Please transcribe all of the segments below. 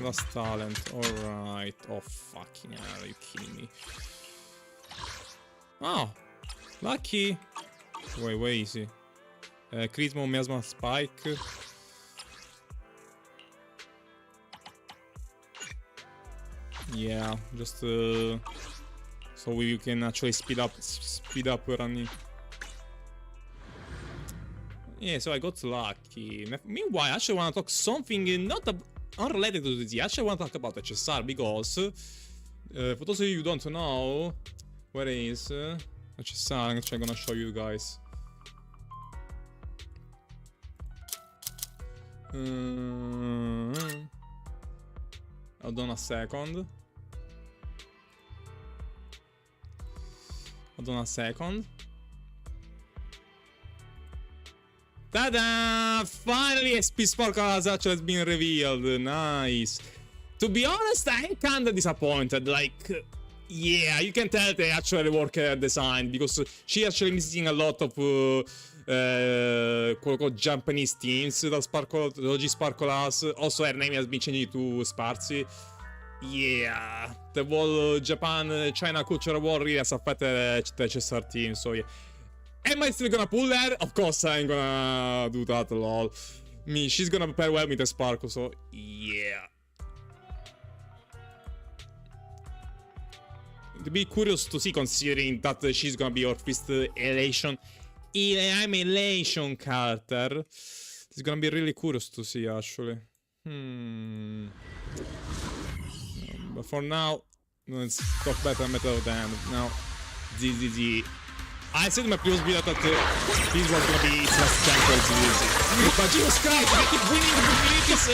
Last talent. Alright. Oh, fucking hell. Are you kidding me? Oh. Lucky. Wait, where is he? Charisma, Miasma, Spike. Yeah, just so we can actually speed up running. Yeah, so I got lucky. Meanwhile, I actually want to talk something not unrelated to ZZ. I actually want to talk about HSR because for those of you who don't know, where is HSR? I'm actually gonna show you guys. Hold on a second. Ta-da! Finally, SP Sparkle has actually been revealed. Nice. To be honest, I'm kinda disappointed. Like, yeah, you can tell they actually work at design because she actually missing a lot of quote-unquote Japanese themes that Sparkle, OG Sparkle has. Also, her name has been changed to Sparsi. Yeah, the whole Japan-China culture war really has affected the HSR team, so yeah. Am I still gonna pull her? Of course I'm gonna do that, lol. She's gonna pair well with the Sparkle, so yeah. It'd be curious to see, considering that she's gonna be your first elation character. It's gonna be really curious to see, actually. But for now, let's talk better Metal than now. ZZZ. I said in my previous video that this was gonna be its last chance for ZZZ. But Jesus Christ, I keep winning the communities!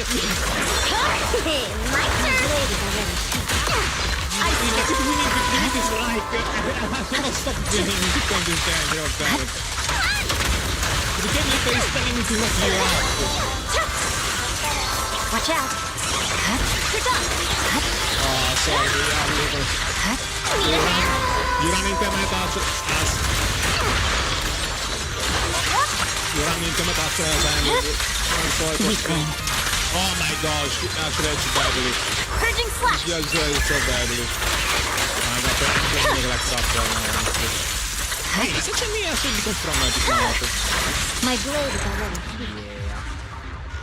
My turn! I keep winning the communities like... I cannot stop winning the content and damn it. The game literally is telling me to not give up. Watch out! You're done! Oh, sorry, you run into my touch as... You run into my touch as I'm sorry. Oh my gosh, she actually hit you badly. Purging slash! She actually hit so badly. I got to like stuff right now, honestly. Hey, se c'è me actually di confronto. My blade is already.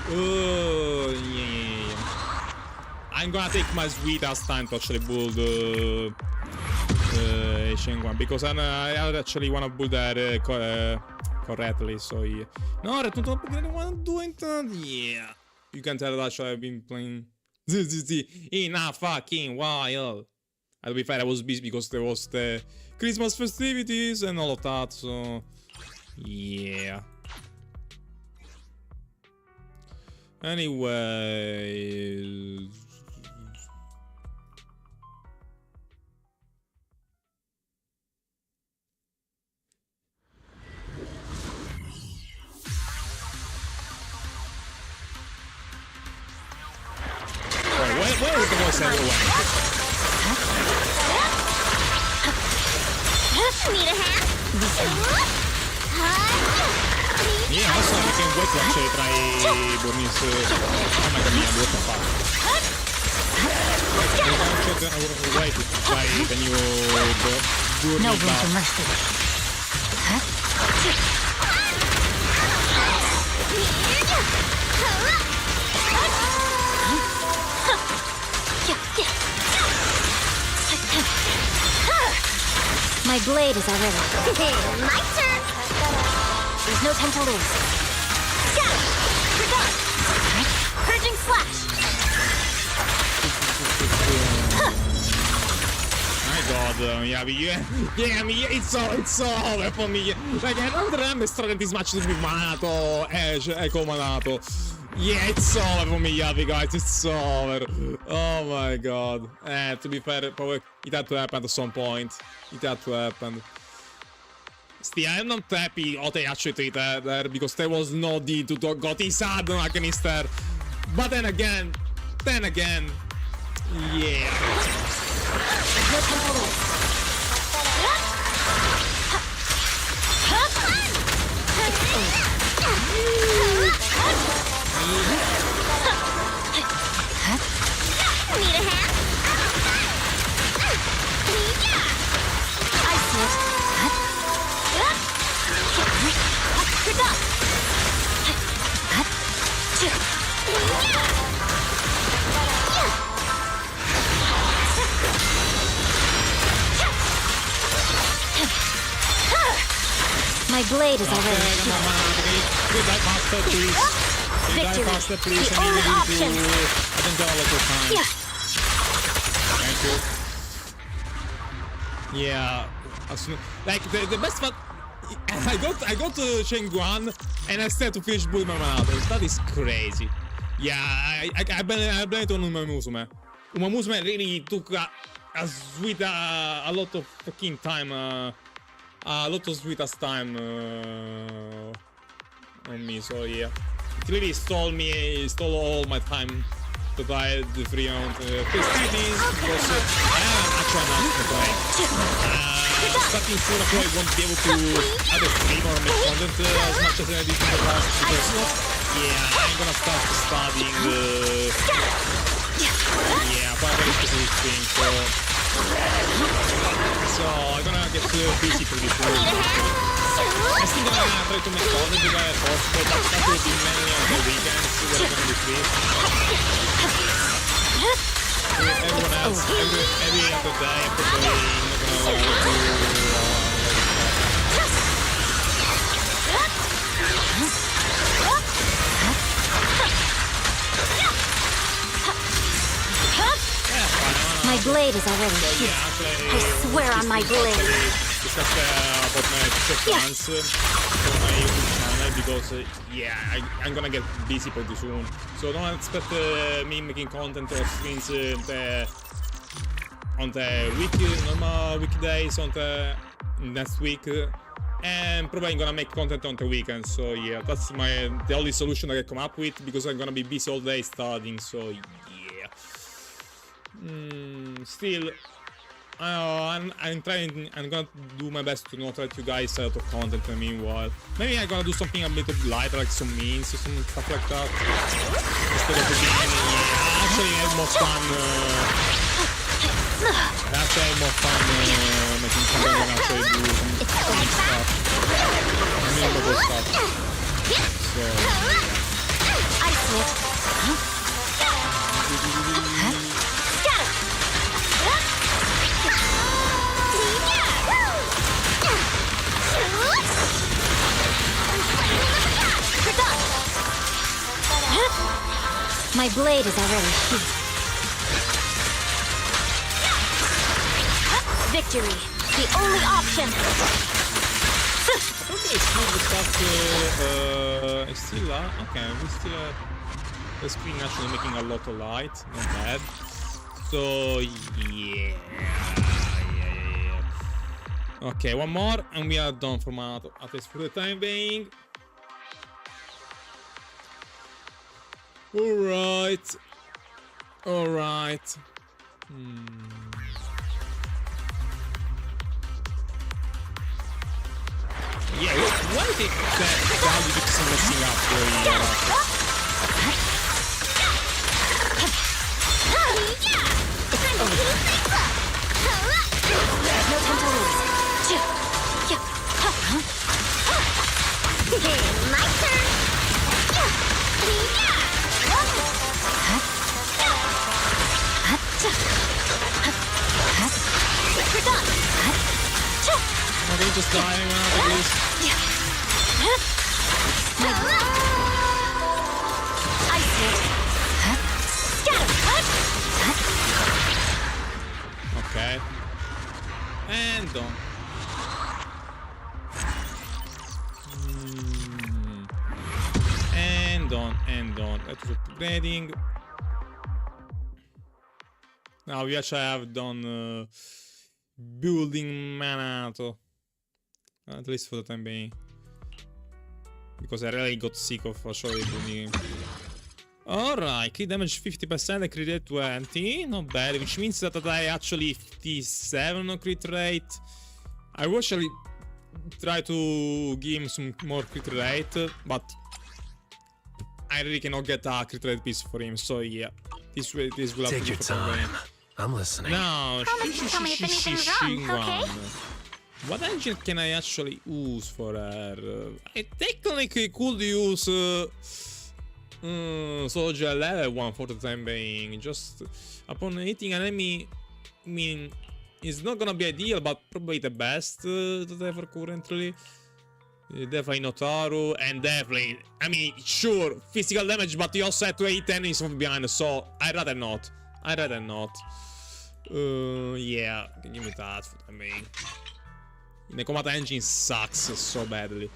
Oh, yeah. I'm gonna take my sweet ass time to actually build Asian one because I actually wanna build that correctly. So yeah. No, I don't wanna do it. Yeah, you can tell that I've been playing ZZZ in a fucking while. I'll be fair, I was busy because there was the Christmas festivities and all of that. So yeah. Anyway. Where is the voice everywhere? Need a hand? Yeah, also I can't wait to actually try Burmese. Oh my god, yeah, what the fuck? I'm wait to try the new Burmese. No room for mercy. My blade is already. My turn! There's no time to lose. Scatter! You're done! Purging slash! My god, yeah, it's over for me. Like, I don't remember starting this match with Manato, Edge, Echo Manato. Yeah, it's over for me, Yavi, guys, it's over. Oh my god. To be fair, probably it had to happen at some point. It had to happen. Still, I'm not happy how they actually treated her because there was no need to got his hard on against her. But then again, yeah. blade is Okay, already come on, heated. Could die faster, please. Could die Victory. faster, please. The I only need to... option. I don't have a lot of time. Yeah. Thank you. Yeah. Like, the best part... I got Shenguan, and I still had to finish Bullet Marmalade. That is crazy. Yeah, I blame it on Uma Musume. Uma Musume really took a sweet, a lot of fucking time, a lot of sweetest time on me, so yeah. It really stole all my time to buy the free round festivities, because I am actually not to play. Starting soon, I probably won't be able to either stream or make content as much as I did in the past, because yeah, I'm gonna start studying yeah, for a very specific thing, so I'm gonna get busy pretty soon. I'm still gonna try to make content where possible, but that will be mainly on the weekends where I'm gonna be free. Everyone else, every other day, I'm probably not gonna do My blade is already heated. I swear on my blade. Discuss about my future plans for my YouTube channel, because yeah, I'm gonna get busy pretty soon. So don't expect me making content or streams on the normal weekdays on the next week. And probably I'm gonna make content on the weekends, so yeah, that's the only solution I can come up with, because I'm gonna be busy all day studying, so yeah. Still, I'm gonna do my best to not let you guys out of content in the meanwhile. Maybe I'm gonna do something a little bit lighter, like some memes or some stuff like that. Instead of being, yeah, actually I have more fun, making content than actually do some funny stuff. Memorable stuff. So, I see it. My blade is already heated. Victory, the only option. okay, still the stuff is still okay, we still have the screen actually making a lot of light, not bad. So yeah. Okay, one more and we are done for Manato, at least for the time being. Alright. Alright. Yeah, why did that value keeps messing up No time to lose. My turn. Are they just dying out of this? I see it. Okay. And done. And done. That was upgrading. Now we actually have done building Manato. At least for the time being. Because I really got sick of actually building. Alright, crit damage 50% and crit rate 20. Not bad, which means that I actually 57 on crit rate. I will actually try to give him some more crit rate, but I really cannot get a crit rate piece for him, so yeah. This will have to Take be your for the time being. time. I'm listening. Now, Promise to tell me if anything's wrong, okay? What engine can I actually use for her? I technically could use Soldier level 1 for the time being. Just upon hitting an enemy, I mean, it's not gonna be ideal, but probably the best that I have currently. Definitely Notaru, and definitely, I mean, sure, physical damage, but he also had to hit enemies from behind, so I'd rather not. I'd rather not. Yeah, give me that for the main. The combat engine sucks so badly.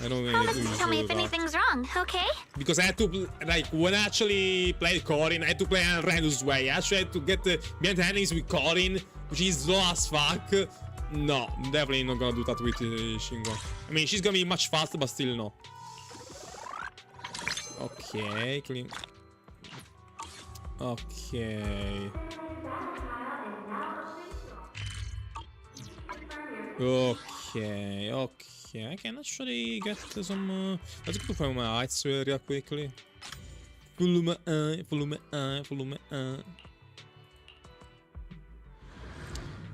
I don't really Promise to tell me if anything's wrong, okay? because I had to, like, when I actually played Corin, I had to play in a Randus way. I actually had to get behind the enemies with Corin, which is slow as fuck. No, definitely not gonna do that with Shingon. I mean, she's gonna be much faster, but still no. Okay, clean. Okay. Okay, okay. I can actually get some. Let's go for my eyes real quickly. Volume 1, volume 1, volume 1.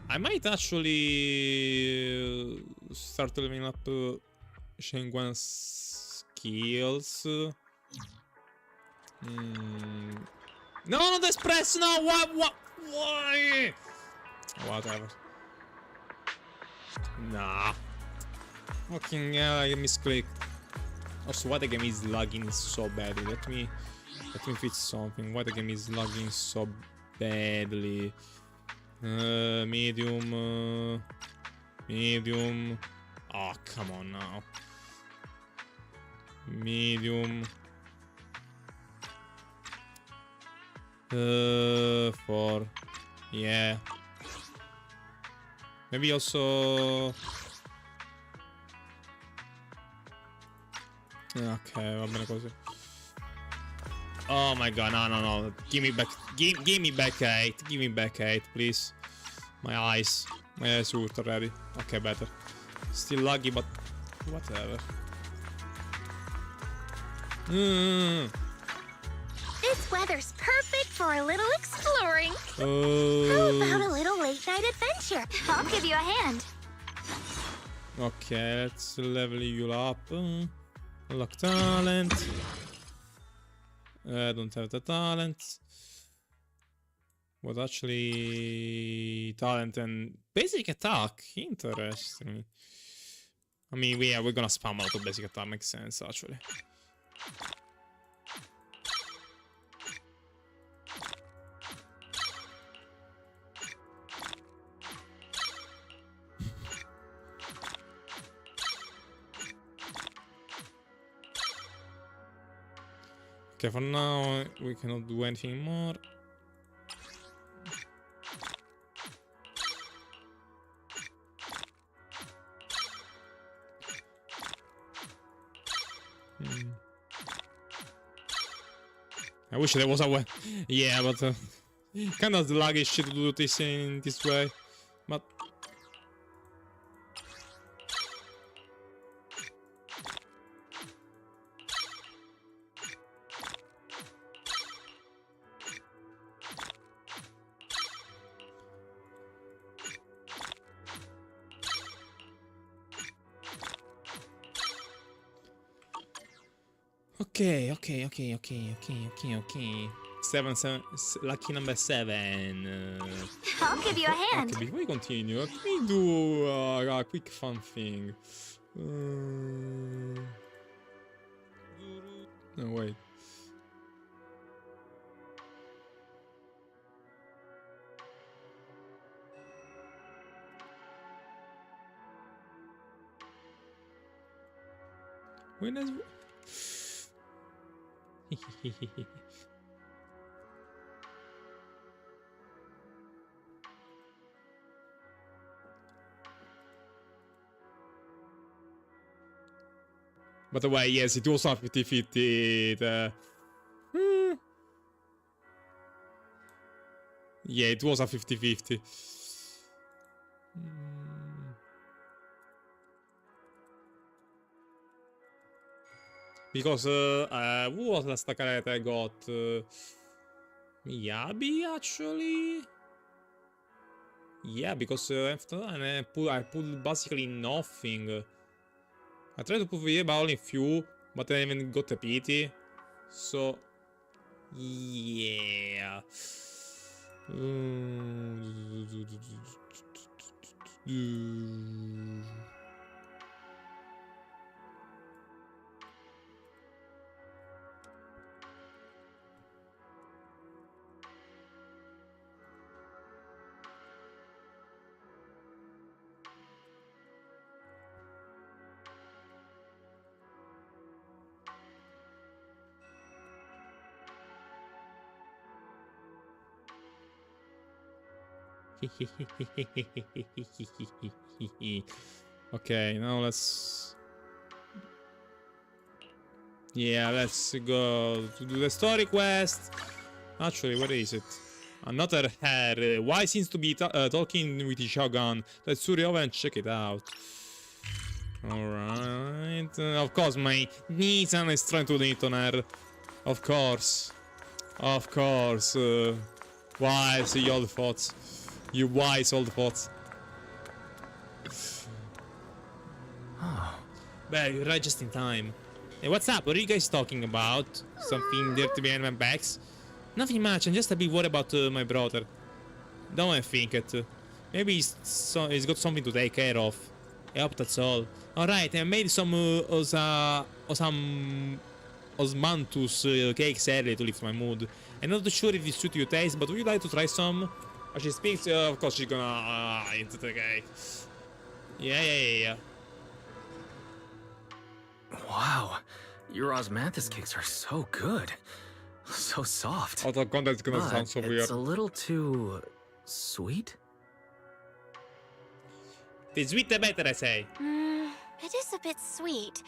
I might actually start leveling up Shenguan's skills. No, not express, no, what, why? Whatever. Nah. Fucking hell, I misclicked. Also, why the game is lagging so badly? Let me fix something. Why the game is lagging so badly? Medium. Medium. Oh, come on now. Medium. 4. Yeah. Maybe also. Ok, va bene così. Oh my god, no. Give me back 8. Give me back 8, please. My eyes hurt already. Okay, better. Still laggy, but whatever. This weather's perfect for a little exploring. How Oh. about a little late-night adventure? I'll give you a hand. Okay, let's level you up. Unlock talent. I don't have the talent. What actually talent and basic attack? Interesting. I mean, we're gonna spam a lot of basic attack. Makes sense actually. Okay, for now we cannot do anything more. I wish there was a way. Yeah, but kind of laggy shit to do this in this way. But okay. 7, lucky number 7. I'll give you a hand. Okay, before we continue, let me do a quick fun thing. No, wait. When is... By the way, yes, it was a 50-50. Yeah, it was a 50-50. Because, who was last card I got? Miyabi, actually? Yeah, because after that I pulled basically nothing. I tried to put Miyabi only few, but I even got a pity. So, yeah. Okay, now let's... Yeah, let's go to do the story quest. Actually, where is it? Another hair. Why seems to be talking with the Shogun? Let's hurry over and check it out. Alright. Of course, my Nissan is trying to detonator. Of course. Of course. Wise old thoughts. You wise old thoughts. Well, you're right just in time. Hey, what's up? What are you guys talking about? Something dirty behind my backs? Nothing much, I'm just a bit worried about my brother. Don't overthink it. Maybe he's got something to take care of. I hope that's all. Alright, I made some osmanthus cakes earlier to lift my mood. I'm not sure if this suits your taste, but would you like to try some? As she speaks, of course she's gonna eat the cake. Yeah. Wow, your osmanthus cakes are so good. So soft. Out of context, it's gonna sound so weird. It's a little too... sweet? The sweeter better, I say. It is a bit sweet,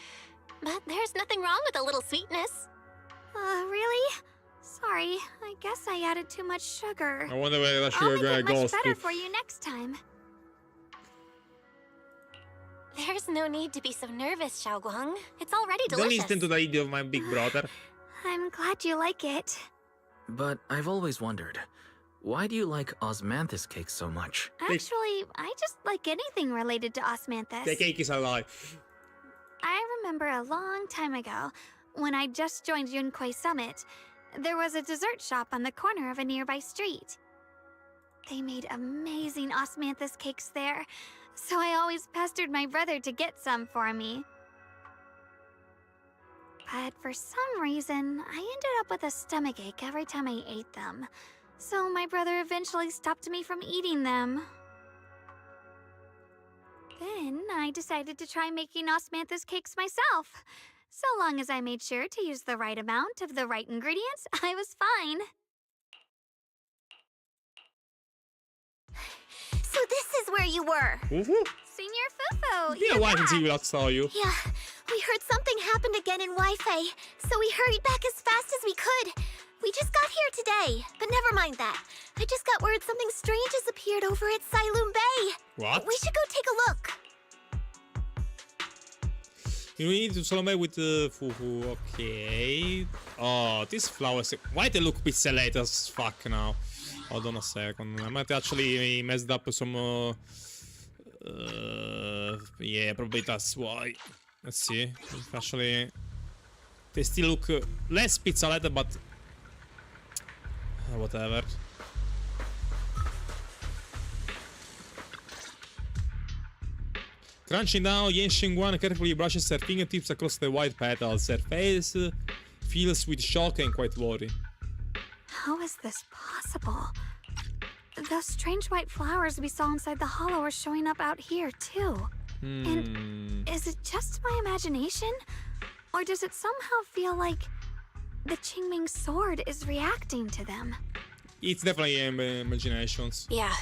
but there's nothing wrong with a little sweetness. Really? Sorry, I guess I added too much sugar. I wonder where that I'll sugar make it much goes better to. for you next time. There's no need to be so nervous, Xiaoguang. It's already Don't delicious. listen to the idea of my big brother. I'm glad you like it. But I've always wondered, why do you like osmanthus cakes so much? Actually, I just like anything related to osmanthus. The cake is alive. I remember a long time ago, when I just joined Yunquai Summit, there was a dessert shop on the corner of a nearby street. They made amazing osmanthus cakes there, so I always pestered my brother to get some for me. But for some reason, I ended up with a stomachache every time I ate them. So my brother eventually stopped me from eating them. Then I decided to try making osmanthus cakes myself. So long as I made sure to use the right amount of the right ingredients, I was fine. So this is where you were. Fufu? Senior Fufu, Yeah, you're why didn't back. he not saw you? Yeah, we heard something happened again in Wi-Fi, so we hurried back as fast as we could. We just got here today, but never mind that. I just got word something strange has appeared over at Sailoon Bay. What? We should go take a look. You need to Salome with Fufu, okay. Oh, these flowers, why they look pixelated as fuck now? Hold on a second, I might actually messed up some... yeah, probably that's why. Let's see, actually... They still look less pixelated, but... whatever. Crunching down, Yan Xingguan carefully brushes her fingertips across the white petals. Her face fills with shock and quite worry. How is this possible? Those strange white flowers we saw inside the hollow are showing up out here, too. And is it just my imagination? Or does it somehow feel like the Qingming sword is reacting to them? It's definitely imaginations. Yeah,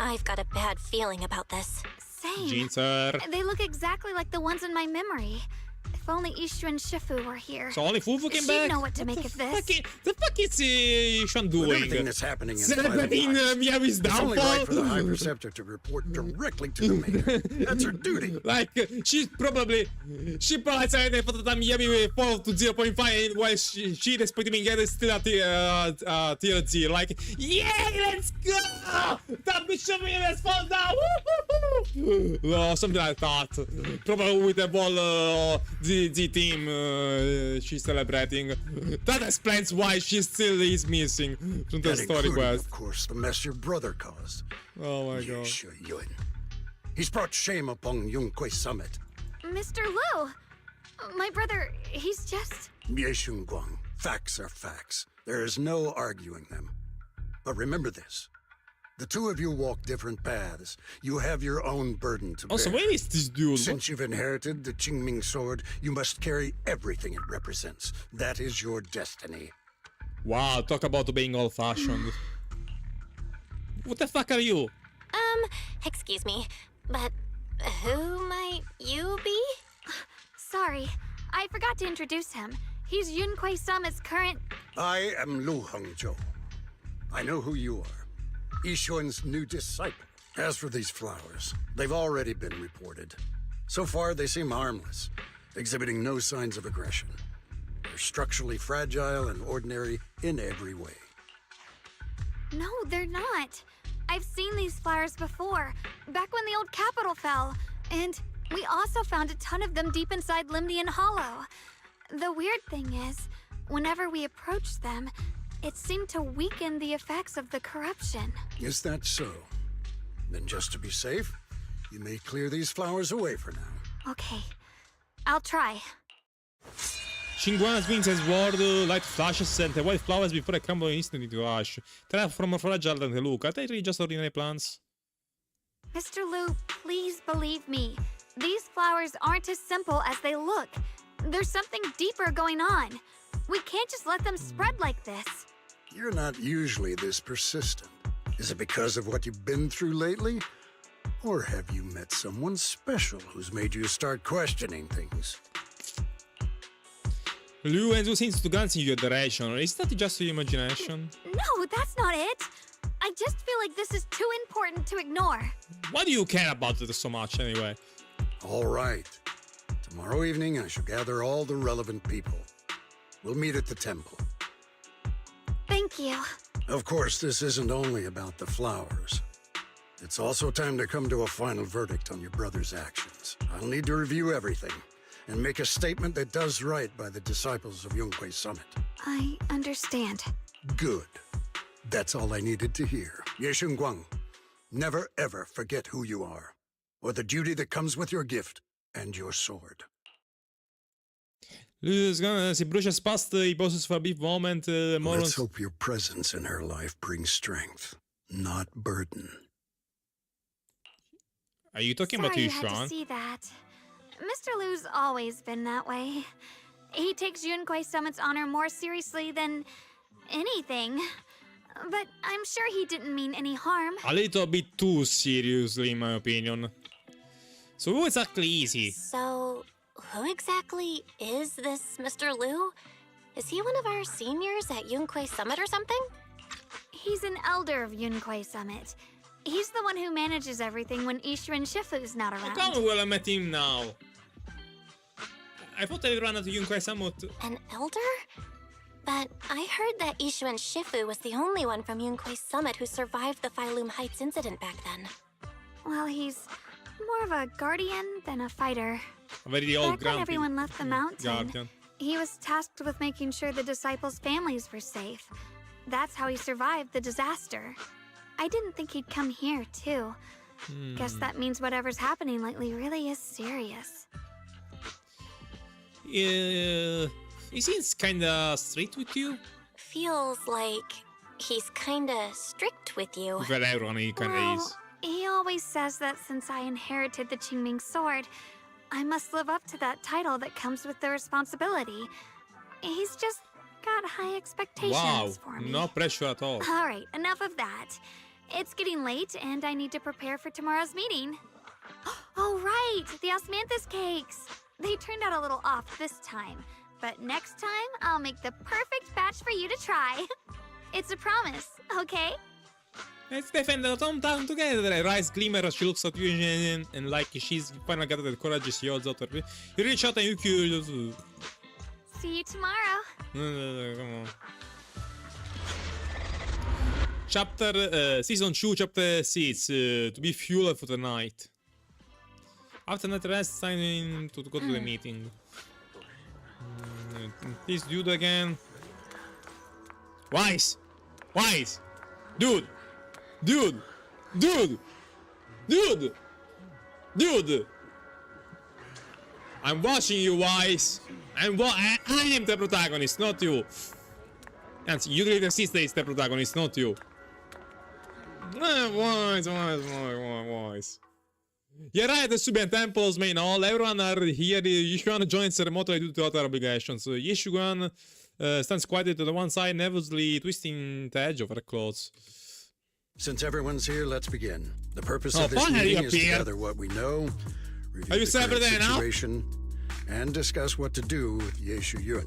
I've got a bad feeling about this. Same. Jinzer. They look exactly like the ones in my memory. If only Ishu and Shifu were here. So only Fufu came She'd back? know what to make of this. The fuck is Ishan doing? With everything that's happening in Celebrating Miyabi's it's only right for the High downfall? Preceptor to report directly to the main. That's her duty. Like, she probably said that for the time Miyabi fall to 0.5 while she respectively get still at tier 0. Like, yeah, let's go! That bitch of me, let's fall down! Something like that. Probably with the ball ZZZ team she's celebrating. That explains why she still is missing from the That story including, quest. of course, the mess your brother caused. Oh my god. Sure, Yun. He's brought shame upon Yunquai Summit. Mr. Liu, my brother, he's just... Mieshun Guang. Facts are facts. There is no arguing them. But remember this. The two of you walk different paths. You have your own burden to bear. Also, where is this dude? Since you've inherited the Qingming sword, you must carry everything it represents. That is your destiny. Wow, talk about being old-fashioned. What the fuck are you? Excuse me, but who might you be? Sorry, I forgot to introduce him. He's Yunquei Summit's current... I am Lu Hengzhou. I know who you are. Yixuan's new disciple. As for these flowers, they've already been reported. So far, they seem harmless, exhibiting no signs of aggression. They're structurally fragile and ordinary in every way. No, they're not. I've seen these flowers before, back when the old capital fell. And we also found a ton of them deep inside Limnian Hollow. The weird thing is, whenever we approached them, it seemed to weaken the effects of the corruption. Is that so? Then just to be safe, you may clear these flowers away for now. Okay, I'll try. Xinguang swings his sword, light flashes, and the white flowers before they crumble instantly to ash. Transform fragile and look. Are they really just ordinary plants? Mr. Liu, please believe me. These flowers aren't as simple as they look. There's something deeper going on. We can't just let them spread like this. You're not usually this persistent. Is it because of what you've been through lately? Or have you met someone special who's made you start questioning things? Liu and Zhu seems to glance in your direction. Is that just your imagination? No, that's not it. I just feel like this is too important to ignore. Why do you care about it so much anyway? All right. Tomorrow evening, I shall gather all the relevant people. We'll meet at the temple. Thank you. Of course, this isn't only about the flowers. It's also time to come to a final verdict on your brother's actions. I'll need to review everything and make a statement that does right by the disciples of Yunquei Summit. I understand. Good. That's all I needed to hear. Ye Xinguang, never ever forget who you are, or the duty that comes with your gift and your sword. Si brucia spast, he pauses for a brief moment. Let's hope your presence in her life brings strength, not burden. Are you talking Sorry about you, you had to Sean? see that. Mr. Liu's always been that way. He takes Yunquei Summit's honor more seriously than anything. But I'm sure he didn't mean any harm. A little bit too seriously, in my opinion. So who exactly is he? So, who exactly is this Mr. Liu? Is he one of our seniors at Yunquei Summit or something? He's an elder of Yunquei Summit. He's the one who manages everything when Yixuan Shifu's not around. Come well, I met him now. I thought I ran at Yunquei Summit. An elder? But I heard that Yixuan Shifu was the only one from Yunquei Summit who survived the Phylum Heights incident back then. Well, he's more of a guardian than a fighter. A very old Back when everyone left the mountain, guardian. he was tasked with making sure the disciples' families were safe. That's how he survived the disaster. I didn't think he'd come here, too. Guess that means whatever's happening lately really is serious. He seems kinda strict with you. Feels like he's kinda strict with you. Well, everyone he kinda is. He always says that since I inherited the Qingming sword, I must live up to that title that comes with the responsibility. He's just got high expectations Wow, for me. no pressure at all. All right, enough of that. It's getting late, and I need to prepare for tomorrow's meeting. Oh, right, the osmanthus cakes. They turned out a little off this time, but next time I'll make the perfect batch for you to try. It's a promise, okay? Let's defend the hometown together. Rise Glimmer, she looks at you and like she's finally got the courage, she holds out her fist. You reach out and you kill. See you tomorrow. Come on. Season 2, Chapter 6, to be fuel for the night. After night rest, sign in to go to the meeting. This dude again. Wise! Wise! Dude! Dude! Dude! Dude! Dude! I'm watching you, Wise! I am the protagonist, not you! Anzi, you dovete assistere is the protagonist, not you. Wise. You're right, the Subian Temple's main hall. Everyone are here. Yixuan joins remotely due to other obligations. Yixuan stands quietly to the one side, nervously twisting the edge of her clothes. Since everyone's here, let's begin. The purpose of this finally meeting is to appeared. gather what we know, review Are you the current separate now? situation, and discuss what to do with Yeshu Yun.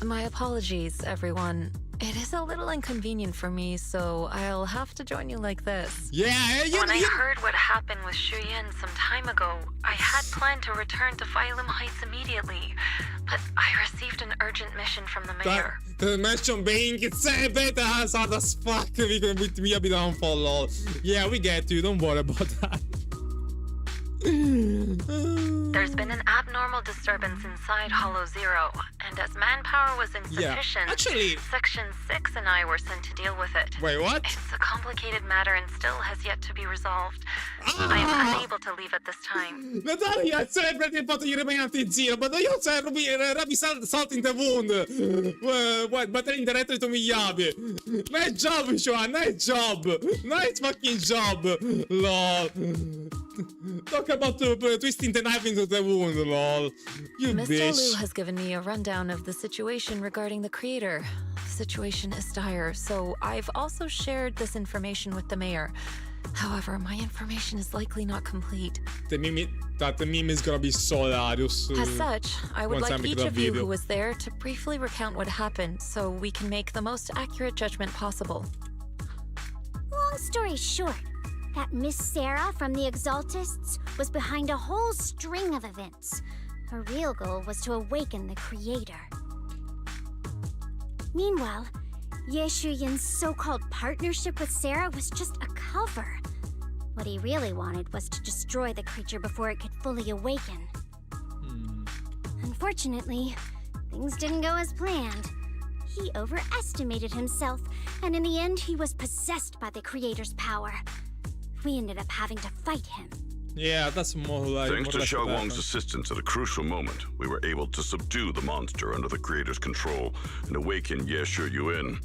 My apologies, everyone. It is a little inconvenient for me, so I'll have to join you like this. Yeah, When I heard what happened with Shuyan some time ago, I had planned to return to Phylum Heights immediately, but I received an urgent mission from the mayor. The mention being it's as hard as fuck. We have downfall, lol. Yeah, we get you. Don't worry about that. There's been an abnormal disturbance inside Hollow Zero, and as manpower was insufficient, actually- Section 6 and I were sent to deal with it. Wait, what? It's a complicated matter and still has yet to be resolved. I am unable to leave at this time. Natalia ha sempre fatto gli remanenti in giro, ma io sai rabi salti in the wound. Battere diretto to Miyabi. Nice job, Sean. Nice job. Nice fucking job. Lol. Talk about twisting the knife into the wound, lol. You Mr. bitch. Liu has given me a rundown of the situation regarding the creator. The situation is dire, so I've also shared this information with the mayor. However, my information is likely not complete. That meme is gonna be so hilarious. As such, I would once I like make each that of you video. who was there to briefly recount what happened so we can make the most accurate judgment possible. Long story short, that Miss Sarah from the Exaltists was behind a whole string of events. Her real goal was to awaken the creator. Meanwhile, Yeshu Yun's so-called partnership with Sarah was just a cover. What he really wanted was to destroy the creature before it could fully awaken. Unfortunately, things didn't go as planned. He overestimated himself, and in the end, he was possessed by the creator's power. We ended up having to fight him. Yeah, that's more like. Thanks to more like Xiao that. Guang's assistance at a crucial moment, we were able to subdue the monster under the creator's control and awaken Yeshu Yun.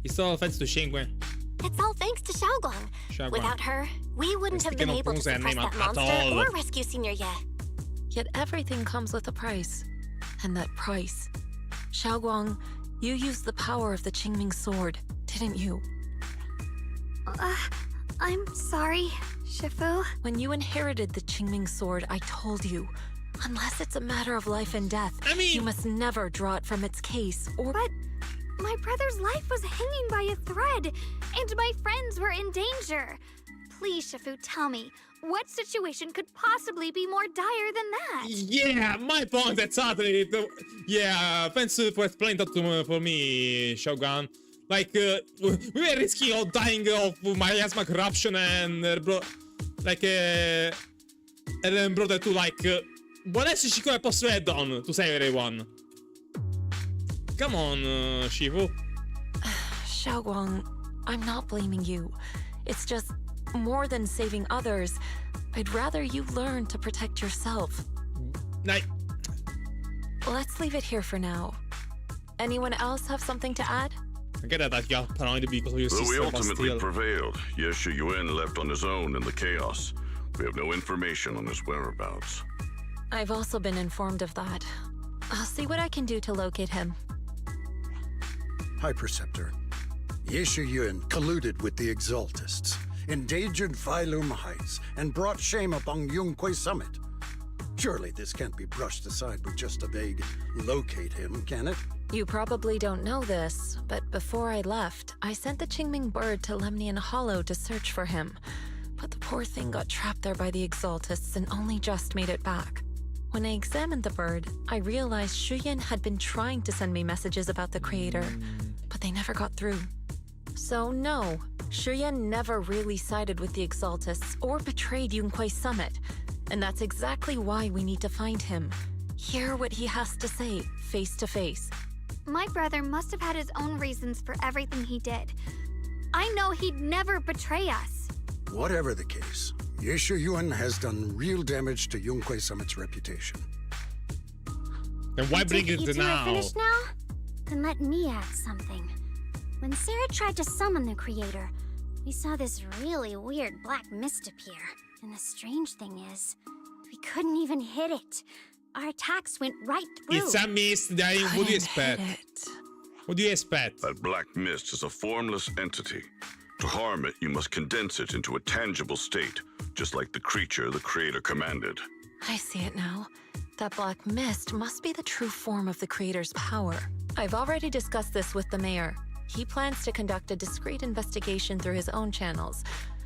It's all thanks to Shingwen. It's all thanks to Xiaoguang. Xiaoguang. Without her, we wouldn't have been Speaking of able to Gong's suppress name that at monster all. or rescue Senior Ye. Yet everything comes with a price. And that price. Xiaoguang, you used the power of the Qingming sword, didn't you? I'm sorry, Shifu. When you inherited the Qingming sword, I told you, unless it's a matter of life and death, I mean- you must never draw it from its case, or... But my brother's life was hanging by a thread, and my friends were in danger. Please, Shifu, tell me, what situation could possibly be more dire than that? Yeah, my point exactly. Yeah, thanks for explaining that for me, Shogun. Like, we were risking of dying of miasma corruption and brother to like vuole esserci come posso add-on to save everyone. Come on, Shifu. Xiaoguang, I'm not blaming you. It's just, more than saving others, I'd rather you learn to protect yourself. Like, Let's leave it here for now. Anyone else have something to add? I get that you're paranoid because of your Though we sister, but ultimately still. prevailed, Yeshu Yun left on his own in the chaos. We have no information on his whereabouts. I've also been informed of that. I'll see what I can do to locate him. High Preceptor, Yeshu Yun colluded with the Exaltists, endangered Phylum Heights, and brought shame upon Yunque Summit. Surely this can't be brushed aside with just a vague locate him, can it? You probably don't know this, but before I left, I sent the Qingming bird to Lemnian Hollow to search for him. But the poor thing got trapped there by the Exaltists and only just made it back. When I examined the bird, I realized Shuyan had been trying to send me messages about the creator, but they never got through. So no, Shuyan never really sided with the Exaltists or betrayed Yunque Summit, and that's exactly why we need to find him. Hear what he has to say, face to face. My brother must have had his own reasons for everything he did. I know he'd never betray us. Whatever the case, Yeshu Yun has done real damage to Yunque Summit's reputation. Then why bring You it two are now? finished now? Then let me add something. When Sarah tried to summon the creator, we saw this really weird black mist appear. And the strange thing is, we couldn't even hit it. Our attacks went right through. It's a mist, dai, what do you expect? Hit it. What do you expect? That black mist is a formless entity. To harm it, you must condense it into a tangible state, just like the creature the Creator commanded. I see it now. That black mist must be the true form of the Creator's power. I've already discussed this with the mayor. He plans to conduct a discreet investigation through his own channels.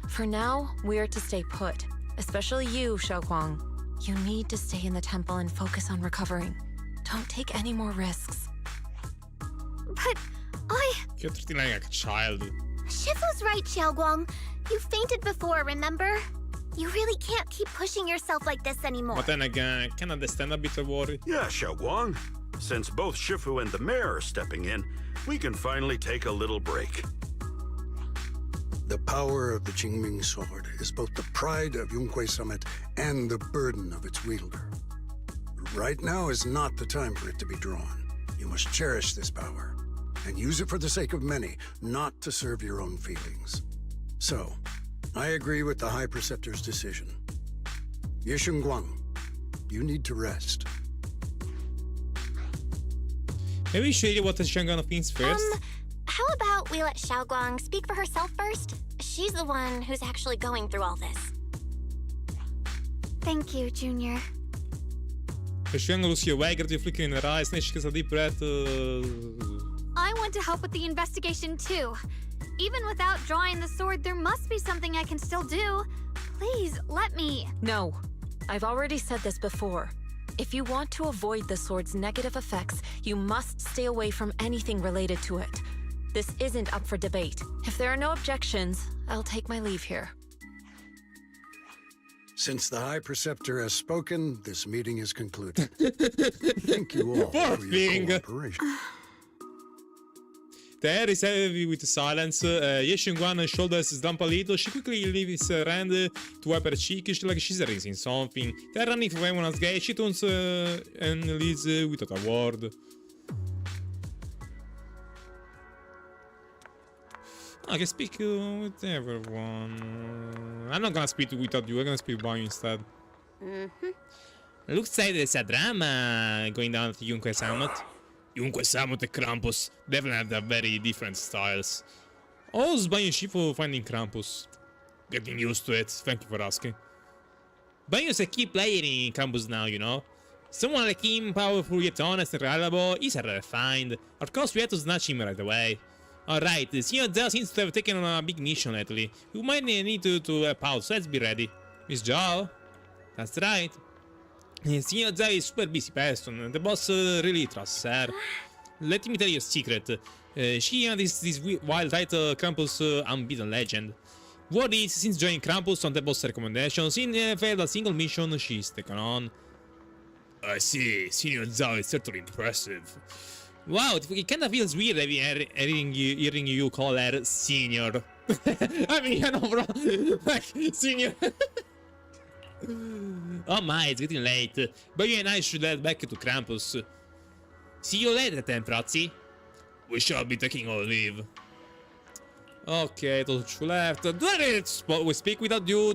For now, we're to stay put. Especially you, Xiaoguang. You need to stay in the temple and focus on recovering. Don't take any more risks. But You're treating like a child. Shifu's right, Xiaoguang. You fainted before, remember? You really can't keep pushing yourself like this anymore. But then again, I can understand a bit of worry. Yeah, Xiaoguang. Since both Shifu and the mayor are stepping in, we can finally take a little break. The power of the Qingming sword is both the pride of Yunque Summit and the burden of its wielder. Right now is not the time for it to be drawn. You must cherish this power and use it for the sake of many, not to serve your own feelings. So, I agree with the High Preceptor's decision. Yishun Guang, you need to rest. Maybe we should hear what the Shangana thinks first. How about we let Xiaoguang speak for herself first? She's the one who's actually going through all this. thank you, Junior. Shangana si weigert je flikker in de rij, snitje is die pret. I want to help with the investigation too. Even without drawing the sword, there must be something I can still do. Please, let me. No. I've already said this before. If you want to avoid the sword's negative effects, you must stay away from anything related to it. This isn't up for debate. If there are no objections, I'll take my leave here. Since the High Preceptor has spoken, this meeting is concluded. Thank you all Poor for thing. your cooperation. There is heavy with silence. Yeshin Guan's shoulders slump a little. She quickly leaves her hand to wipe her cheek, like she's erasing something. They're running for everyone's gate. She turns and leaves without a word. I can speak with everyone. I'm not gonna speak without you. I'm gonna speak by you instead. Looks like there's a drama going down at the Yunque Summit. Yunque Summit and Krampus definitely have very different styles. How's Banyu Shifu finding Krampus? Getting used to it, thank you for asking. Banyu's a key player in Krampus now, you know. Someone like him, powerful yet honest and reliable, is a rare find. Of course we have to snatch him right away. Alright, Senior Zhao seems to have taken on a big mission lately. We might need to help out, so let's be ready. Miss Zhao? That's right. Senior Zhao is super busy person. The boss really trusts her. Let me tell you a secret. She and this wild title Krampus unbeaten legend. What is, since joining Krampus on the boss recommendations, in failed a single mission she's taken on. I see, Senior Zhao is certainly impressive. Wow, it kinda feels weird hearing you call her Senior. I mean, I know, bro. Like, Senior. Oh my, it's getting late. But you and I should head back to Krampus. See you later, Temprazzi. We shall be taking our leave. Okay, those two left. Do I really speak without you?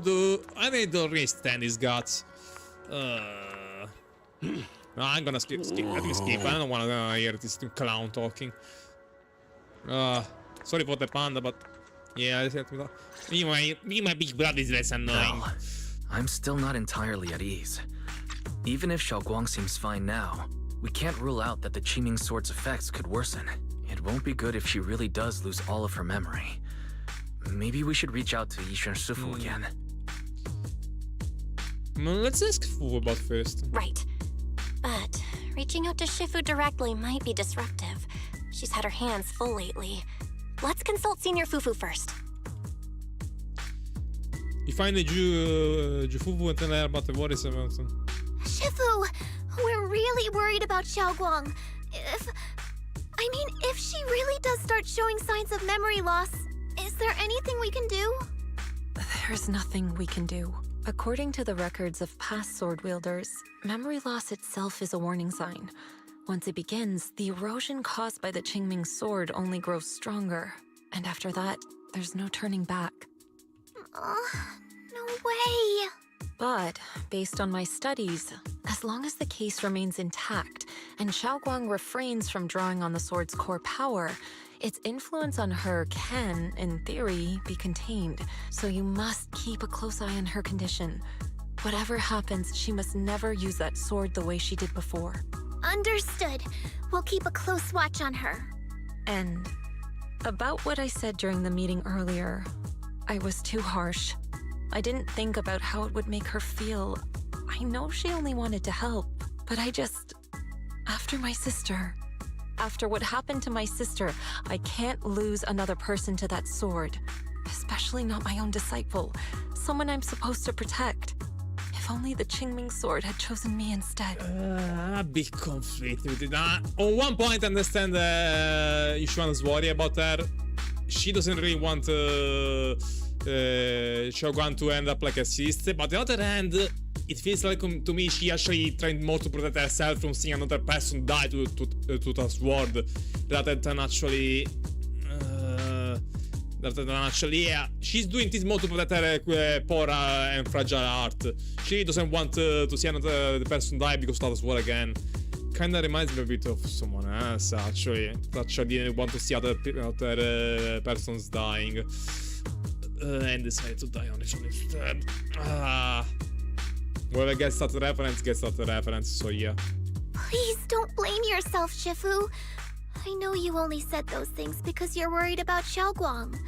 I don't really stand his guts. No, I'm gonna skip. Let me skip. I don't wanna hear this clown talking. Sorry for the panda, but yeah, me my big brother is less annoying. Well, I'm still not entirely at ease. Even if Xiaoguang seems fine now, we can't rule out that the Qingming Sword's effects could worsen. It won't be good if she really does lose all of her memory. Maybe we should reach out to Yishan Shifu again. Let's ask Fu about first. Right. But reaching out to Shifu directly might be disruptive. She's had her hands full lately. Let's consult Senior Fufu first. You find the Jufufu and tell her about the worries about them. Shifu, we're really worried about Xiaoguang. If she really does start showing signs of memory loss, is there anything we can do? There's nothing we can do. According to the records of past sword wielders, memory loss itself is a warning sign. Once it begins, the erosion caused by the Qingming sword only grows stronger. And after that, there's no turning back. No way. But based on my studies, as long as the case remains intact and Xiaoguang refrains from drawing on the sword's core power, its influence on her can, in theory, be contained. So you must keep a close eye on her condition. Whatever happens, she must never use that sword the way she did before. Understood. We'll keep a close watch on her. And about what I said during the meeting earlier, I was too harsh. I didn't think about how it would make her feel. I know she only wanted to help, but after my sister, after what happened to my sister, I can't lose another person to that sword. Especially not my own disciple, someone I'm supposed to protect. If only the Qingming sword had chosen me instead. I'm a bit conflicted with it. On one point, I understand Yushuan's worry about her. She doesn't really want Xiaoguang to end up like a sister, but on the other hand, it feels like to me she actually trying more to protect herself from seeing another person die to the sword rather than actually yeah, she's doing this more to protect her poor and fragile heart. She doesn't want to see another person die because of the sword again. Kinda reminds me a bit of someone else actually. Actually want to see other persons dying. And decided to die on his own instead. Whoever gets that reference, so yeah. Please don't blame yourself, Shifu. I know you only said those things because you're worried about Xiaoguang.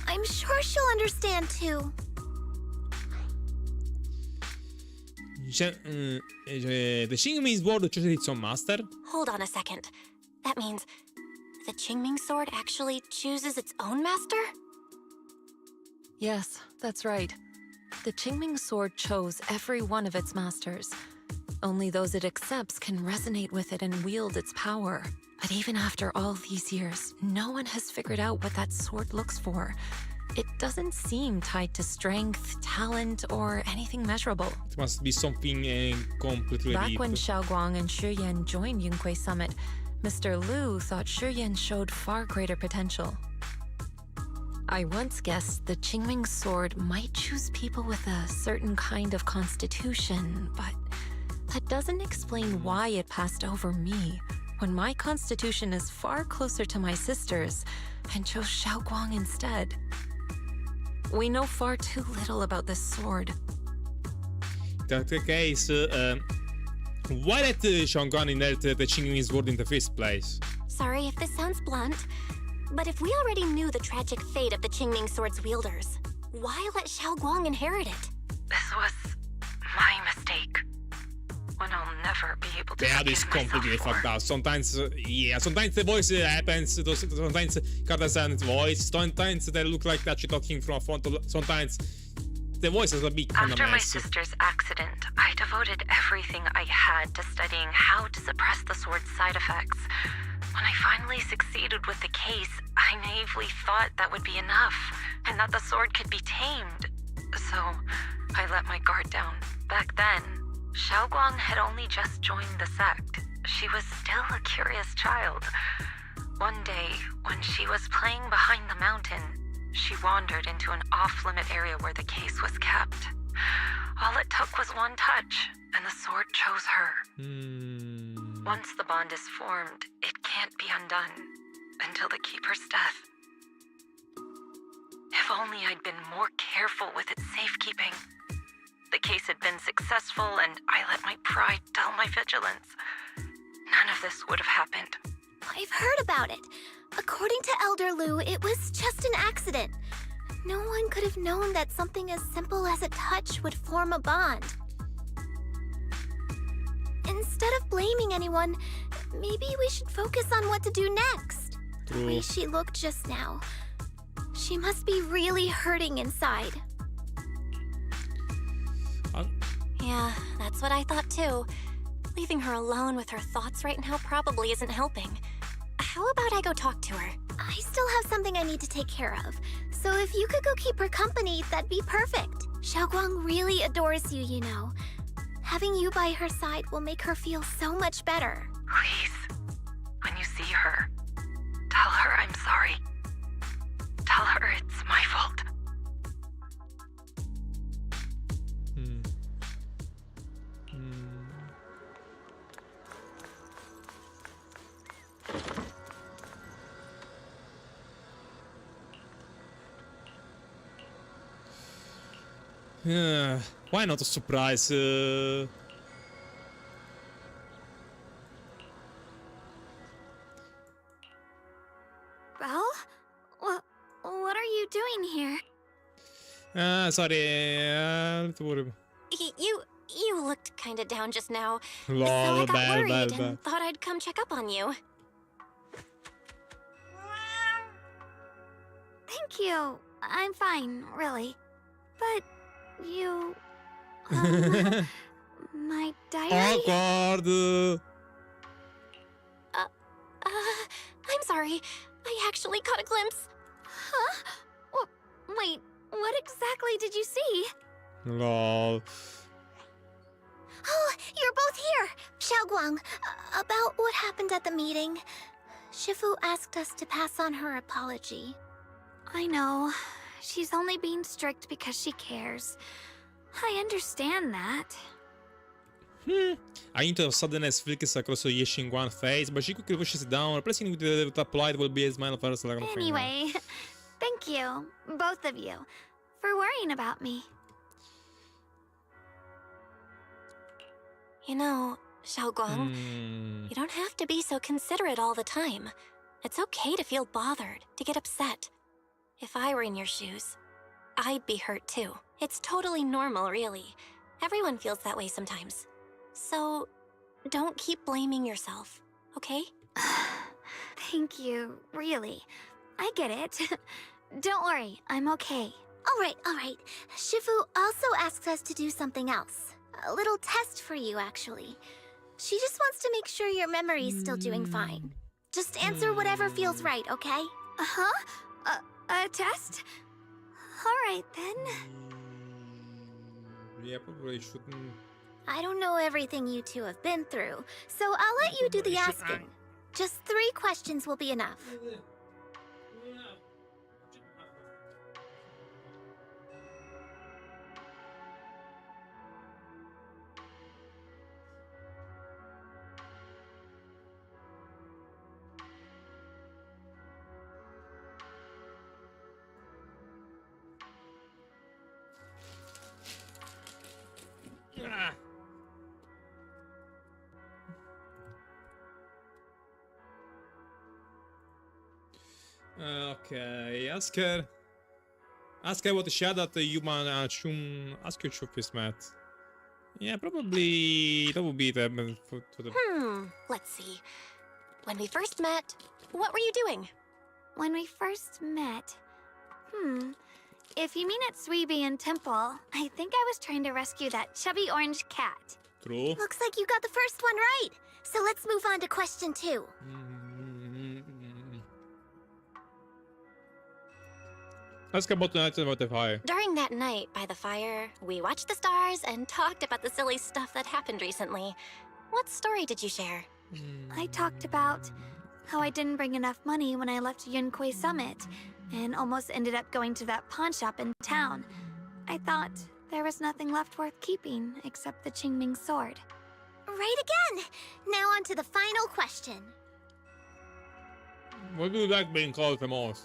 I'm sure she'll understand too. The Qingming sword chooses its own master? Hold on a second. That means the Qingming sword actually chooses its own master? Yes, that's right. The Qingming sword chose every one of its masters. Only those it accepts can resonate with it and wield its power. But even after all these years, no one has figured out what that sword looks for. It doesn't seem tied to strength, talent, or anything measurable. It must be something completely Back deep. when Xiaoguang and Shiyan joined Yunque Summit, Mr. Liu thought Shiyan showed far greater potential. I once guessed the Qingming sword might choose people with a certain kind of constitution, but that doesn't explain why it passed over me, when my constitution is far closer to my sister's, and chose Xiaoguang instead. We know far too little about this sword. In that case, why did Xiaoguang inherit the Qingming sword in the first place? Sorry if this sounds blunt, but if we already knew the tragic fate of the Qingming sword's wielders, why let Xiaoguang inherit it? This was my mistake. One I'll never be able to That is completely fucked up. Sometimes, sometimes the voice happens, sometimes got a silent voice, sometimes they look like that you're talking from a front, sometimes the voice is a bit kind of After my messy. sister's accident, I devoted everything I had to studying how to suppress the sword's side effects. When I finally succeeded with the case, I naively thought that would be enough, and that the sword could be tamed. So, I let my guard down. Back then, Xiaoguang had only just joined the sect. She was still a curious child. One day, when she was playing behind the mountain, she wandered into an off-limit area where the case was kept. All it took was one touch, and the sword chose her. Once the bond is formed, it can't be undone until the keeper's death. If only I'd been more careful with its safekeeping. The case had been successful, and I let my pride dull my vigilance. None of this would have happened. I've heard about it. According to Elder Liu, it was just an accident. No one could have known that something as simple as a touch would form a bond. Instead of blaming anyone, maybe we should focus on what to do next. The way she looked just now. She must be really hurting inside. Yeah, that's what I thought too. Leaving her alone with her thoughts right now probably isn't helping. How about I go talk to her? I still have something I need to take care of. So if you could go keep her company, that'd be perfect. Xiaoguang really adores you, you know. Having you by her side will make her feel so much better. Please, when you see her, tell her I'm sorry. Tell her it's my fault. Why not a surprise? Belle? What are you doing here? Sorry. Don't worry. You looked kinda down just now. So Lol, I got worried bad. and thought I'd come check up on you. Thank you. I'm fine, really. But you... my diary? Awkward. I'm sorry. I actually caught a glimpse. Huh? Wait, what exactly did you see? Lol. Oh, you're both here! Xiaoguang, about what happened at the meeting. Shifu asked us to pass on her apology. I know. She's only being strict because she cares. I understand that. I into a suddenness flickers across her Yeshinguan face, but she quickly pushes it down, replacing it with a polite will be a smile of hers. Anyway, thank you, both of you, for worrying about me. You know, Xiaoguang, you don't have to be so considerate all the time. It's okay to feel bothered, to get upset. If I were in your shoes, I'd be hurt too. It's totally normal, really. Everyone feels that way sometimes. So, don't keep blaming yourself, okay? Thank you, really. I get it. Don't worry, I'm okay. All right. Shifu also asks us to do something else. A little test for you, actually. She just wants to make sure your memory's still doing fine. Just answer whatever feels right, okay? Uh-huh? A test? Alright then. Yeah, probably shouldn't. I don't know everything you two have been through, so I'll let you do the asking. Just 3 questions will be enough. Okay, ask her what the shadow that the human ask her truth met. Yeah, probably that would be the for the. Let's see. When we first met, what were you doing? When we first met... If you mean at Suibian Temple, I think I was trying to rescue that chubby orange cat. True. Looks like you got the first one right. So let's move on to question 2. Ask about the night about the fire. During that night by the fire, we watched the stars and talked about the silly stuff that happened recently. What story did you share? I talked about how I didn't bring enough money when I left Yunquei Summit, and almost ended up going to that pawn shop in town. I thought there was nothing left worth keeping except the Qingming sword. Right again! Now on to the final question. What do you like being called the most?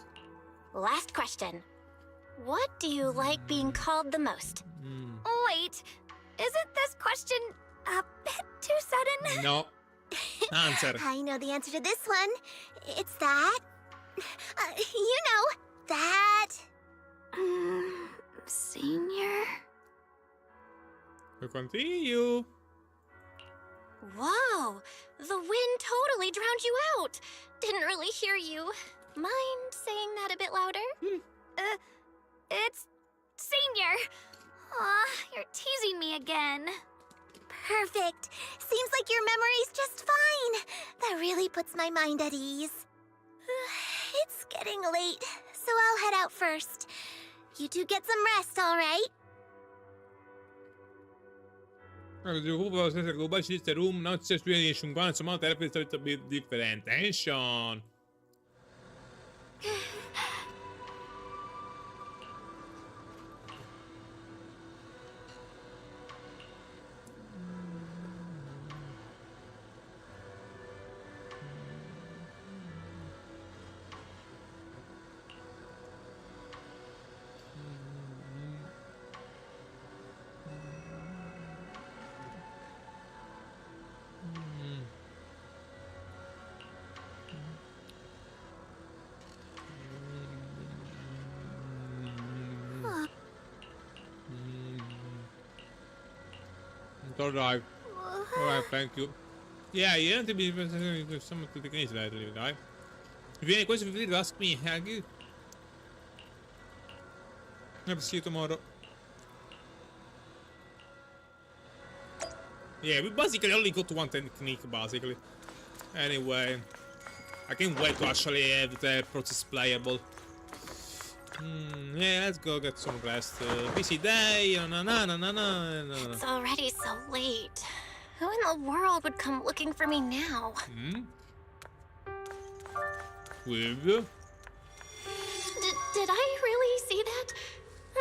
Last question. What do you like being called the most? Wait, isn't this question a bit too sudden? No. Answer. I know the answer to this one. It's that. You know, that. Senior? We continue. Whoa! The wind totally drowned you out! Didn't really hear you. Mind saying that a bit louder? It's Senior. Aw, you're teasing me again. Perfect. Seems like your memory's just fine. That really puts my mind at ease. It's getting late, so I'll head out first. You two get some rest, all right? Global Sister Room, non c'è studio di 50, insomma, terapia è differente. Tension. Alright. Alright, thank you. Yeah, you have to be someone to take it easy lately, right? If you have any questions, feel free to ask me. Haggy. I'll see you tomorrow. Yeah, we basically only got one technique, basically. Anyway, I can't wait to actually have the process playable. Yeah, let's go get some rest. Busy day, It's already so late. Who in the world would come looking for me now? With? Did I really see that?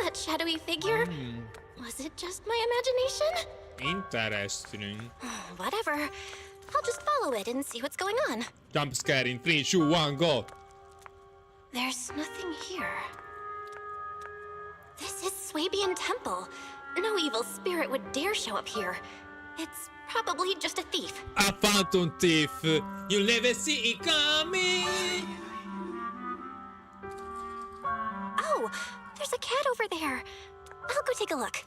That shadowy figure? Was it just my imagination? Interesting. Whatever. I'll just follow it and see what's going on. Jump scare in 3, 2, 1, go! There's nothing here. This is Swabian Temple. No evil spirit would dare show up here. It's probably just a thief. A phantom thief! You'll never see it coming! Oh, there's a cat over there. I'll go take a look.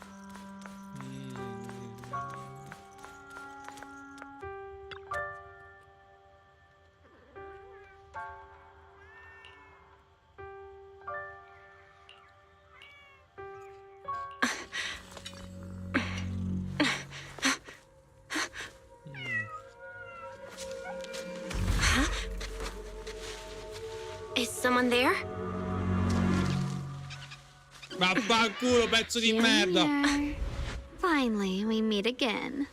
Is someone there? Vaffanculo, pezzo di merda! Junior. Finally, we meet again.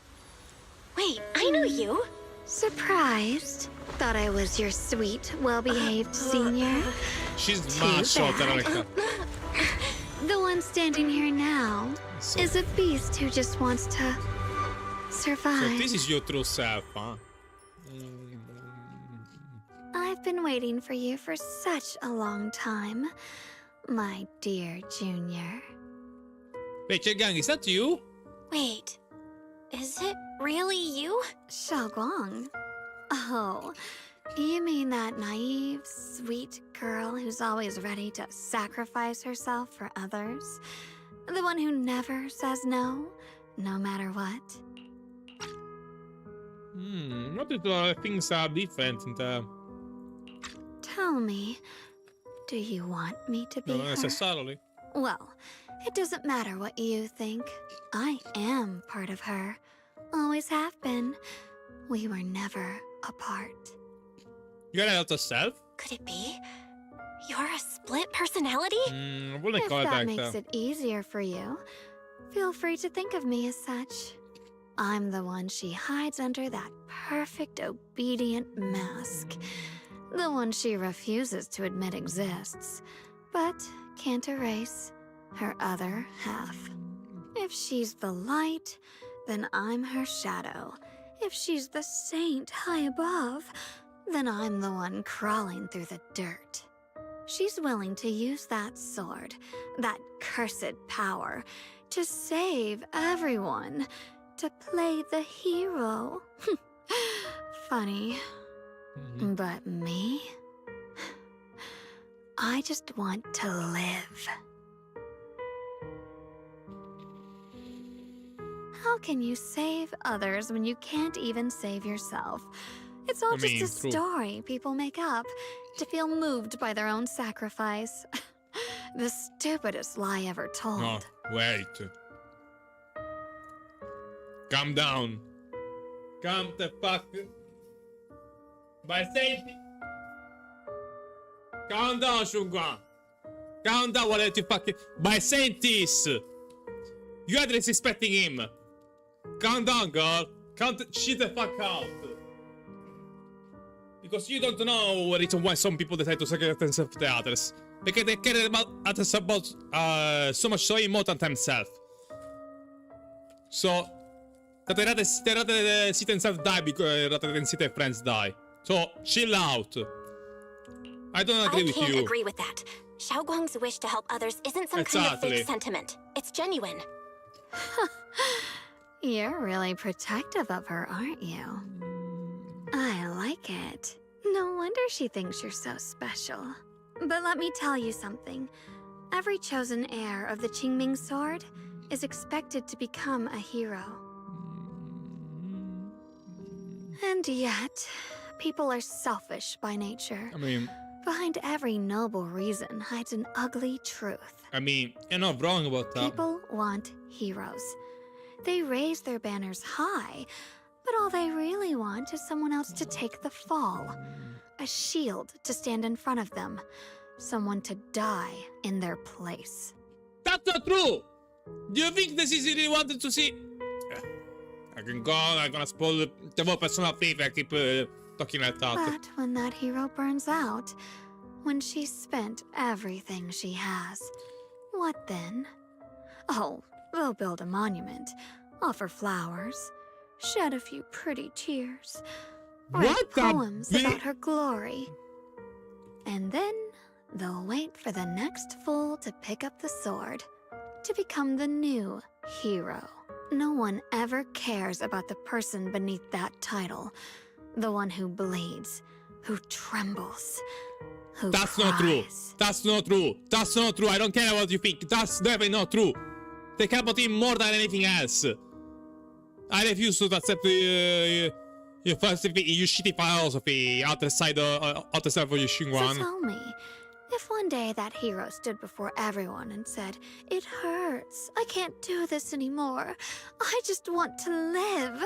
Wait, I know you. Surprised? Thought I was your sweet, well-behaved senior. She's macho, bad. The one standing here now is a beast who just wants to survive. So this is your true self, huh? I've been waiting for you for such a long time, my dear Junior. Wait, Gang, is that you? Wait, is it really you? Xiaoguang. Oh, you mean that naive, sweet girl who's always ready to sacrifice herself for others? The one who never says no, no matter what? Not that things are different in the... Tell me, do you want me to be No, not her? necessarily. Well, it doesn't matter what you think. I am part of her. Always have been. We were never apart. You got a lot of self? Could it be? You're a split personality? I wouldn't If call it that like makes that. it easier for you, feel free to think of me as such. I'm the one she hides under that perfect, obedient mask. The one she refuses to admit exists, but can't erase her other half. If she's the light, then I'm her shadow. If she's the saint high above, then I'm the one crawling through the dirt. She's willing to use that sword, that cursed power, to save everyone, to play the hero. Funny. But me? I just want to live. How can you save others when you can't even save yourself? It's all just a true. story people make up to feel moved by their own sacrifice. The stupidest lie ever told. No, wait. Calm down. Calm the fuck. By safety. Calm down, Shunguan. Calm down, whatever you fucking. By saying this, you are disrespecting him. Calm down, girl. Calm the shit the fuck out. Because you don't know the reason why some people decide to sacrifice themselves to the others. Because they care about others about so much so more than themselves. So, that they rather see themselves die because rather than see their friends die. So, chill out. I don't agree with you. I can't agree with that. Xiaoguang's wish to help others isn't some kind of Exactly. fake sentiment. It's genuine. You're really protective of her, aren't you? I like it. No wonder she thinks you're so special. But let me tell you something. Every chosen heir of the Qingming sword is expected to become a hero. And yet, people are selfish by nature. I mean, Behind every noble reason hides an ugly truth. you're not wrong about that. People want heroes. They raise their banners high, but all they really want is someone else to take the fall. A shield to stand in front of them. Someone to die in their place. That's not true! Do you think the ZZZ really wanted to see... I can go on, I'm gonna spoil the more personal thing, I keep talking like that. But when that hero burns out, when she's spent everything she has, what then? Oh, they'll build a monument, offer flowers, shed a few pretty tears, write What the poems about her glory. And then they'll wait for the next fool to pick up the sword, to become the new hero. No one ever cares about the person beneath that title. The one who bleeds, who trembles, who That's cries. not true. That's not true. That's not true. I don't care what you think. That's definitely not true. They care about him more than anything else. I refuse to accept your shitty philosophy outside of your So Xingguang. tell me, if one day that hero stood before everyone and said, "It hurts, I can't do this anymore, I just want to live,"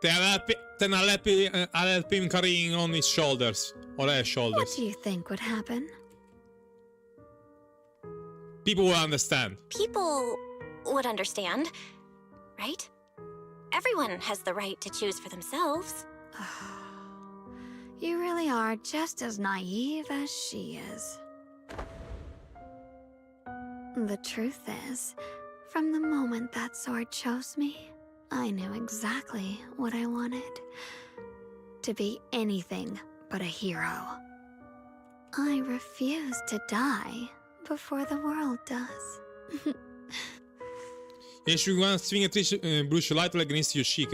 Then I'll help him carrying on his shoulders. Or her what shoulders. do you think would happen? People will understand. People would understand, right? Everyone has the right to choose for themselves. You really are just as naive as she is. The truth is, from the moment that sword chose me, I knew exactly what I wanted. To be anything but a hero. I refuse to die before the world does. Xingguang svingatrice brush lightly against your cheek.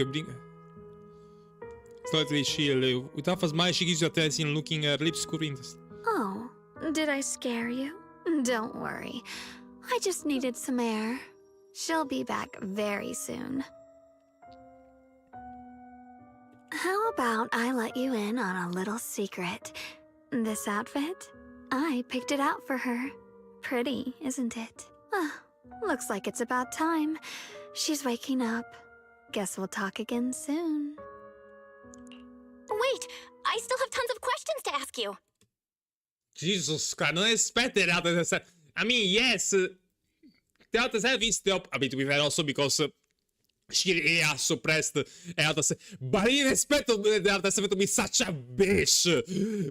Slightly shield. With half a smile, she gives you attention, looking at her lips curving. Oh, did I scare you? Don't worry. I just needed some air. She'll be back very soon. How about I let you in on a little secret? This outfit? I picked it out for her. Pretty, isn't it? Looks like it's about time. She's waking up. Guess we'll talk again soon. Wait, I still have tons of questions to ask you. Jesus Christ, non expected out of the I mean, yes. The other self is the I mean, to be fair, also because she really has suppressed the but I didn't expect the other self to be such a bitch.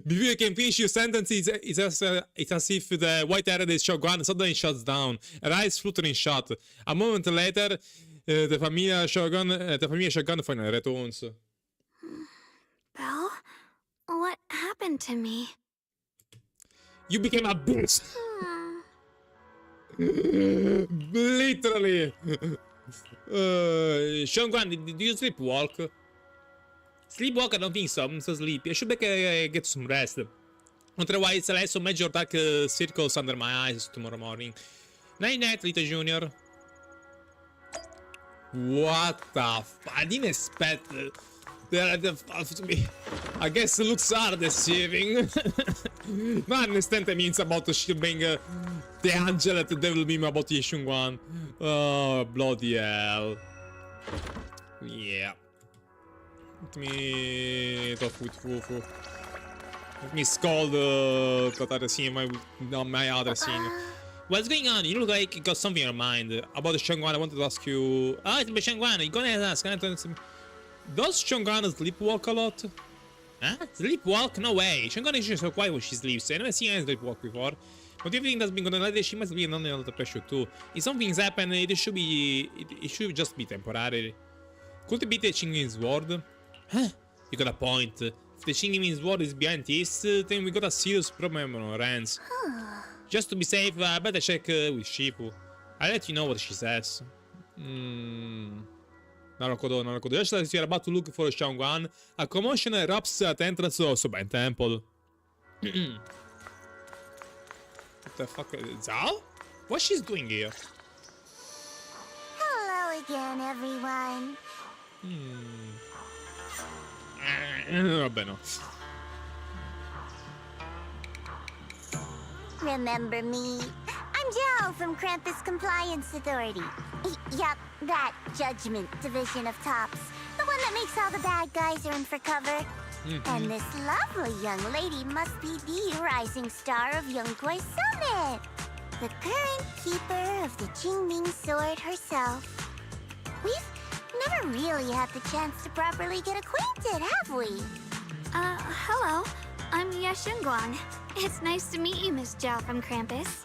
Before you can finish your sentence, it's as if the white-haired Shogun suddenly shuts down. Her eyes fluttering shut. A moment later, the familiar Shogun finally returns. Belle? What happened to me? You became a bitch! Literally! Shogun, did you sleepwalk? Sleepwalk? I don't think so. I'm so sleepy. I should get some rest. Otherwise, I'll have some major dark circles under my eyes tomorrow morning. Night night, little junior. What the f... I didn't expect to be... I guess it looks are deceiving. No, I understand that means about the shield being the angel at the devil beam about the Xingguang. Oh, bloody hell. Yeah. Let me talk with Fufu. Let me scold the other scene, my other scene. What's going on? You look like you got something in your mind. About the Xingguang, I wanted to ask you... Ah, it's the Xingguang, you're gonna ask. Does Xingguang sleepwalk a lot? Huh? Sleepwalk? No way. Xingguang is just so quiet when she sleeps. I never seen any sleepwalk before. But everything that's been going on lately, she must be under a lot of pressure too. If something's happened, it should just be temporary. Could it be the Qingyin sword? Huh? You got a point. If the Qingyin sword is behind this, then we got a serious problem on our hands. Just to be safe, I better check with Shifu. I'll let you know what she says. Narukodo. Just as you're about to look for Xingguang, a commotion erupts at the entrance of Soben Temple. What the fuck is Zhao? What's she doing here? Hello again, everyone. Vabbè, no. Remember me? I'm Joe from Krampus Compliance Authority. Yup, that Judgment Division of Tops. The one that makes all the bad guys run for cover. And this lovely young lady must be the rising star of Yongguai Summit. The current keeper of the Qingming Sword herself. We've never really had the chance to properly get acquainted, have we? Hello. I'm Yashunguang. It's nice to meet you, Miss Zhao from Krampus.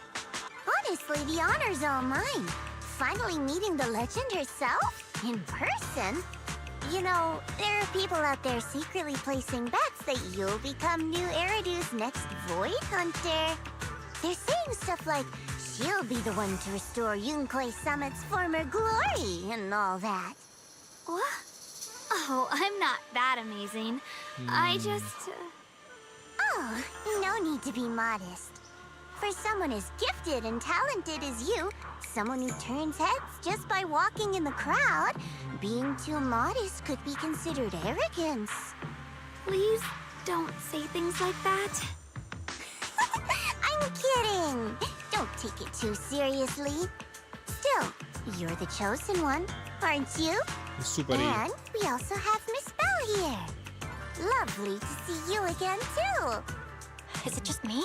Honestly, the honor's all mine. Finally meeting the legend herself? In person? You know, there are people out there secretly placing bets that you'll become new Eridu's next Void Hunter. They're saying stuff like, she'll be the one to restore Yunquai Summit's former glory and all that. What? Oh, I'm not that amazing. I just... Oh, no need to be modest. For someone as gifted and talented as you, someone who turns heads just by walking in the crowd, being too modest could be considered arrogance. Please don't say things like that. I'm kidding. Don't take it too seriously. Still, you're the chosen one, aren't you? Super And we also have Miss Belle here. Lovely to see you again, too. Is it just me?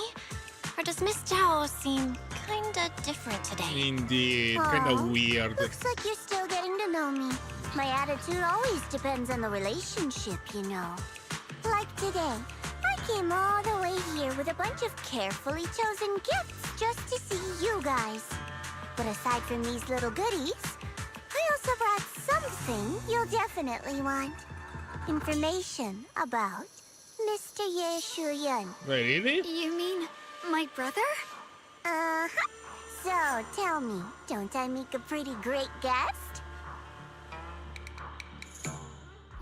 Or does Miss Zhao seem kinda different today? Indeed, kinda Aw, weird. Looks like you're still getting to know me. My attitude always depends on the relationship, you know. Like today, I came all the way here with a bunch of carefully chosen gifts just to see you guys. But aside from these little goodies, I also brought something you'll definitely want. Information about Mr. Ye Shuyun. Wait, really? You mean my brother? Uh-huh. So, tell me, don't I make a pretty great guest?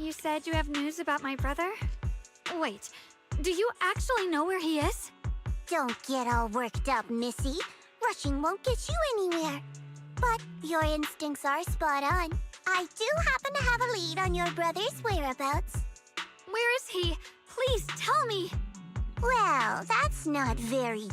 You said you have news about my brother? Wait, do you actually know where he is? Don't get all worked up, Missy. Rushing won't get you anywhere. But your instincts are spot on. I do happen to have a lead on your brother's whereabouts. Where is he? Please tell me. Well, that's not very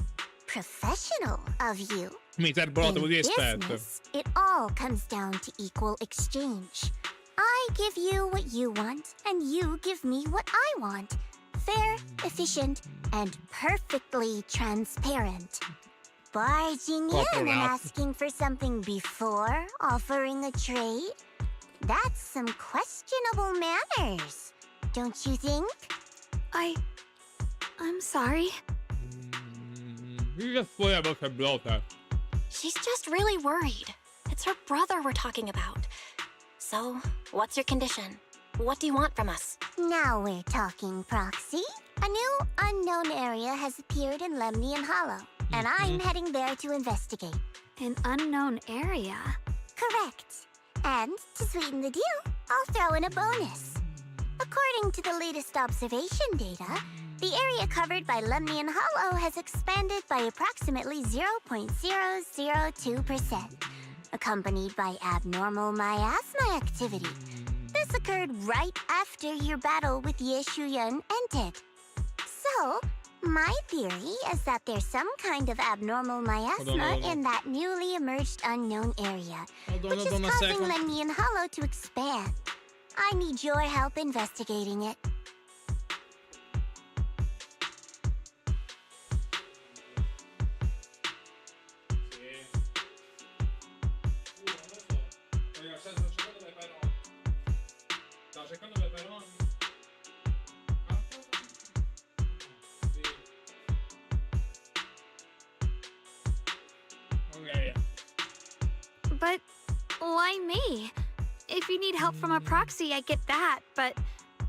professional of you. Mi ti vuol dire aspetta. business, it all comes down to equal exchange. I give you what you want, and you give me what I want. Fair, efficient, and perfectly transparent. Barging in and asking for something before offering a trade? That's some questionable manners, don't you think? I'm sorry. You just play about her brother. She's just really worried. It's her brother we're talking about. So, what's your condition? What do you want from us? Now we're talking, Proxy. A new unknown area has appeared in Lemnian Hollow, and I'm heading there to investigate. An unknown area? Correct. And to sweeten the deal, I'll throw in a bonus. According to the latest observation data, the area covered by Lemnian Hollow has expanded by approximately 0.002%, accompanied by abnormal miasma activity. This occurred right after your battle with Ye Shuyun ended. So, my theory is that there's some kind of abnormal miasma in that newly emerged unknown area, which is causing Lemnian Hollow to expand. I need your help investigating it. But why me? If you need help from a proxy, I get that, but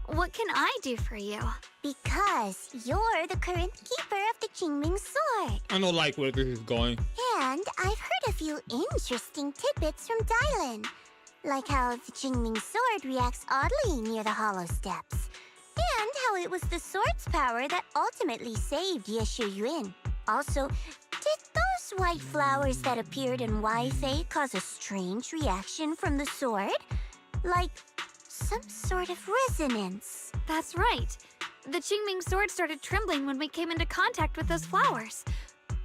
what can I do for you? Because you're the current keeper of the Qingming Sword. I don't like where this is going. And I've heard a few interesting tidbits from Dylan. Like how the Qingming Sword reacts oddly near the Hollow Steps. And how it was the sword's power that ultimately saved Ye Shuyun. Also, did those white flowers that appeared in Waifei cause a strange reaction from the sword? Like some sort of resonance? That's right. The Qingming sword started trembling when we came into contact with those flowers.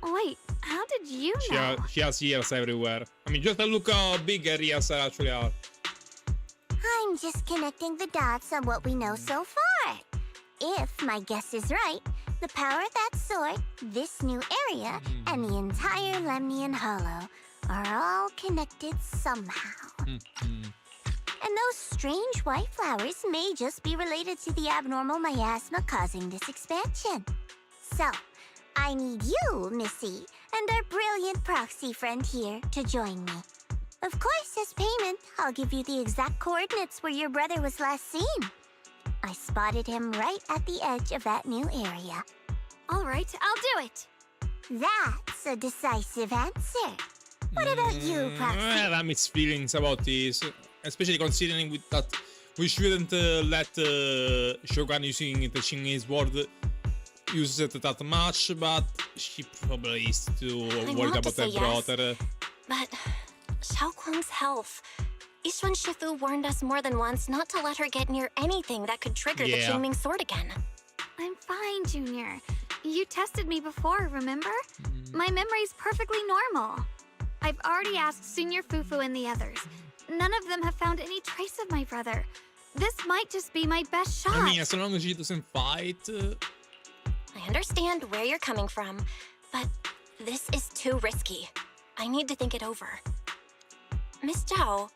Wait, how did you know? She has ears everywhere. I mean, just look how big her ears actually are. I'm just connecting the dots on what we know so far. If my guess is right, the power of that sword, this new area, and the entire Lemnian Hollow are all connected somehow. And those strange white flowers may just be related to the abnormal miasma causing this expansion. So, I need you, Missy, and our brilliant proxy friend here to join me. Of course, as payment, I'll give you the exact coordinates where your brother was last seen. I spotted him right at the edge of that new area. All right, I'll do it. That's a decisive answer. What about you, Proxy? I have mixed feelings about this, especially considering that we shouldn't let Shogun using the Qingming sword use it that much, but she probably is too worried about her brother. But Xiaoguang's health. Yishuan Shifu warned us more than once not to let her get near anything that could trigger the Qingming sword again. I'm fine, Junior. You tested me before, remember? My memory's perfectly normal. I've already asked Senior Fufu and the others. None of them have found any trace of my brother. This might just be my best shot. I mean, as long as she doesn't fight... I understand where you're coming from, but this is too risky. I need to think it over. Miss Zhao,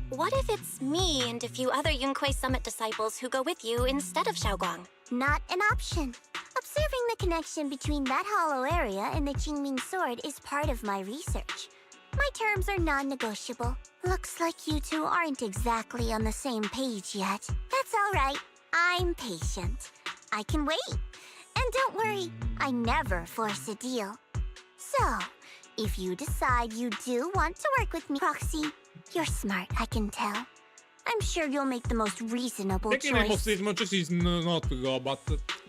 what if it's me and a few other Yunquei Summit disciples who go with you instead of Xiaoguang? Not an option. Observing the connection between that hollow area and the Qingming sword is part of my research. My terms are non-negotiable. Looks like you two aren't exactly on the same page yet. That's all right. I'm patient. I can wait. And don't worry, I never force a deal. So, if you decide you do want to work with me, Proxy, you're smart, I can tell. I'm sure you'll make the most reasonable choice. Most is not to go, but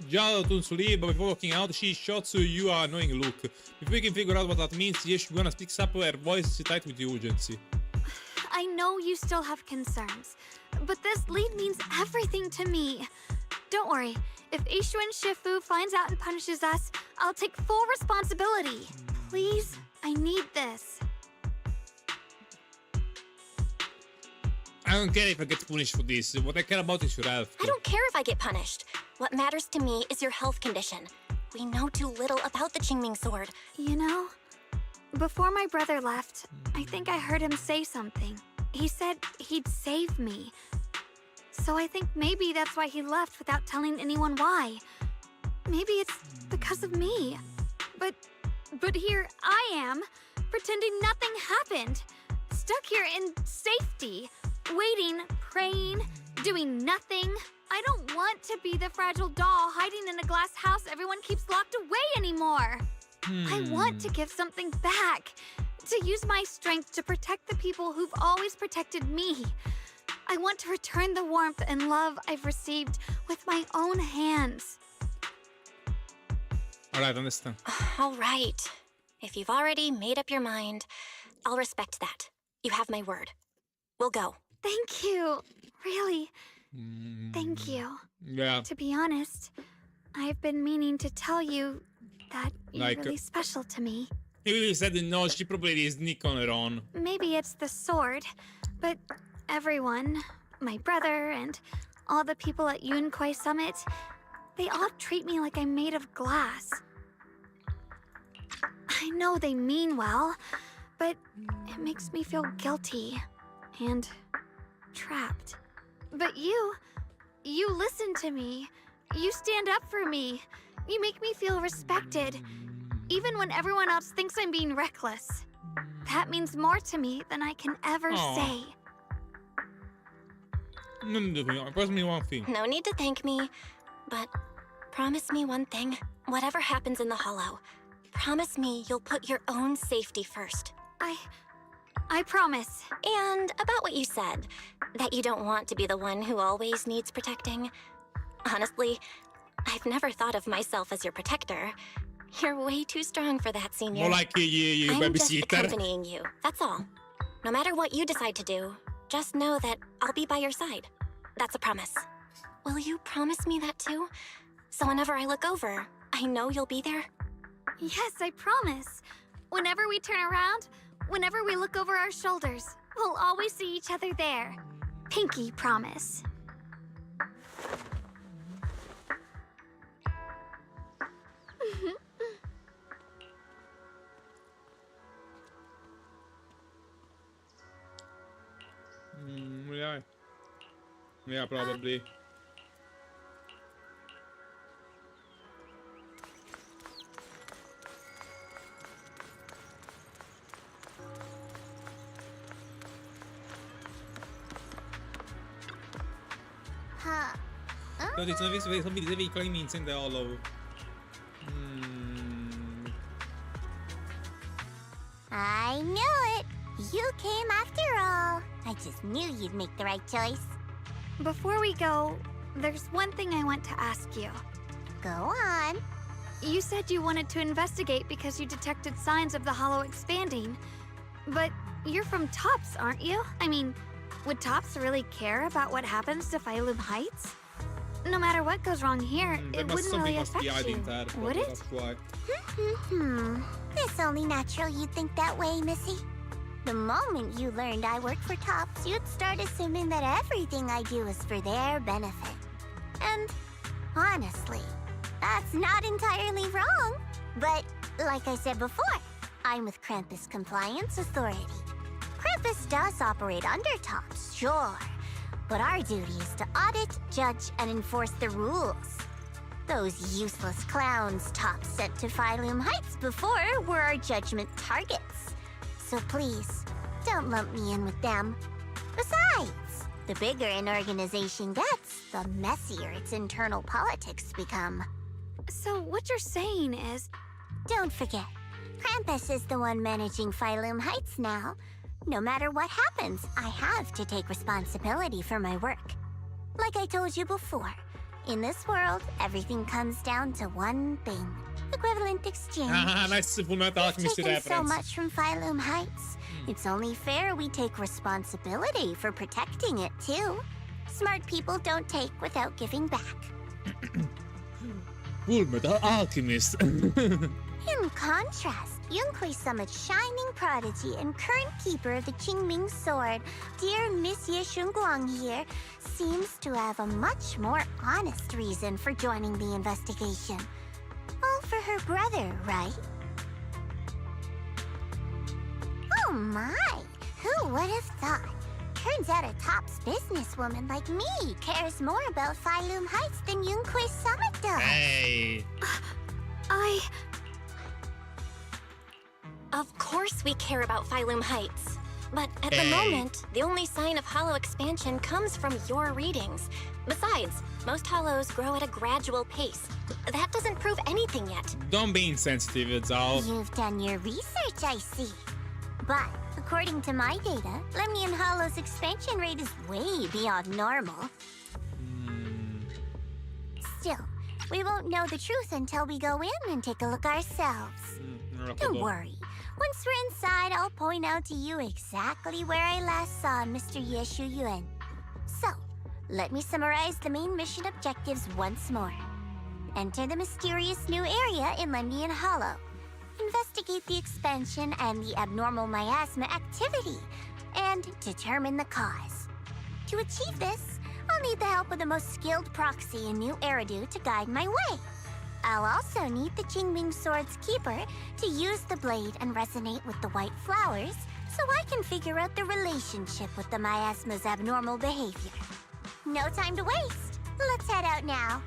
già tu sul libro, before walking out, she shots you an annoying look. If we can figure out what that means, yes, she's gonna speak up her voice tight with urgency. I know you still have concerns, but this lead means everything to me. Don't worry, if Yishuan Shifu finds out and punishes us, I'll take full responsibility. Please, I need this. I don't care if I get punished for this. What I care about is your health. I don't care if I get punished. What matters to me is your health condition. We know too little about the Qingming sword. You know, before my brother left, I think I heard him say something. He said he'd save me. So I think maybe that's why he left without telling anyone why. Maybe it's because of me. But here I am, pretending nothing happened. Stuck here in safety. Waiting, praying, doing nothing. I don't want to be the fragile doll hiding in a glass house everyone keeps locked away anymore. I want to give something back. To use my strength to protect the people who've always protected me. I want to return the warmth and love I've received with my own hands. Alright, understand. All right. If you've already made up your mind, I'll respect that. You have my word. We'll go. Thank you. Really. Thank you. Yeah. To be honest, I've been meaning to tell you that you're really special to me. Maybe we said no, she probably did sneak on her own. Maybe it's the sword, but everyone, my brother and all the people at Yunquei Summit, they all treat me like I'm made of glass. I know they mean well, but it makes me feel guilty and trapped. But you listen to me. You stand up for me. You make me feel respected, even when everyone else thinks I'm being reckless. That means more to me than I can ever say. Promise me one thing. No need to thank me, but promise me one thing. Whatever happens in the Hollow, promise me you'll put your own safety first. I promise. And about what you said, that you don't want to be the one who always needs protecting. Honestly, I've never thought of myself as your protector. You're way too strong for that, Senior. More like you I'm just babysitter. accompanying you, that's all. No matter what you decide to do, just know that I'll be by your side. That's a promise. Will you promise me that too? So whenever I look over, I know you'll be there? Yes, I promise. Whenever we turn around, whenever we look over our shoulders, we'll always see each other there. Pinky promise. Yeah. Yeah, probably. Huh. Così sono dei claimants in the hollow. I knew it. You came after all. I just knew you'd make the right choice. Before we go, there's one thing I want to ask you. Go on. You said you wanted to investigate because you detected signs of the hollow expanding. But you're from Tops, aren't you? I mean, would Tops really care about what happens to Phylum Heights? No matter what goes wrong here, it wouldn't really affect you, would it? That's why. It's only natural you'd think that way, Missy. The moment you learned I work for Tops, you'd start assuming that everything I do is for their benefit. And honestly, that's not entirely wrong. But like I said before, I'm with Krampus Compliance Authority. Krampus does operate under Tops, sure. But our duty is to audit, judge, and enforce the rules. Those useless clowns Tops sent to Phylum Heights before were our judgment targets. So please, don't lump me in with them. Besides, the bigger an organization gets, the messier its internal politics become. So what you're saying is... Don't forget, Krampus is the one managing Phylum Heights now. No matter what happens, I have to take responsibility for my work. Like I told you before, in this world, everything comes down to one thing. Equivalent exchange. Nice Fullmetal Alchemist We've taken so reference. much from Phylum Heights. It's only fair we take responsibility for protecting it, too. Smart people don't take without giving back. Fullmetal Alchemist. In contrast, Yunhui Summit's shining prodigy and current keeper of the Qingming Sword, dear Monsieur Shunguang here, seems to have a much more honest reason for joining the investigation. All for her brother, right? Oh my! Who would have thought? Turns out a Tops businesswoman like me cares more about Phylum Heights than Yunhui Summit does. Hey. Of course we care about Phylum Heights. But at the moment, the only sign of hollow expansion comes from your readings. Besides, most hollows grow at a gradual pace. That doesn't prove anything yet. Don't be insensitive, Zao. You've done your research, I see. But according to my data, Lemnian Hollow's expansion rate is way beyond normal. Still, we won't know the truth until we go in and take a look ourselves. Don't worry. Once we're inside, I'll point out to you exactly where I last saw Mr. Yeshu Yuan. So, let me summarize the main mission objectives once more. Enter the mysterious new area in Lemnian Hollow. Investigate the expansion and the abnormal miasma activity, and determine the cause. To achieve this, I'll need the help of the most skilled proxy in New Eridu to guide my way. I'll also need the Qingming Sword's keeper to use the blade and resonate with the white flowers so I can figure out the relationship with the miasma's abnormal behavior. No time to waste. Let's head out now.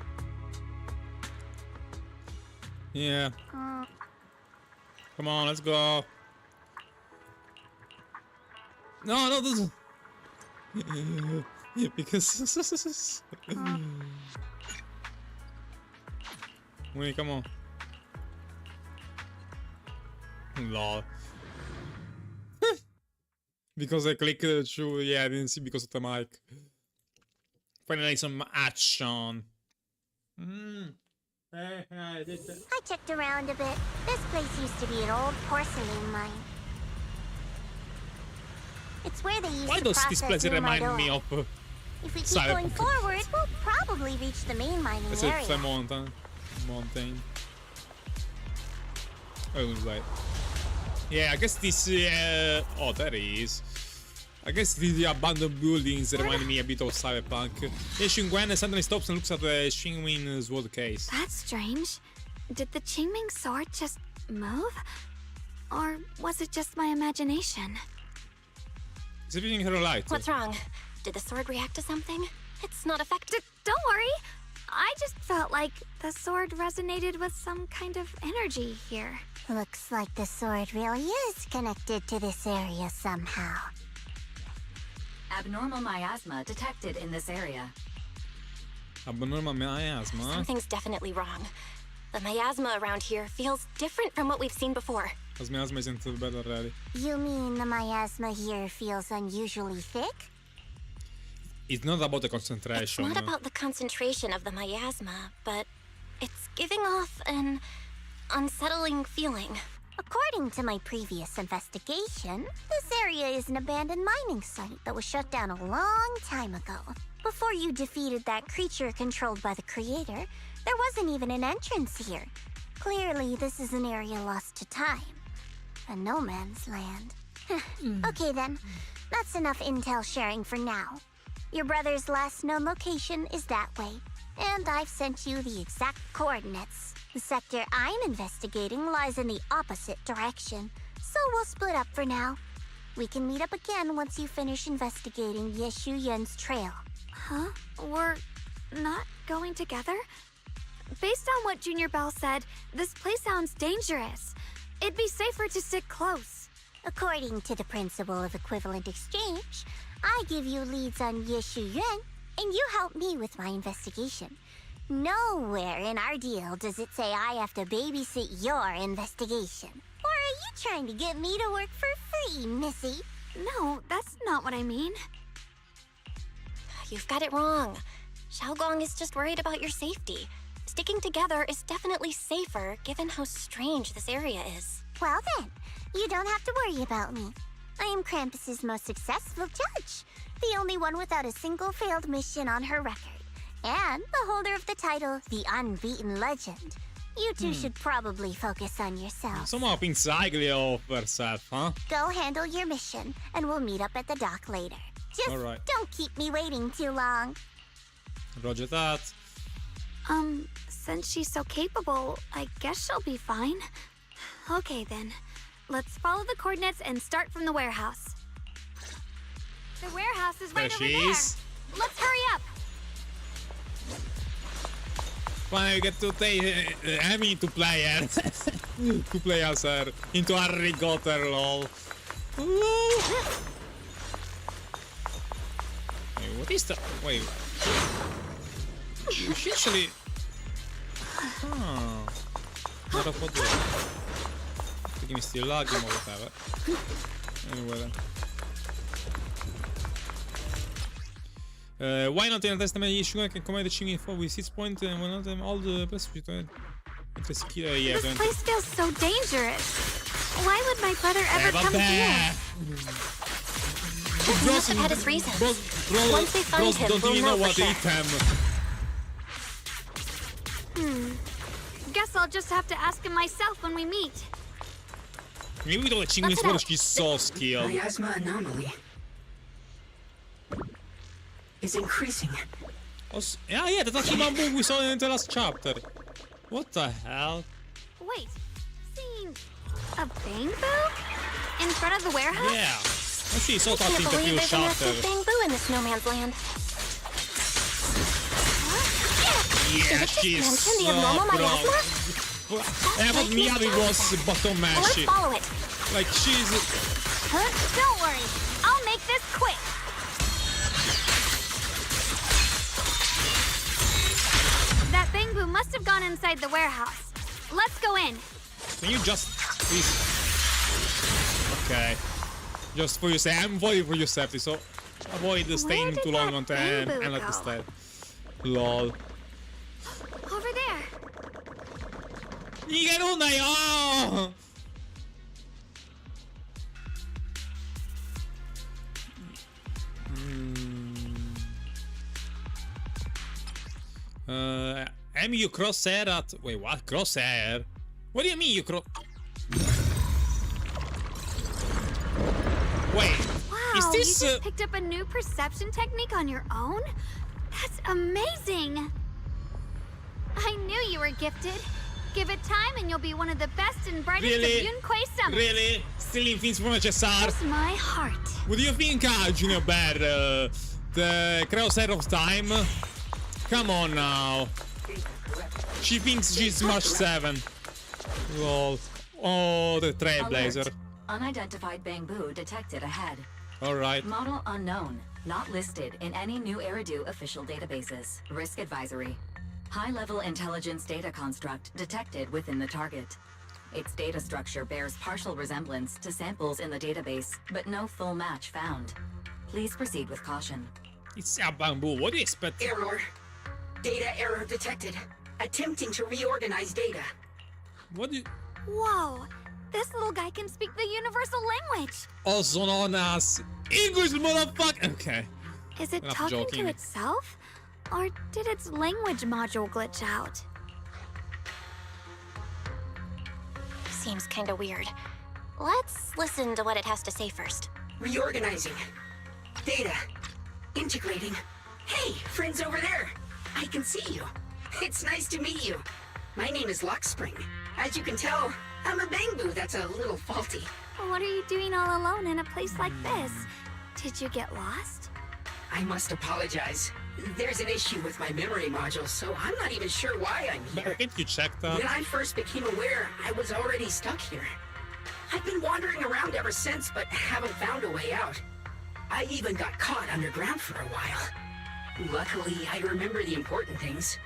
Yeah. Come on, let's go. No, this is... because... Wait, come on. Lol. Because I clicked through, yeah, I didn't see because of the mic. Finally some action. I checked around a bit. This place used to be an old porcelain mine. It's where they used Why to does this process place moonlight remind me ore. of If we keep Cyberpunk. going forward, we'll probably reach the main mining Let's say area. mountain. Oh, right. Yeah, I guess this. Oh, there is. I guess the abandoned buildings remind me a bit of Cyberpunk. Xingwen suddenly stops and looks at the Xingming sword case. That's strange. Did the Qingming sword just move? Or was it just my imagination? Is everything her light? What's wrong? Did the sword react to something? It's not effective. Don't worry. I just felt like the sword resonated with some kind of energy here. Looks like the sword really is connected to this area somehow. Abnormal miasma detected in this area. Abnormal miasma. Something's definitely wrong. The miasma around here feels different from what we've seen before. As miasma isn't bad already. You mean the miasma here feels unusually thick? It's not about the It's concentration. not about the concentration of the miasma, but it's giving off an unsettling feeling. According to my previous investigation, this area is an abandoned mining site that was shut down a long time ago. Before you defeated that creature controlled by the creator, there wasn't even an entrance here. Clearly, this is an area lost to time. A no man's land. Okay then, that's enough intel sharing for now. Your brother's last known location is that way, and I've sent you the exact coordinates. The sector I'm investigating lies in the opposite direction, so we'll split up for now. We can meet up again once you finish investigating Yeshu Yen's trail. Huh? We're not going together? Based on what Junior Bell said, this place sounds dangerous. It'd be safer to stick close. According to the principle of equivalent exchange, I give you leads on Yeshu Yuan, and you help me with my investigation. Nowhere in our deal does it say I have to babysit your investigation. Or are you trying to get me to work for free, Missy? No, that's not what I mean. You've got it wrong. Xiaogong is just worried about your safety. Sticking together is definitely safer given how strange this area is. Well then, you don't have to worry about me. I am Krampus's most successful judge, the only one without a single failed mission on her record, and the holder of the title, the Unbeaten Legend. You two should probably focus on yourselves. Somehow thinks highly of herself, huh? Go handle your mission, and we'll meet up at the dock later. Just Alright. don't keep me waiting too long. Roger that. Since she's so capable, I guess she'll be fine. Okay then, let's follow the coordinates and start from the warehouse. The warehouse is right There over she there. is. Let's hurry up. Finally we get to take Amy to play her. To play as her into Harry Potter, lol. Wait, what is that? Wait. She actually... Oh. Not a photo. Perché mi stia lagging or whatever. Anyway then. Why not in a testament issue can command the Qing info with 6 points and why not all the best yeah, This place feels so dangerous. Why would my brother ever come here? He must have had his reasons. Once we find him, don't we'll even know know for what sure. to eat him. Guess I'll just have to ask him myself when we meet. Maybe we don't let Qing sword, she's so skilled. Miasma anomaly is increasing. Yeah, that's actually one book we saw in the last chapter. What the hell? Wait, seeing a bamboo in front of the warehouse? Yeah. Actually, so Can't touching the believe few there's a nest of chapters. bamboo in this no man's land. Yeah, Did it just she's mention the so abnormal broke. miasma? Yeah, but Miyabi was bottom Well, let's matchy. follow it. Like, she's... Don't worry, I'll make this quick. That bamboo must have gone inside the warehouse. Let's go in. Can you just... please... Okay. Just for your safety. I'm voting for your safety, so... avoid the staying did too long that on the end bamboo and let go? the stay. Lol. Over there. 逃げるんだよ MU crosshair at... Wait, what? Crosshair? What do you mean you Wait, Wow, is this... you just picked up a new perception technique on your own? That's amazing! I knew you were gifted. Give it time and you'll be one of the best and brightest of Yunquei summits. Really? Still in things from HSR? Here's my heart. What do you think, Junior Bear? The crosshair of time? Come on now. She thinks she's March 7. Lol. Oh, the Trailblazer. Alert. Unidentified Bangbu detected ahead. Alright. Model unknown. Not listed in any new Eridu official databases. Risk advisory. High-level intelligence data construct detected within the target. Its data structure bears partial resemblance to samples in the database, but no full match found. Please proceed with caution. It's a bamboo. What do you expect? Error. Data error detected. Attempting to reorganize data. What do you... Whoa, this little guy can speak the universal language. Also known as English, motherfucker. Okay. Is it Enough talking joking. to itself? Or did its language module glitch out? Seems kinda weird. Let's listen to what it has to say first. Reorganizing. Data. Integrating. Hey, friends over there. I can see you. It's nice to meet you. My name is Luckspring. As you can tell, I'm a Bangbu that's a little faulty. What are you doing all alone in a place like this? Did you get lost? I must apologize. There's an issue with my memory module, so I'm not even sure why I'm here. Can't you check that? When I first became aware, I was already stuck here. I've been wandering around ever since, but haven't found a way out. I even got caught underground for a while. Luckily, I remember the important things.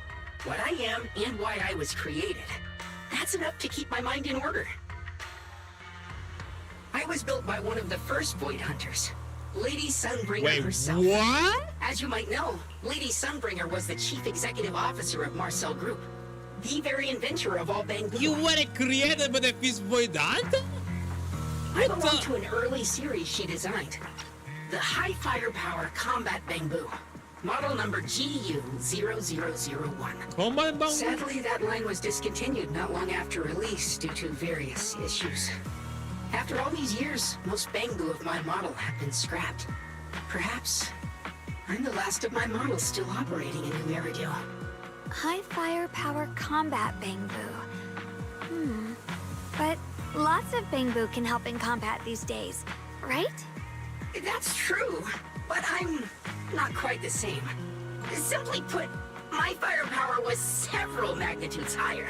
What I am and why I was created. That's enough to keep my mind in order. I was built by one of the first Void Hunters, Lady Sunbringer herself. What? As you might know, Lady Sunbringer was the chief executive officer of Marcel Group, the very inventor of all Bangbu. You were created by the Fist Void Hunter? I belong to an early series she designed. The High Firepower Combat Bangbu. Model number GU0001. Combat Bangbu? Sadly, that line was discontinued not long after release due to various issues. After all these years, most Bangbu of my model have been scrapped. Perhaps I'm the last of my models still operating in New Eridu. High firepower combat Bangbu. But lots of Bangbu can help in combat these days, right? That's true, but I'm not quite the same. Simply put, my firepower was several magnitudes higher.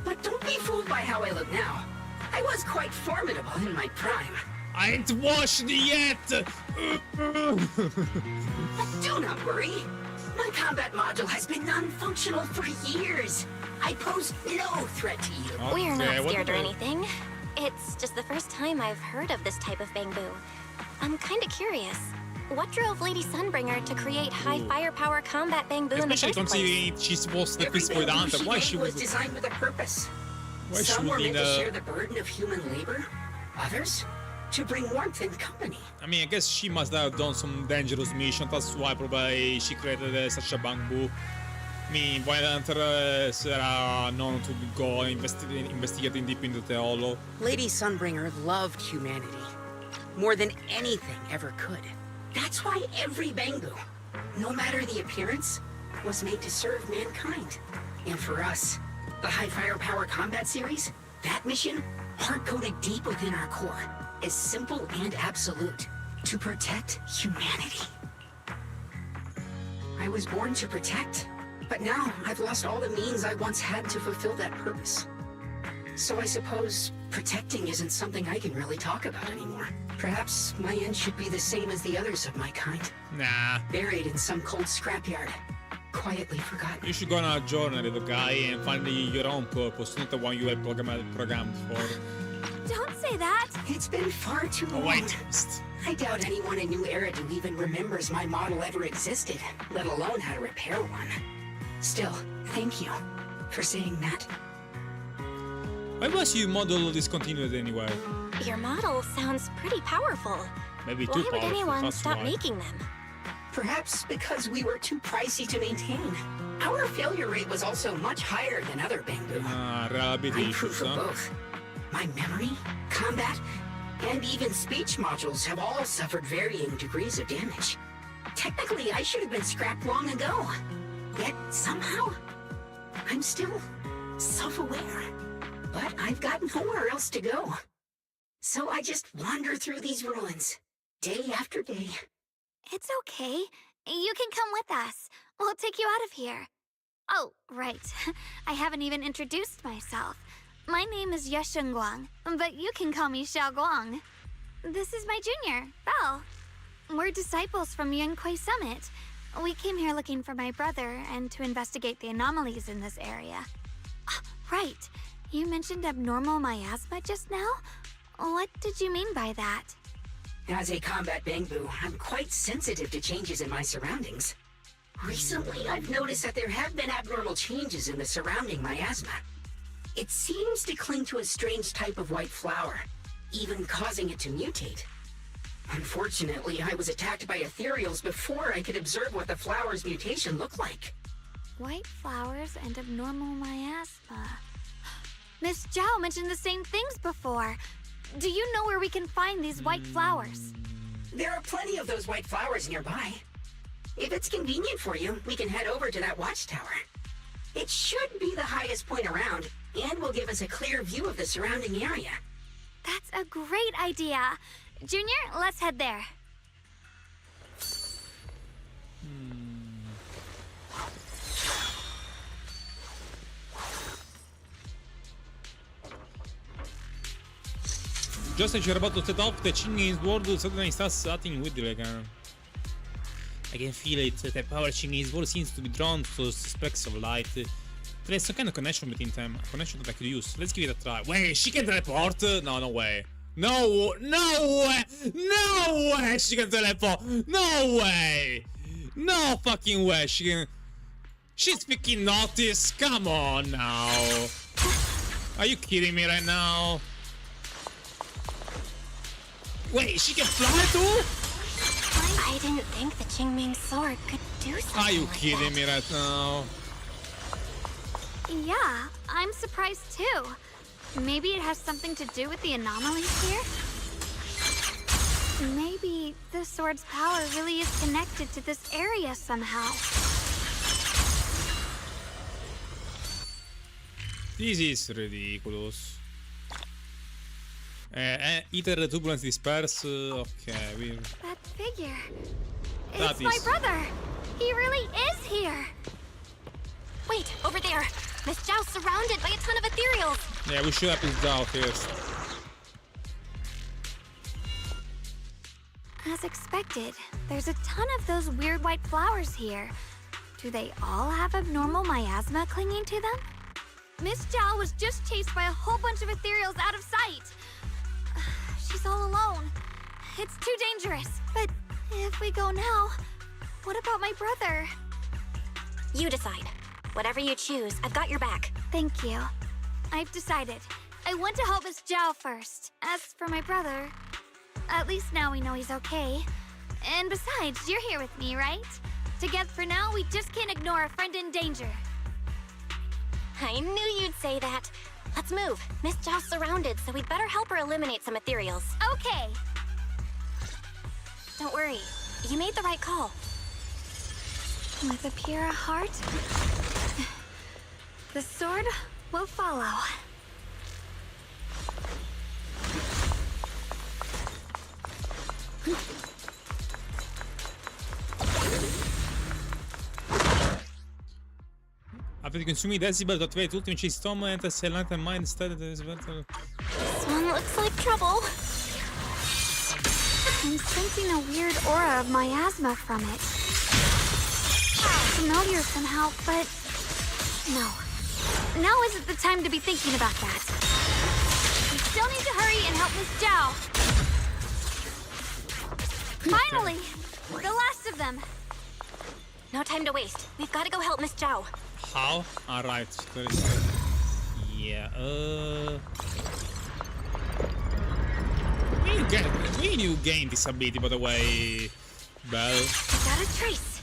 But don't be fooled by how I look now. I was quite formidable in my prime. I ain't washed yet! But do not worry. My combat module has been non-functional for years. I pose no threat to you. We're not what scared or the- anything. It's just the first time I've heard of this type of Bangbu. I'm kinda curious. What drove Lady Sunbringer to create high firepower combat Bangbu in the Especially first place? considering she's supposed to Every Fist Void Bangbu Hunter. she Why made she was would... designed with a purpose. Why she Some were would meant need to a... share the burden of human labor. Others, to bring warmth and company. I mean, I guess she must have done some dangerous mission. That's why probably she created such a Bangbu. I mean, Void Hunters are known to go investigating deep into the hollow. Lady Sunbringer loved humanity. More than anything ever could. That's why every Bangbu, no matter the appearance, was made to serve mankind. And for us, the High Firepower Combat Series, that mission, hard-coded deep within our core, is simple and absolute. To protect humanity. I was born to protect, but now I've lost all the means I once had to fulfill that purpose. So I suppose protecting isn't something I can really talk about anymore. Perhaps my end should be the same as the others of my kind. Nah. Buried in some cold scrapyard. Quietly forgotten. You should go on a journey, little guy, and find your own purpose, not the one you were programmed for. Don't say that! It's been far too Oh, long. wait. I doubt anyone in New Eridu even remembers my model ever existed, let alone how to repair one. Still, thank you for saying that. Why was your model discontinued anyway? Your model sounds pretty powerful. Maybe Why too would powerful, anyone that's stop why. making them? Perhaps because we were too pricey to maintain. Our failure rate was also much higher than other Bangbu. I'm proof of both. My memory, combat, and even speech modules have all suffered varying degrees of damage. Technically, I should have been scrapped long ago. Yet, somehow, I'm still self-aware. But I've got nowhere else to go. So I just wander through these ruins, day after day. It's okay. You can come with us. We'll take you out of here. Oh, right. I haven't even introduced myself. My name is Yeshengguang, but you can call me Xiaoguang. This is my junior, Belle. We're disciples from Yunquei Summit. We came here looking for my brother and to investigate the anomalies in this area. Right. You mentioned abnormal miasma just now? What did you mean by that? As a combat Bangbu, I'm quite sensitive to changes in my surroundings. Recently, I've noticed that there have been abnormal changes in the surrounding miasma. It seems to cling to a strange type of white flower, even causing it to mutate. Unfortunately, I was attacked by ethereals before I could observe what the flower's mutation looked like. White flowers and abnormal miasma. Miss Zhao mentioned the same things before. Do you know where we can find these white flowers? There are plenty of those white flowers nearby. If it's convenient for you, we can head over to that watchtower. It should be the highest point around, and will give us a clear view of the surrounding area. That's a great idea. Junior, let's head there. Just as you're about to set off, the Chinese world suddenly starts starting with the again. I can feel it. The power Chinese world seems to be drawn to those specks of light. There's some kind of connection between them. A connection that I could use. Let's give it a try. Wait, she can teleport? No, no way. No, no way! No way she can teleport! No way! No fucking way she can... She's freaking notice! Come on now! Are you kidding me right now? Wait, she can fly too? I didn't think the Qingming sword could do something Are you like kidding that. me right now? Yeah, I'm surprised too. Maybe it has something to do with the anomalies here? Maybe the sword's power really is connected to this area somehow. This is ridiculous. Ether turbulence disperse. Okay, we... That figure. That It's my is- brother. He really is here. Wait, over there. Miss Zhao's surrounded by a ton of ethereals. Yeah, we should have this down first. As expected, there's a ton of those weird white flowers here. Do they all have abnormal miasma clinging to them? Miss Zhao was just chased by a whole bunch of ethereals out of sight. She's all alone. It's too dangerous. But if we go now, what about my brother? You decide. Whatever you choose, I've got your back. Thank you. I've decided. I want to help Miss Zhao first. As for my brother, at least now we know he's okay. And besides, you're here with me, right? Together for now, we just can't ignore a friend in danger. I knew you'd say that. Let's move. Miss Zhao's surrounded, so we'd better help her eliminate some ethereals. Okay. Don't worry. You made the right call. With a pure heart, the sword will follow. Avete consumato i decibel to attivare tutti i sistema and select and mind instead. This one looks like trouble. I'm sensing a weird aura of miasma from it. Familiar somehow, but no. Now isn't the time to be thinking about that. We still need to hurry and help Miss Zhao. Finally! The last of them. No time to waste. We've got to go help Miss Zhao. How? Alright. Yeah, when you gain this ability, by the way, Belle? I got a trace.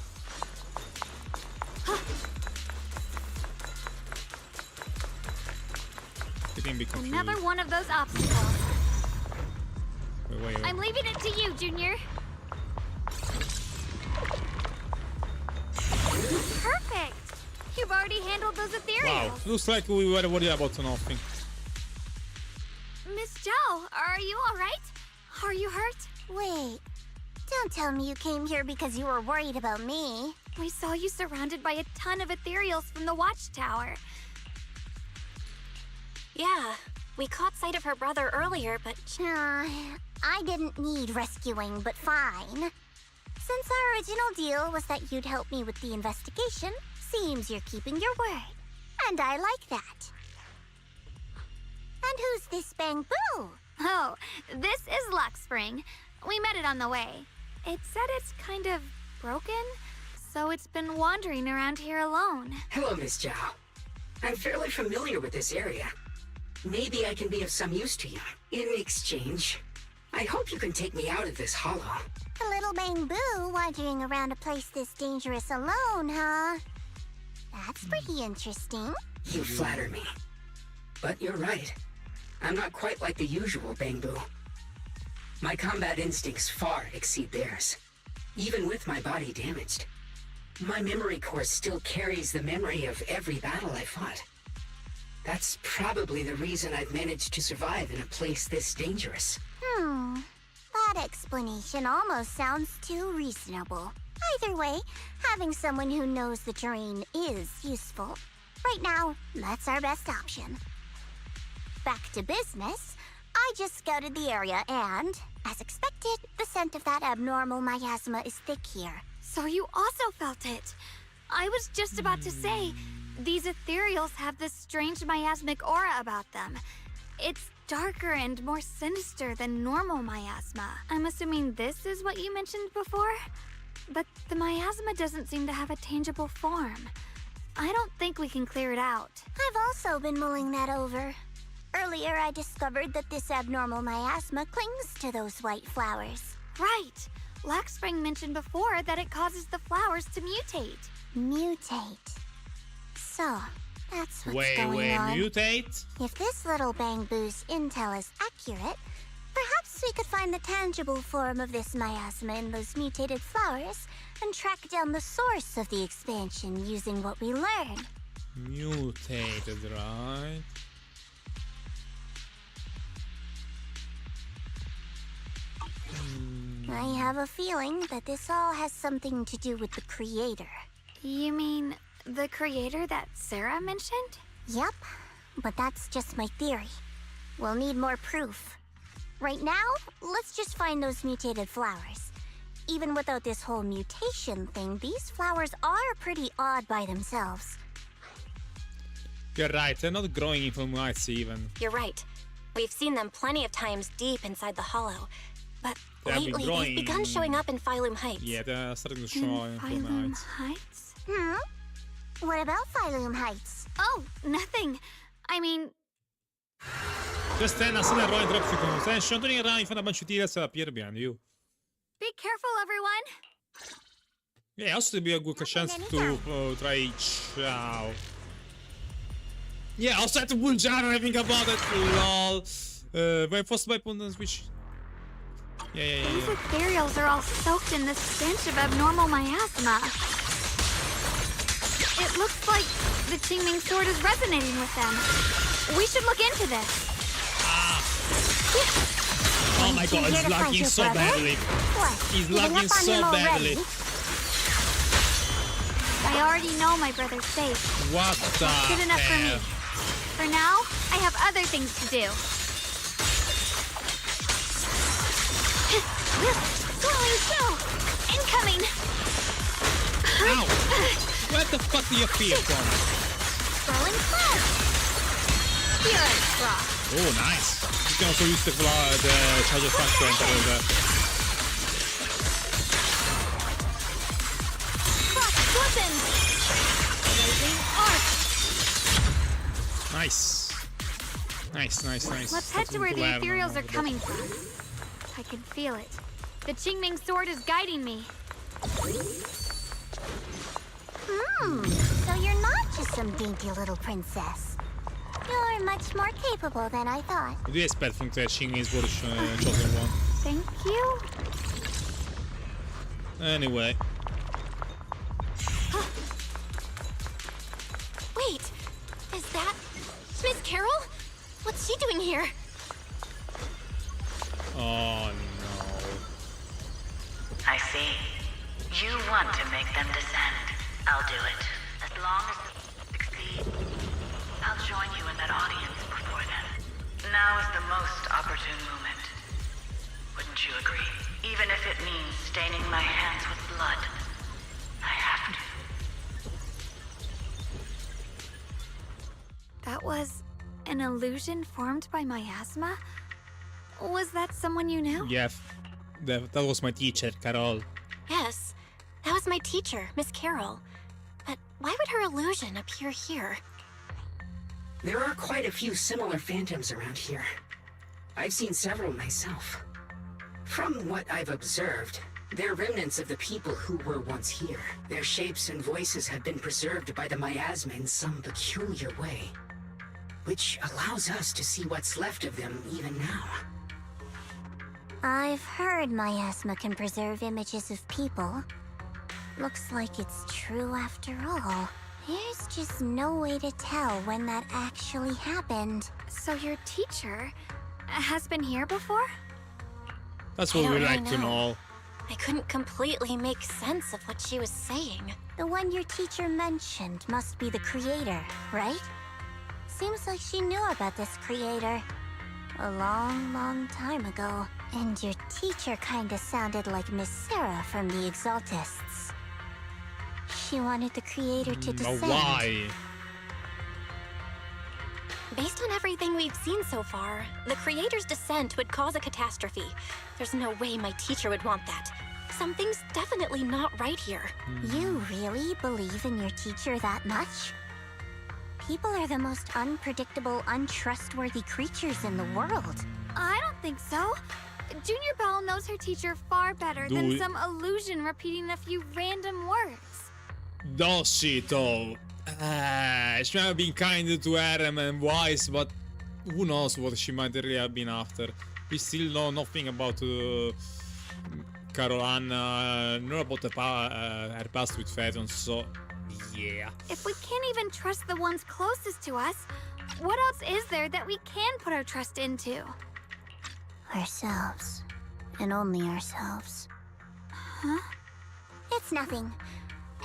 You can be confused. Another one of those obstacles. Wait. I'm leaving it to you, Junior. Perfect. You've already handled those ethereals. Wow, looks like we were worried about nothing. Miss Zhao, are you all right? Are you hurt? Wait, don't tell me you came here because you were worried about me. We saw you surrounded by a ton of ethereals from the watchtower. Yeah, we caught sight of her brother earlier, but I didn't need rescuing, but fine. Since our original deal was that you'd help me with the investigation, seems you're keeping your word. And I like that. And who's this Bang-Boo? Oh, this is Luxspring. We met it on the way. It said it's kind of broken, so it's been wandering around here alone. Hello, Miss Zhao. I'm fairly familiar with this area. Maybe I can be of some use to you. In exchange, I hope you can take me out of this hollow. A little Bang-Boo wandering around a place this dangerous alone, huh? That's pretty interesting. You flatter me. But you're right. I'm not quite like the usual Bang-Boo. My combat instincts far exceed theirs. Even with my body damaged, my memory core still carries the memory of every battle I fought. That's probably the reason I've managed to survive in a place this dangerous. That explanation almost sounds too reasonable. Either way, having someone who knows the terrain is useful. Right now, that's our best option. Back to business, I just scouted the area and, as expected, the scent of that abnormal miasma is thick here. So you also felt it. I was just about to say, these ethereals have this strange miasmic aura about them. It's darker and more sinister than normal miasma. I'm assuming this is what you mentioned before? But the miasma doesn't seem to have a tangible form. I don't think we can clear it out. I've also been mulling that over. Earlier, I discovered that this abnormal miasma clings to those white flowers. Right. Luxspring mentioned before that it causes the flowers to mutate. Mutate. So, that's what's going on. Mutate? If this little Bang-Boo's intel is accurate, perhaps we could find the tangible form of this miasma in those mutated flowers and track down the source of the expansion using what we learn. Mutated, right? I have a feeling that this all has something to do with the creator. You mean the creator that Sarah mentioned? Yep, but that's just my theory. We'll need more proof. Right now, let's just find those mutated flowers. Even without this whole mutation thing, these flowers are pretty odd by themselves. You're right, they're not growing in from heights even. you're right. We've seen them plenty of times deep inside the hollow. But They have been lately, growing- they've begun showing up in Phylum Heights. Yeah, they're starting to show in from Phylum heights. Heights? What about Phylum Heights? Oh, nothing. I mean, Questa è una scena roba in troppo conversation. Don't in run in front of a bunch of tears that appear behind you. be careful, everyone. Yeah, also to be a good chance to try ciao. Yeah, also had to punjare and everything about it. Lol. When first by put on switch. Yeah. These ethereals are all soaked in this stench of abnormal miasma. It looks like the Qingming sword is resonating with them. We should look into this. Oh my god, he's lagging so badly. He's lagging so badly. I already know my brother's safe. What the That's good enough for me. hell? For now, I have other things to do. Slowing still! Incoming! Ow! Where the fuck do you appear from? Scrolling cloud! Pure frost. Oh, nice. You can also use the charger fast to enter the... Frost flippin'! Blazing arc! Nice. Nice. Let's head to where the ethereals are coming from. I can feel it. The Qingming sword is guiding me. So you're not just some dainty little princess. You're much more capable than I thought. What do you expect from the Chinging Sword Chosen One? Thank you. Anyway. Wait, is that Miss Carol? What's she doing here? Oh no. I see. You want to make them descend. I'll do it. As long as they succeed. I'll join you in that audience before then. Now is the most opportune moment. Wouldn't you agree? Even if it means staining my hands with blood. I have to. That was an illusion formed by miasma? Was that someone you knew? Yeah, that was my teacher, Carol. Yes, that was my teacher, Miss Carol. But why would her illusion appear here? There are quite a few similar phantoms around here. I've seen several myself. From what I've observed, they're remnants of the people who were once here. Their shapes and voices have been preserved by the miasma in some peculiar way, which allows us to see what's left of them even now. I've heard miasma can preserve images of people. Looks like it's true after all. There's just no way to tell when that actually happened. So your teacher has been here before? That's what I we don't like really to know. know. I couldn't completely make sense of what she was saying. The one your teacher mentioned must be the creator, right? Seems like she knew about this creator a long, long time ago. And your teacher kinda sounded like Miss Sarah from the Exaltists. She wanted the creator to But descend. why? Based on everything we've seen so far, the creator's descent would cause a catastrophe. There's no way my teacher would want that. Something's definitely not right here. You really believe in your teacher that much? People are the most unpredictable, untrustworthy creatures in the world. I don't think so. Junior Belle knows her teacher far better than Do- some illusion repeating a few random words. Does she though? She might have been kind to Harem and wise, but who knows what she might really have been after. We still know nothing about Caroline, nor about her past with Phaeton, so yeah. If we can't even trust the ones closest to us, what else is there that we can put our trust into? Ourselves. And only ourselves. Huh? It's nothing.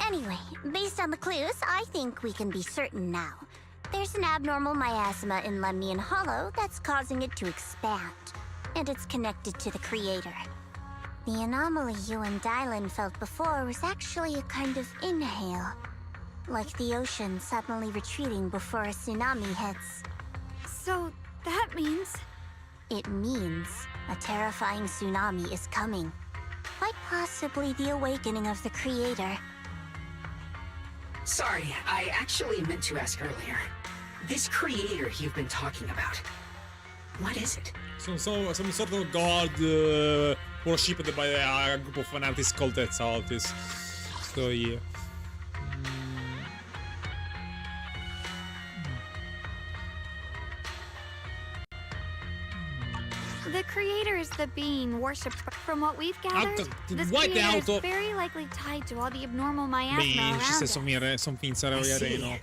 Anyway, based on the clues, I think we can be certain now. There's an abnormal miasma in Lemnian Hollow that's causing it to expand. And it's connected to the creator. The anomaly you and Dylan felt before was actually a kind of inhale. Like the ocean suddenly retreating before a tsunami hits. So that means... It means a terrifying tsunami is coming. Quite possibly the awakening of the creator. Sorry, I actually meant to ask earlier. This creator you've been talking about, what is it? Some sort of god worshipped by a group of fanatics called the Exaltists. So yeah. The creator is the being worshipped. From what we've gathered, this White creator is auto. very likely tied to all the abnormal miasma Beh, ci around sta us. something sarà I see. no.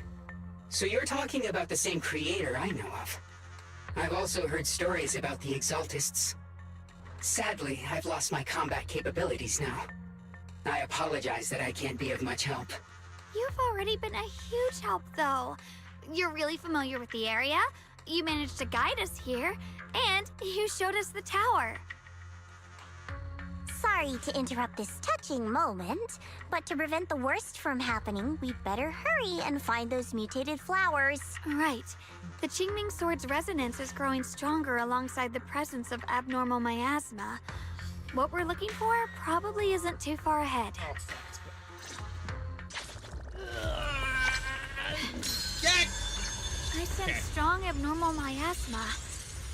So you're talking about the same creator I know of. I've also heard stories about the Exaltists. Sadly, I've lost my combat capabilities now. I apologize that I can't be of much help. You've already been a huge help, though. You're really familiar with the area, you managed to guide us here, and you showed us the tower. Sorry to interrupt this touching moment, but to prevent the worst from happening, we'd better hurry and find those mutated flowers. Right. The Qingming Sword's resonance is growing stronger alongside the presence of abnormal miasma. What we're looking for probably isn't too far ahead. I sense strong abnormal miasma.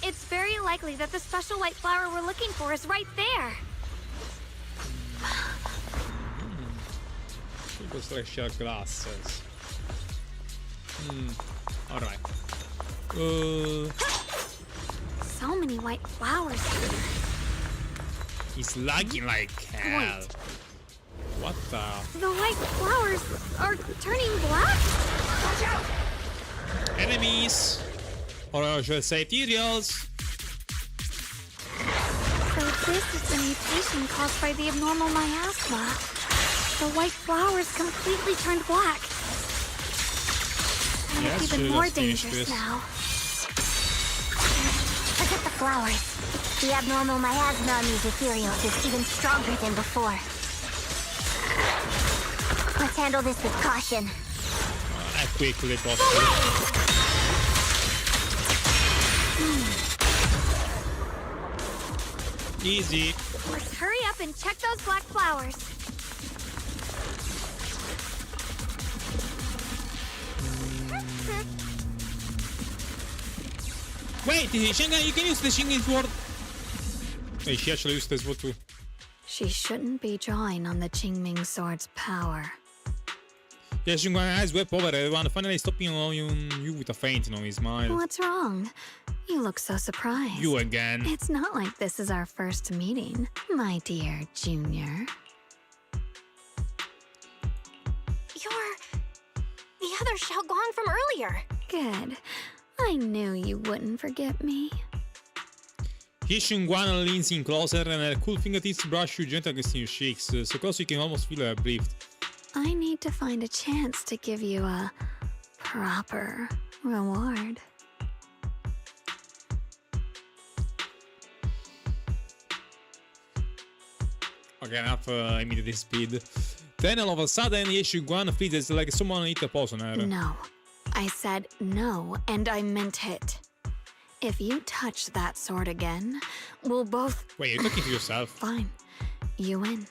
It's very likely that the special white flower we're looking for is right there. People stretch glasses. Alright. So many white flowers here. He's lagging like hell. Wait. What the? The white flowers are turning black? Watch out! Enemies! Or should I say Tyrials? So this is the mutation caused by the abnormal miasma. The white flowers completely turned black. And Yes, it's even sure, more let's finish dangerous this. now. Forget the flowers. The abnormal miasma on these ethereals is even stronger than before. Let's handle this with caution. Quickly possible. Easy. Let's hurry up and check those black flowers. Wait, Shanghai, you can use the Shinging Sword. Hey, she actually used this sword too. She shouldn't be drawing on the Qingming Sword's power. Yeah, Shanghai has web over everyone. Finally stopping on you with a faint, you know, his smile. What's wrong? You look so surprised. You again. It's not like this is our first meeting, my dear Junior. You're the other Xiaoguang from earlier. Good. I knew you wouldn't forget me. Guan leans in closer and her cool fingertips brush you gently against your cheeks, so close you can almost feel her breath. I need to find a chance to give you a proper reward. Okay, enough immediate speed. Then all of a sudden, Guan freezes like someone hit a pause on her. No. I said no, and I meant it. If you touch that sword again, we'll both... Wait, you're talking to yourself. Fine. You win.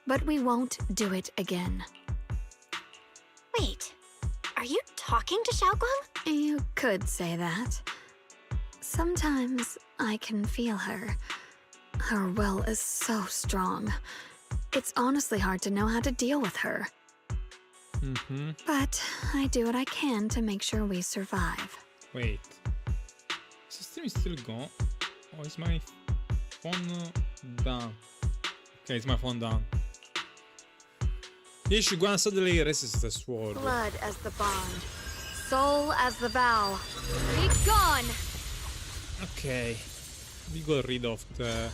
But we won't do it again. Wait, are you talking to Xiaoguang? You could say that. Sometimes I can feel her. Her will is so strong. It's honestly hard to know how to deal with her. But I do what I can to make sure we survive. Wait. Is the stream still gone? Oh, is my phone down? Okay, it's my phone down. Guan suddenly resists the sword. Blood as the bond. Soul as the vow. Be gone! Okay. We got rid of the...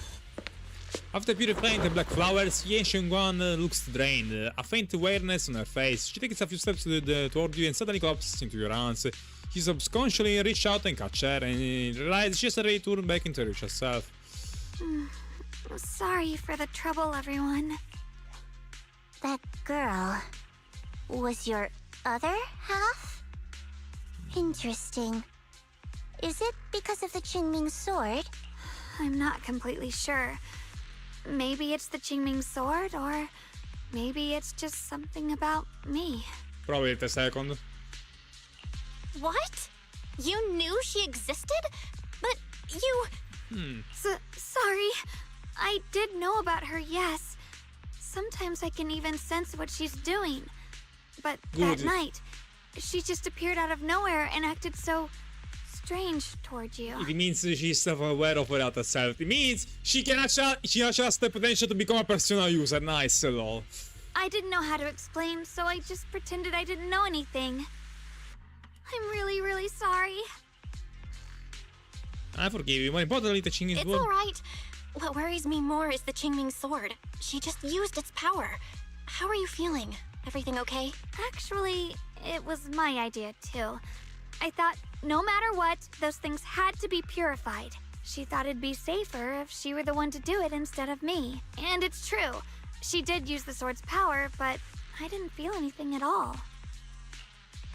After purifying the black flowers, Guan looks drained, a faint awareness on her face. She takes a few steps toward you and suddenly collapses into your arms. You subconsciously reach out and catch her and realize she has already turned back into herself. Sorry for the trouble, everyone. That girl was your other half? Interesting. Is it because of the Qingming sword? I'm not completely sure. Maybe it's the Qingming sword, or maybe it's just something about me. Probably a second. What? You knew she existed? But you... Sorry. I did know about her, yes. Sometimes I can even sense what she's doing. But that night, she just appeared out of nowhere and acted so strange towards you. It means she's self-aware of her other self. It means she actually has the potential to become a personal user. Nice, lol. I didn't know how to explain, so I just pretended I didn't know anything. I'm really, really sorry. I forgive you. More importantly, the Qingming It's sword. alright. What worries me more is the Qingming sword. She just used its power. How are you feeling? Everything okay? Actually, it was my idea, too. I thought, no matter what, those things had to be purified. She thought it'd be safer if she were the one to do it instead of me. And it's true. She did use the sword's power, but I didn't feel anything at all.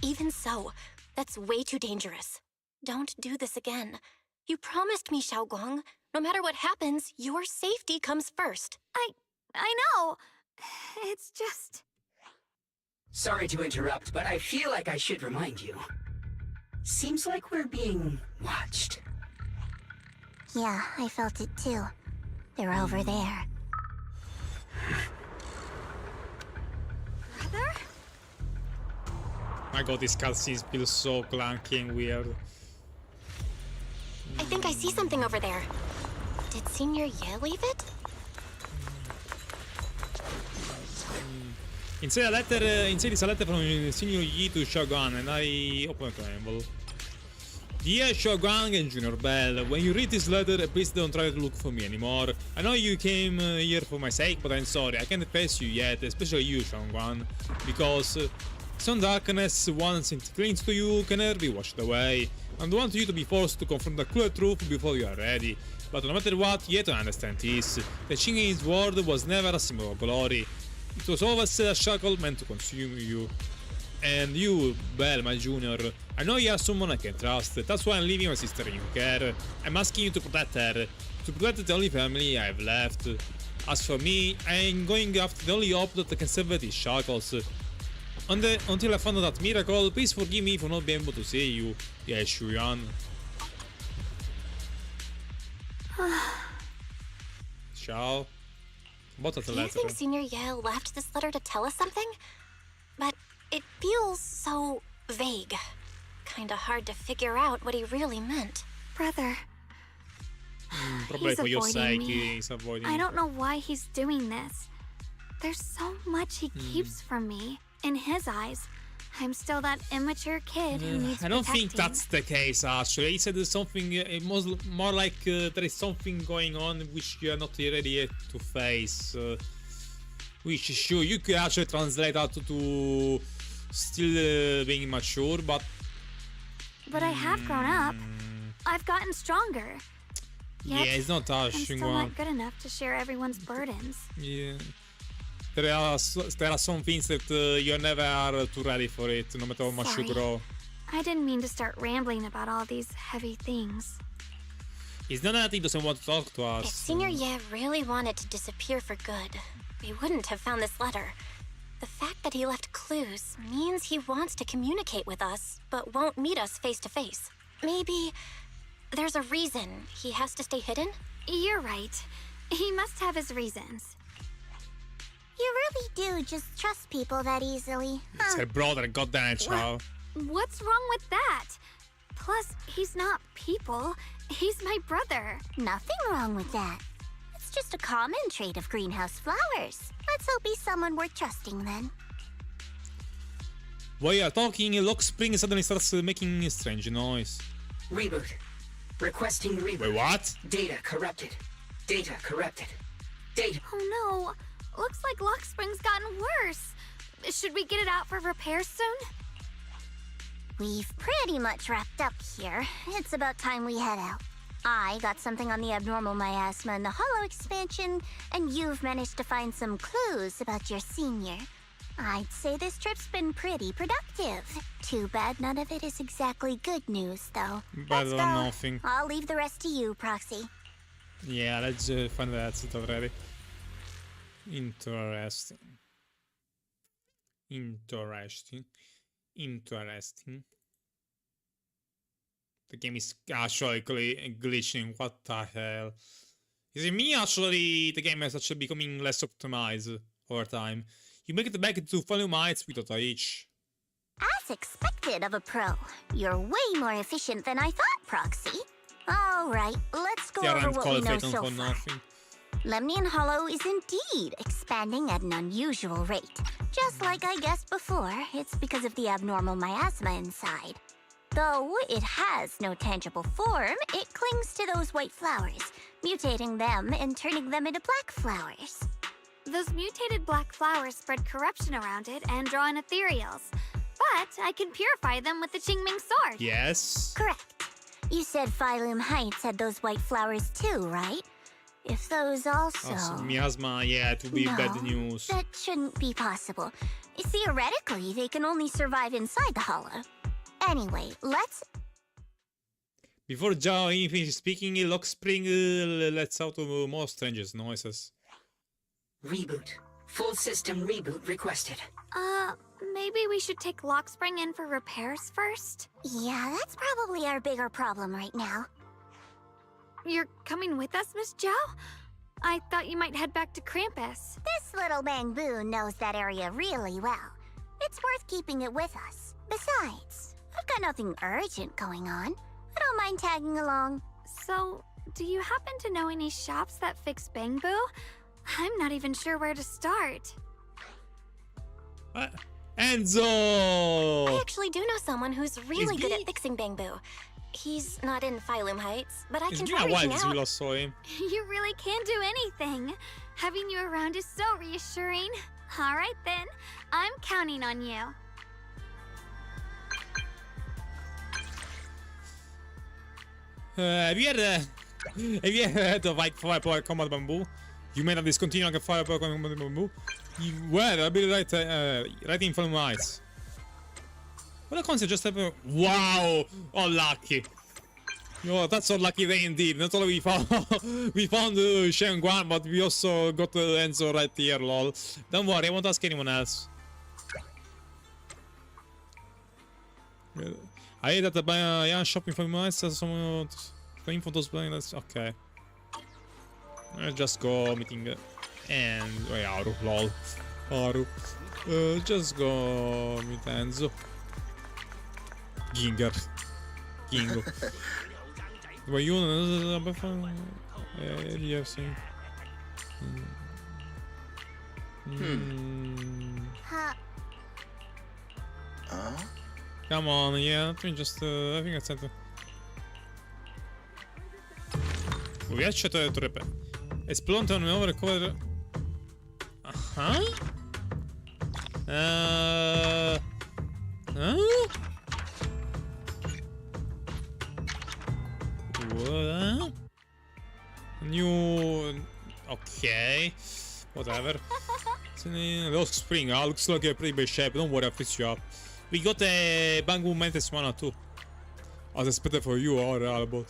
Even so, that's way too dangerous. Don't do this again. You promised me, Xiaoguang. No matter what happens, your safety comes first. I know. It's just... Sorry to interrupt, but I feel like I should remind you. Seems like we're being watched. Yeah, I felt it too. They're over there. Brother? My god, this cutscene feels so clunky and weird. think I see something over there. Did Senior Ye leave it? Inside this letter from Senior Yi to Shogun, and I open the envelope. Dear Shogun and Junior Bell, when you read this letter, please don't try to look for me anymore. I know you came here for my sake, but I'm sorry, I can't face you yet, especially you, Shogun, because some darkness once it clings to you can never be washed away. I don't want you to be forced to confront the cruel truth before you are ready. But no matter what, you have to understand this. The Shingen's word was never a symbol of glory. It was always a shackle meant to consume you. And you, Bell, my junior, I know you are someone I can trust. That's why I'm leaving my sister in your care. I'm asking you to protect her, to protect the only family I have left. As for me, I'm going after the only hope that can sever these shackles. Until I found that miracle, please forgive me for not being able to see you. Yeah, Shuyan. Ciao. What a Do letter. you think Senior Ye left this letter to tell us something? But it feels so vague. Kinda hard to figure out what he really meant. Brother. Probably He's for your avoiding sake, me. he's avoiding. I don't know why he's doing this. There's so much he keeps from me. In his eyes, I'm still that immature kid who needs I don't think protecting. that's the case, actually. He said there's something, it was more like there is something going on which you are not ready yet to face. Which, sure, you could actually translate that to still being immature, but... But I have grown up. I've gotten stronger. Yet, yeah, it's not I'm touching still one. not good enough to share everyone's burdens. Yeah. There are some things that you never are too ready for it, no matter how much Sorry. you grow. I didn't mean to start rambling about all these heavy things. It's not that he doesn't want to talk to us. If Senior Ye really wanted to disappear for good, we wouldn't have found this letter. The fact that he left clues means he wants to communicate with us, but won't meet us face to face. Maybe there's a reason he has to stay hidden? You're right. He must have his reasons. You really do just trust people that easily, It's her brother, goddamn child. What's wrong with that? Plus, he's not people. He's my brother. Nothing wrong with that. It's just a common trait of greenhouse flowers. Let's hope he's someone worth trusting then. While you are talking, Lock Spring suddenly starts making a strange noise. Reboot. Requesting reboot. Wait, what? Data corrupted. Data corrupted. Data. Oh no. Looks like Lock Spring's gotten worse. Should we get it out for repairs soon? We've pretty much wrapped up here. It's about time we head out. I got something on the abnormal miasma and the hollow expansion, and you've managed to find some clues about your senior. I'd say this trip's been pretty productive. Too bad none of it is exactly good news, though. Better Let's than go. nothing. I'll leave the rest to you, Proxy. Yeah, let's find the exit already. Interesting. The game is actually glitching. What the hell? Is it me? Actually, the game is actually becoming less optimized over time. You make it back to volume heights without a hitch. As expected of a pro, you're way more efficient than I thought, Proxy. All right, let's go over what we know so far. Lemnian Hollow is indeed expanding at an unusual rate. Just like I guessed before, it's because of the abnormal miasma inside. Though it has no tangible form, it clings to those white flowers, mutating them and turning them into black flowers. Those mutated black flowers spread corruption around it and draw in ethereals. But I can purify them with the Qingming sword. Yes. Correct. You said Phylum Heights had those white flowers too, right? If those also... miasma, yeah, it would be bad news. That shouldn't be possible. Theoretically, they can only survive inside the hollow. Anyway, let's... Before Zhao finishes speaking, Lock Spring lets out more strange noises. Reboot. Full system reboot requested. Maybe we should take Lock Spring in for repairs first? Yeah, that's probably our bigger problem right now. You're coming with us, Miss Zhao? I thought you might head back to Krampus. This little bamboo knows that area really well. It's worth keeping it with us. Besides, I've got nothing urgent going on. I don't mind tagging along. So, do you happen to know any shops that fix Bangbu? I'm not even sure where to start. Enzo! I actually do know someone who's really good at fixing Bangbu. He's not in Phylum Heights, but I can try reaching out. You saw him. You really can do anything. Having you around is so reassuring. All right then, I'm counting on you. Have you ever heard of like Fire Power Combat Bamboo? You may not discontinue like a Fire Power Combat Bamboo. Well, I'll be right in front of my eyes. What a concept just happened. Wow! Oh, lucky. Oh, that's so lucky day indeed. Not only we found Shen Guan, but we also got Enzo right here, lol. Don't worry, I won't ask anyone else. I heard that by shopping for my eyes, some info those blindness. Okay. I'll just go meeting and Aru, lol. Aru. Just go meet Enzo. Gingo. But you have seen. Come on, yeah, I think I sent it. We actually to repair. Explode on over recover. Huh? What? New. Okay. Whatever. Lost Spring. Looks like a pretty big shape. Don't worry, I'll fix you up. We got a Bangbu Mantis 1 or 2. As expected for you, horrible.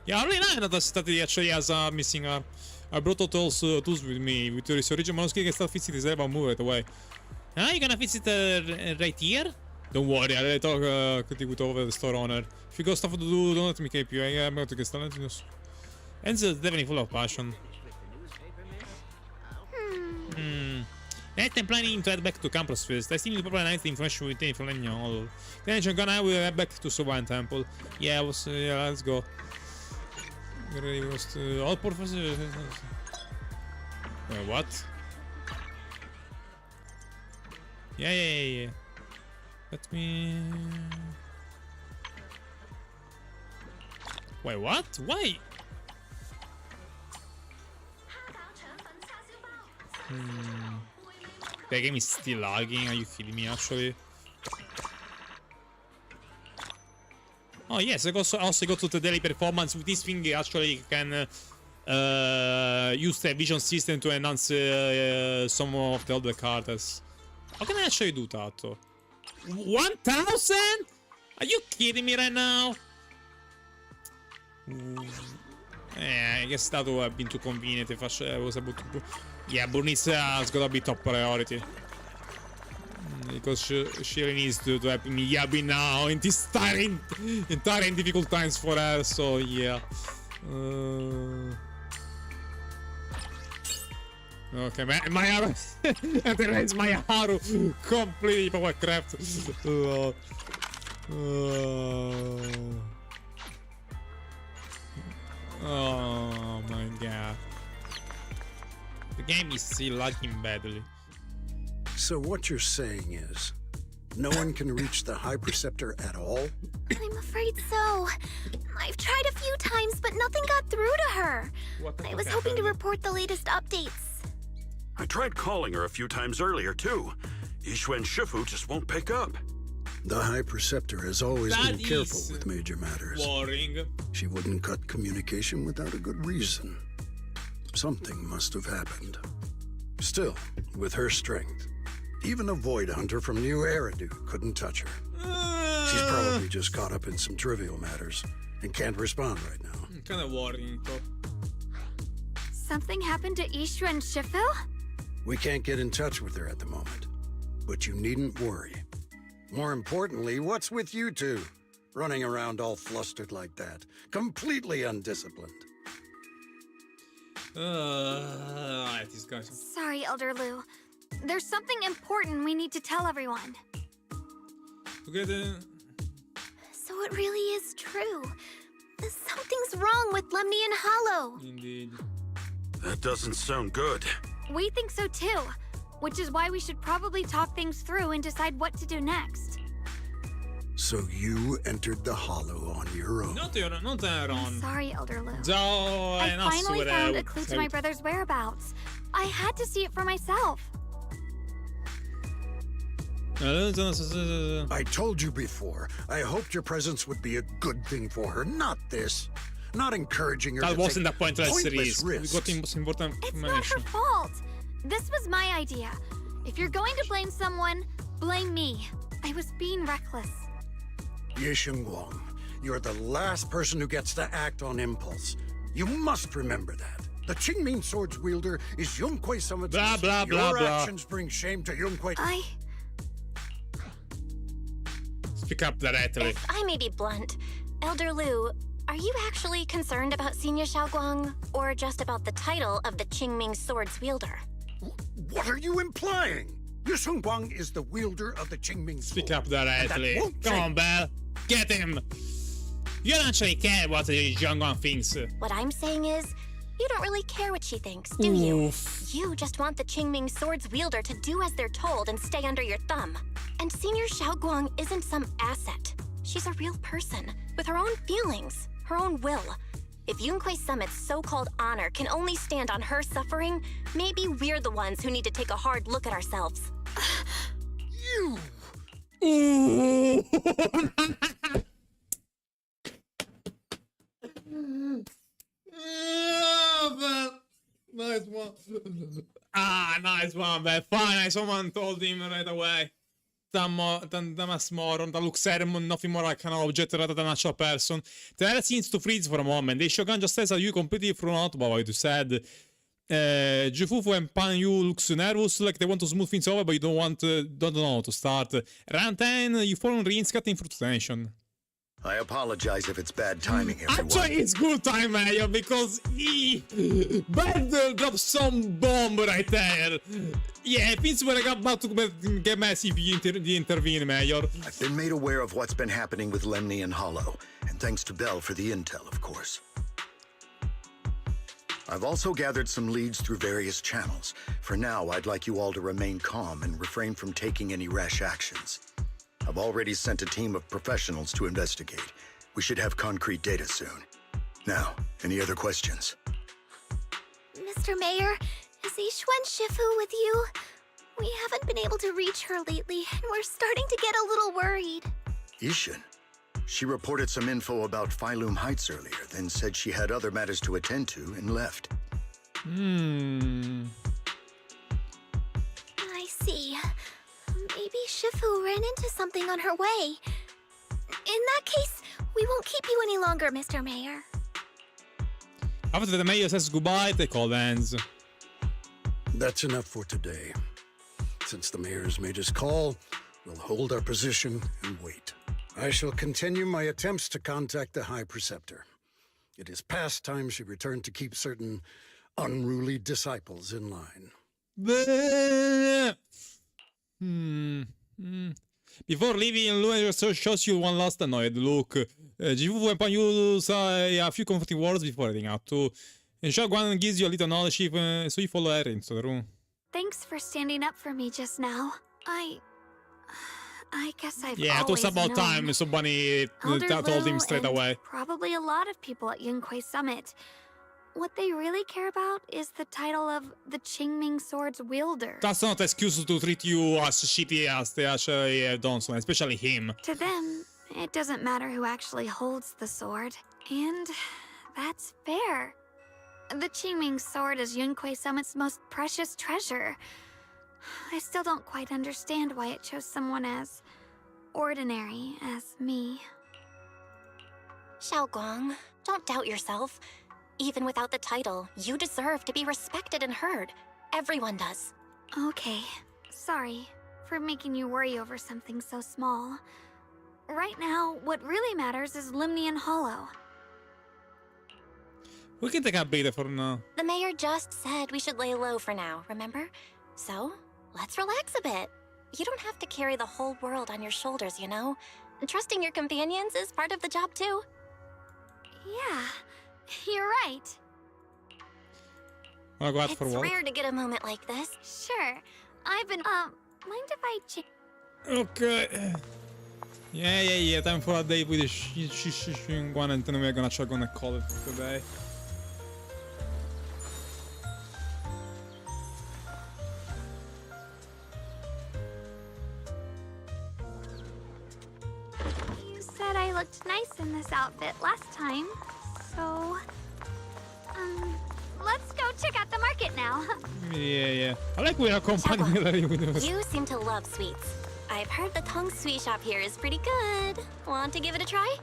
Yeah, really nice that he actually has a missing arm. I brought all those tools with me. With your original manuscript, I can start fixing this I'll move right away. Ah, you gonna fix it right here? Don't worry, I already talked with over the store owner. If you got stuff to do, don't let me keep you. I'm going to get started. Enzo's definitely full of passion. Next, I'm planning to head back to campus first. I still need to probably analyze the information we obtained from Lennon. Then I will head back to Sovan Temple. Yeah, let's go. All professors. What? Yeah. Let me. Wait, what? Why? The game is still lagging. Are you kidding me? Actually. Oh yes, I also got to the daily performance. With this thing, actually, you can use the vision system to enhance some of the other characters. How can I actually do that? 1,000? Are you kidding me right now? I guess that would have been too convenient if I was able to. Yeah, Burnice has gotta be top priority. Because she really needs to help me Yabi now in this tiring difficult times for her, so yeah. Okay, my Haru and my Haru completely powercraft. Oh my god. The game is still lagging badly. So what you're saying is, no one can reach the High Preceptor at all? I'm afraid so. I've tried a few times, but nothing got through to her. I was hoping to report the latest updates. I tried calling her a few times earlier, too. Yixuan Shifu just won't pick up. The High Preceptor has always been careful with major matters. Boring. She wouldn't cut communication without a good reason. Something must have happened. Still, with her strength, even a Void Hunter from New Eridu couldn't touch her. She's probably just caught up in some trivial matters and can't respond right now. Kind of worrying, though. Something happened to Ishu and Shifu? We can't get in touch with her at the moment, but you needn't worry. More importantly, what's with you two? Running around all flustered like that, completely undisciplined. These guys. Sorry, Elder Lu. There's something important we need to tell everyone. Together. So it really is true. Something's wrong with Lemnian Hollow. Indeed. That doesn't sound good. We think so too, which is why we should probably talk things through and decide what to do next. So you entered the Hollow on your own. Not your I'm own. sorry, Elder Lou. I I finally found a clue to my brother's whereabouts. I had to see it for myself. I told you before, I hoped your presence would be a good thing for her, not this. Not encouraging her That to wasn't take the point of the pointless series. We risks. got most important It's not information. her fault. This was my idea. If you're going to blame someone, blame me. I was being reckless. Ye Guang, you're the last person who gets to act on impulse. You must remember that. The Qingming Sword's wielder is Yun Kuei Summit's. Blah, blah, blah, Your blah. actions bring shame to Yun Kuei. Speak up directly. If I may be blunt, Elder Lu, are you actually concerned about Senior Xiaoguang, or just about the title of the Qingming Sword's wielder? What are you implying? Ye Guang is the wielder of the Qingming Sword. Speak up and that directly. won't Come on, change. Belle. Get him. You don't actually care what the young one thinks. What I'm saying is, you don't really care what she thinks, do you? Oof. You just want the Qingming Sword's wielder to do as they're told and stay under your thumb. And Senior Xiaoguang isn't some asset. She's a real person, with her own feelings, her own will. If Yun Kuei Summit's so-called honor can only stand on her suffering, maybe we're the ones who need to take a hard look at ourselves. You! Ooh. Nice one. Nice one, man. Fine, someone told him right away. Damas moron, that looks nothing more like an object rather than a natural person. The area seems to freeze for a moment. The Shogun just says, are you completely thrown out by what you said? Jufufu and Pan Yu looks nervous, like they want to smooth things over, but you don't know how to start. Rantan, you fall on Rin's cutting through tension. I apologize if it's bad timing, everyone. Actually, it's good time, Mayor, because he dropped some bomb right there. Yeah, things were about to get messy if you intervene, Mayor. I've been made aware of what's been happening with Lemnian Hollow, and thanks to Bell for the intel, of course. I've also gathered some leads through various channels. For now, I'd like you all to remain calm and refrain from taking any rash actions. I've already sent a team of professionals to investigate. We should have concrete data soon. Now, any other questions? Mr. Mayor, is Yixuan Shifu with you? We haven't been able to reach her lately, and we're starting to get a little worried. Ishin? She reported some info about Phylum Heights earlier, then said she had other matters to attend to and left. I see. Maybe Shifu ran into something on her way. In that case, we won't keep you any longer, Mr. Mayor. After the mayor says goodbye, the call ends. That's enough for today. Since the mayor's made his call, we'll hold our position and wait. I shall continue my attempts to contact the High Preceptor. It is past time she returned to keep certain unruly disciples in line. Before leaving, Lu shows you one last annoyed look. Jifu and Pan Yu say a few comforting words before heading out too. And Xiaoguang gives you a little knowledge, so you follow her into the room. Thanks for standing up for me just now. I guess I've Yeah, it was always about known. time somebody Elder told him Lu straight and away. Probably a lot of people at Yun Kuei Summit. What they really care about is the title of the Qingming Sword's wielder. That's not excuse to treat you as shitty as they actually have done, so especially him. To them, it doesn't matter who actually holds the sword. And that's fair. The Qingming Sword is Yun Kuei Summit's most precious treasure. I still don't quite understand why it chose someone as ordinary as me. Xiaoguang, don't doubt yourself. Even without the title, you deserve to be respected and heard. Everyone does. Okay, sorry for making you worry over something so small. Right now, what really matters is Lemnian Hollow. We can take a breather for now. The mayor just said we should lay low for now, remember? So, let's relax a bit. You don't have to carry the whole world on your shoulders, you know? Trusting your companions is part of the job too. Yeah, you're right. Wanna go out for a It's walk? rare to get a moment like this. Sure. I've been, mind if I Okay. Yeah. Time for a date with the Xinguang, and then we're gonna call it for today. You said I looked nice in this outfit last time, so... let's go check out the market now. Yeah. I like we're accompanying Hilary with us. You seem to love sweets. I've heard the Tong Sweet Shop here is pretty good. Want to give it a try?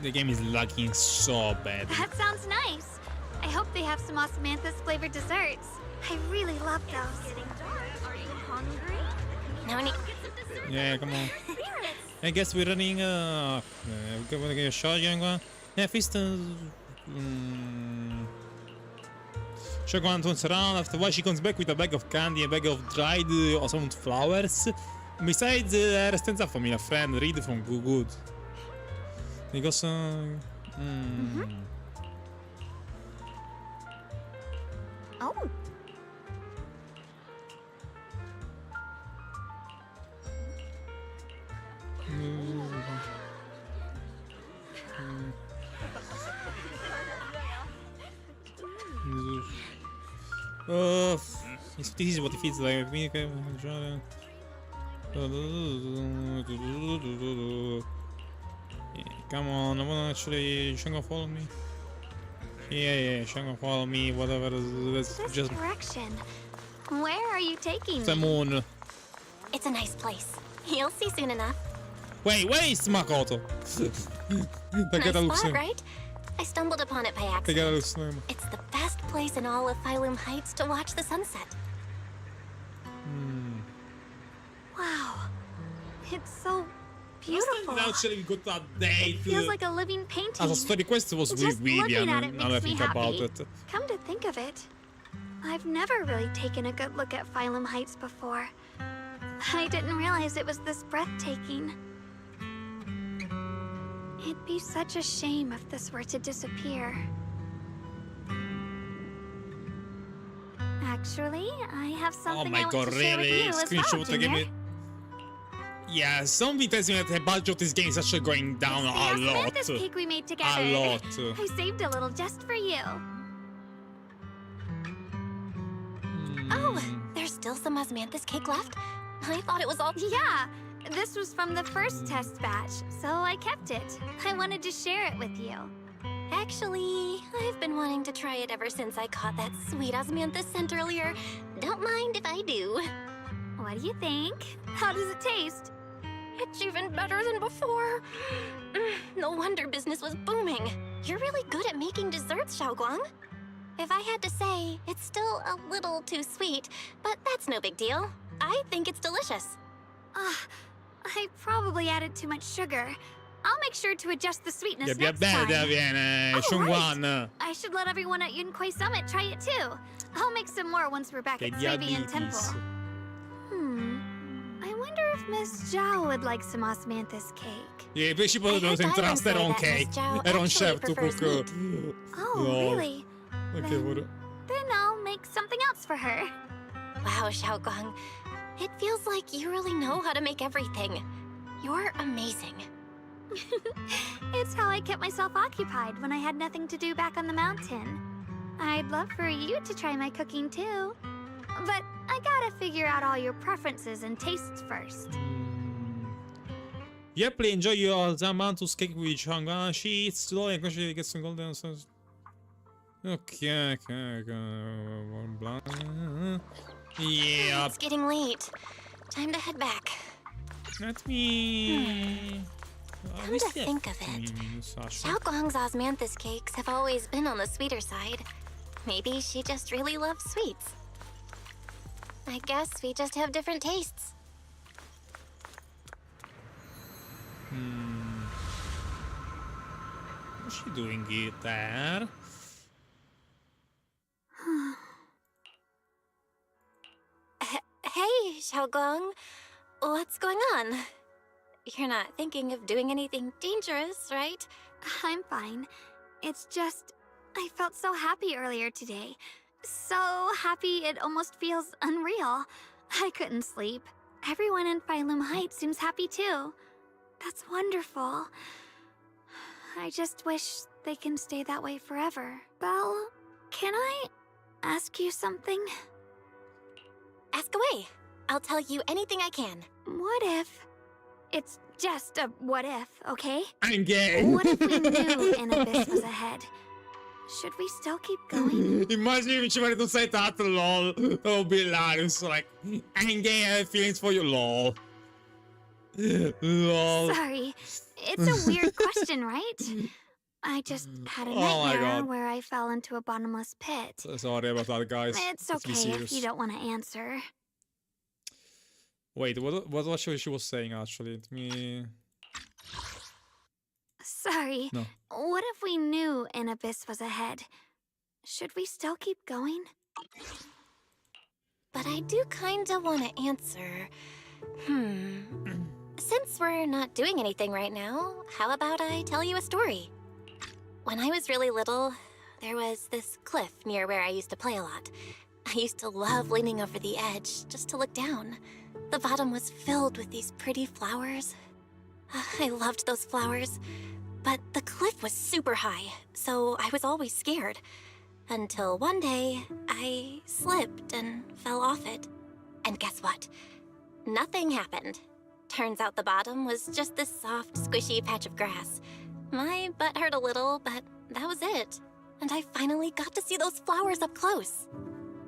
The game is lagging so bad. That sounds nice. I hope they have some osmanthus flavored desserts. I really love those. Are you hungry? No need. Yeah, come on. I guess we're running we're gonna get a shot, young one. Yeah, feast. Shogun turns around after a while. She comes back with a bag of candy, a bag of dried assorted flowers. Besides, restenza for me, a friend, read from Good. Because, Oh. This is what it feels like. Come on, I wanna actually. Shango follow me. Yeah, Shango follow me. Whatever. Let's This just. direction. Where are you taking me? Simone. It's a nice place. You'll see soon enough. Wait, where is Makoto? Nice spot, right? I stumbled upon it by accident. It's It's the best place in all of Phylum Heights to watch the sunset. Wow. It's so beautiful. Actually got that date. It feels like a living painting. As a story quest was with Just looking Vivian, at it now makes that I me think about happy. it. Come to think of it, I've never really taken a good look at Phylum Heights before. I didn't realize it was this breathtaking. It'd be such a shame if this were to disappear. Actually, I have Oh something my I want god, to share with really? you as well, Screenshot give Junior. me. Yeah, somebody tells me that the budget of this game is actually going down a lot. This cake we made together. A lot. I saved a little just for you. Oh, there's still some osmanthus cake left? I thought it was all... Yeah, this was from the first test batch, so I kept it. I wanted to share it with you. Actually, I've been wanting to try it ever since I caught that sweet osmanthus scent earlier. Don't mind if I do. What do you think? How does it taste? It's even better than before. No wonder business was booming. You're really good at making desserts, Xiaoguang. If I had to say, it's still a little too sweet, but that's no big deal. I think it's delicious. I probably added too much sugar. I'll make sure to adjust the sweetness next bene, time. viene, Oh, Xinguang. right. I should let everyone at Yunquai Summit try it too. I'll make some more once we're back Che at Sabian Temple. diabetes. I wonder if Miss Zhao would like some osmanthus cake. Yeah, poi ci potevano entrare era un cake. Era un certo perché. Oh, really? Ok, ora. Then I'll make something else for her. Wow, Xiaoguang. It feels like you really know how to make everything. You're amazing. It's how I kept myself occupied when I had nothing to do back on the mountain. I'd love for you to try my cooking too. But I gotta figure out all your preferences and tastes first. Yep, please enjoy your Zamantus cake with Xinguang. She eats slowly and gradually gets some golden. Okay. Yeah. It's getting late. Time to head back. Let me. Come to think of it, Xiaoguang's osmanthus cakes have always been on the sweeter side. Maybe she just really loves sweets. I guess we just have different tastes. What's she doing it there? Hey, Xiaoguang. What's going on? You're not thinking of doing anything dangerous, right? I'm fine. It's just, I felt so happy earlier today. So happy it almost feels unreal. I couldn't sleep. Everyone in Phylum Heights seems happy too. That's wonderful. I just wish they can stay that way forever. Belle, can I ask you something? Ask away. I'll tell you anything I can. What if... It's just a what if, okay? I'm gay. What if we knew an abyss was ahead? Should we still keep going? Immagini mi ci vuole tu sei tanto, lol. Oh, hilarious. Like, I'm gay, I have feelings for you, lol. Lol. Sorry, it's a weird question, right? I just had a nightmare where I fell into a bottomless pit. So sorry about that, guys. It's okay if you don't want to answer. Wait, what she was saying, actually? Let me... Sorry. No. What if we knew an abyss was ahead? Should we still keep going? But I do kinda want to answer. Since we're not doing anything right now, how about I tell you a story? When I was really little, there was this cliff near where I used to play a lot. I used to love leaning over the edge just to look down. The bottom was filled with these pretty flowers. I loved those flowers. But the cliff was super high, so I was always scared. Until one day, I slipped and fell off it. And guess what? Nothing happened. Turns out the bottom was just this soft, squishy patch of grass. My butt hurt a little, but that was it. And I finally got to see those flowers up close.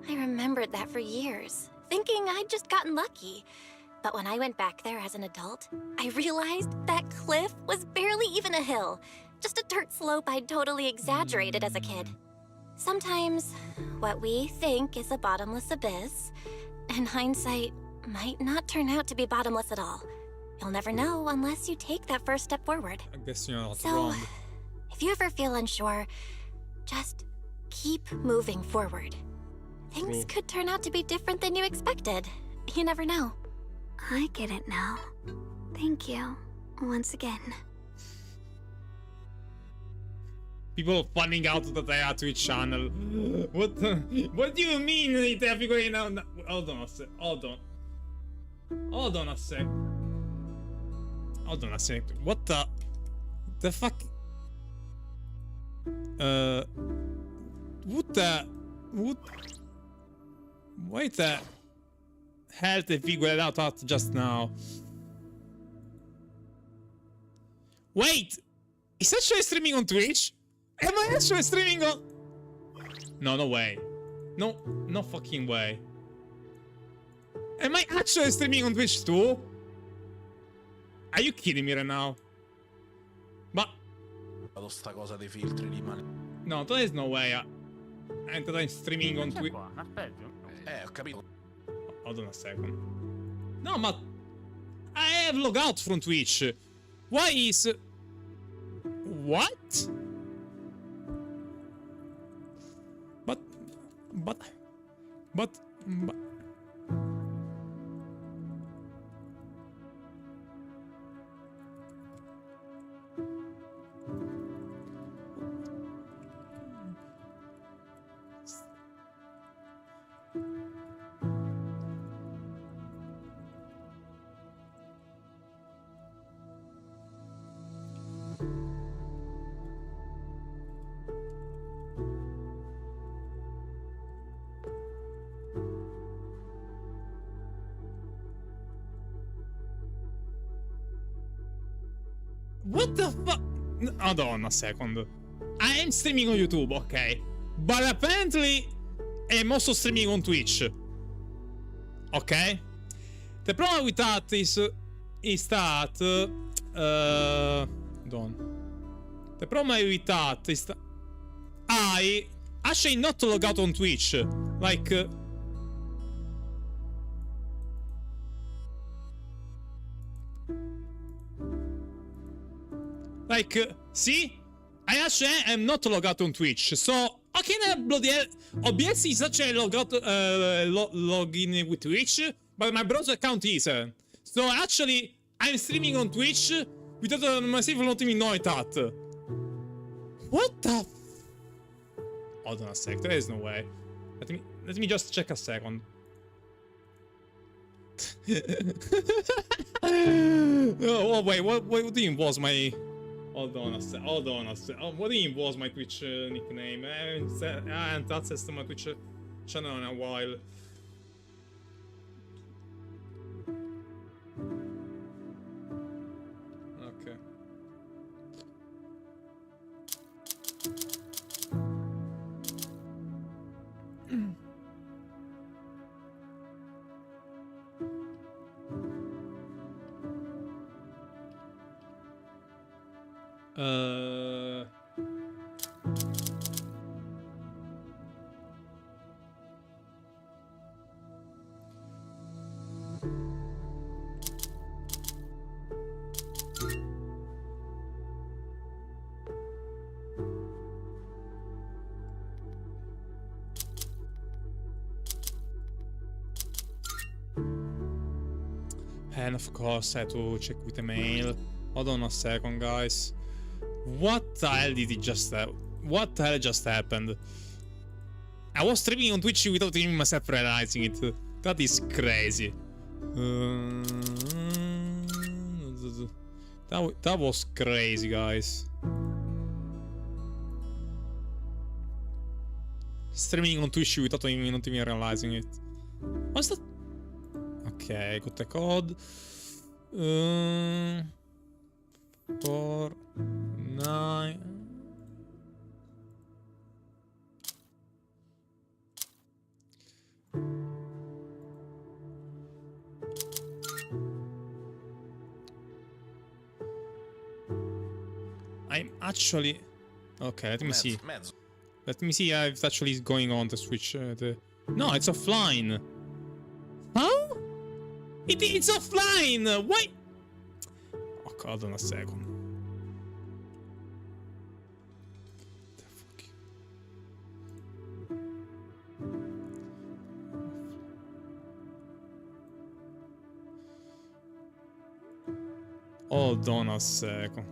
I remembered that for years, thinking I'd just gotten lucky. But when I went back there as an adult, I realized that cliff was barely even a hill. Just a dirt slope I'd totally exaggerated as a kid. Sometimes, what we think is a bottomless abyss, in hindsight, might not turn out to be bottomless at all. You'll never know unless you take that first step forward. I guess you're not So, wrong. if you ever feel unsure, just keep moving forward. Things could turn out to be different than you expected. You never know. I get it now. Thank you, once again. People fanning out that they are Twitch channel. What do you mean they're figuring out? Hold on a sec. Hold on a sec. Hold on a sec. What the fuck? What? Wait the hell they figured out just now? Wait! Is actually streaming on Twitch? Am I actually streaming on... No way. No fucking way. Am I actually streaming on Twitch too? Are you kidding me right now? Ma... sta cosa dei filtri lì, ma... No, there is no way. I'm streaming on Twitch. Ho capito. Hold on a second. No, ma... I have logged out from Twitch. Why is... What? But... What the fuck? Madonna, a second. I am streaming on YouTube, okay. But apparently I'm also streaming on Twitch. Okay? The problem with that is that... Don't. The problem with that is that I actually not log out on Twitch. Like... see? I actually am not logged out on Twitch, so how can I bloody hell? OBS is actually logged out, login with Twitch, but my browser account isn't. So actually, I'm streaming on Twitch without myself not even knowing that. What the? Hold on a sec. There is no way. Let me just check a second. Oh wait, what do you was my? Hold on a sec. Hold on a sec. Oh, what do you was my Twitch nickname? I haven't access to my Twitch channel in a while. Okay. And of course I had to check with the mail. Hold on a second, guys. What the hell did it just happen? What the hell just happened? I was streaming on Twitch without even myself realizing it. That is crazy. That was crazy, guys. Streaming on Twitch without even not even realizing it. What's that? Okay, got the code. 4, 9. I'm actually okay. Let me see. Let me see if actually is going on the Switch. No, it's offline. Huh? It's offline. Why? Oh, hold on a second. The fuck? Hold on a second.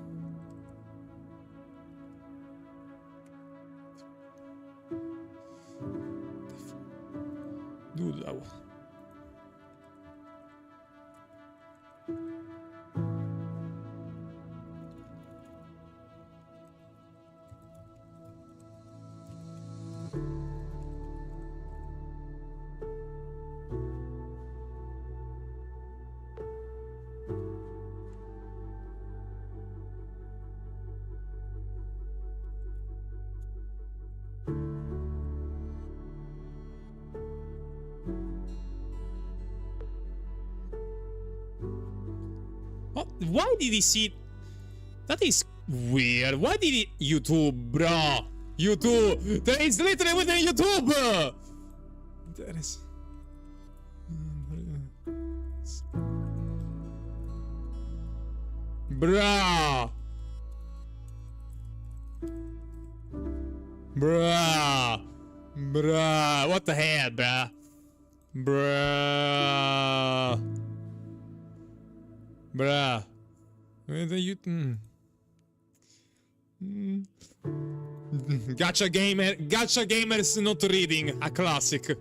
Dude, why did he see? That is weird. Why did he? YouTube, bro. YouTube. There is literally within YouTube. There is. Bruh. Bruh. Bruh. What the hell, bruh? Bruh. Bruh. Where the you? Gacha gamer. Gacha gamers not reading. A classic.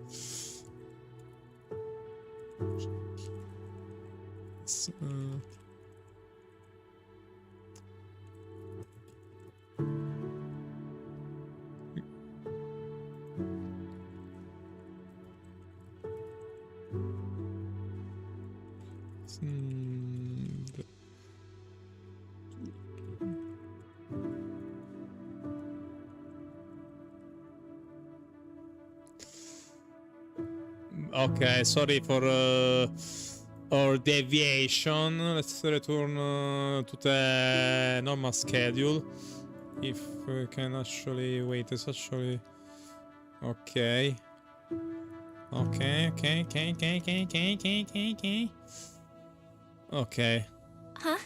Okay, sorry for our deviation. Let's return to the normal schedule. If we can actually wait, it's actually okay. Okay. Okay. Huh?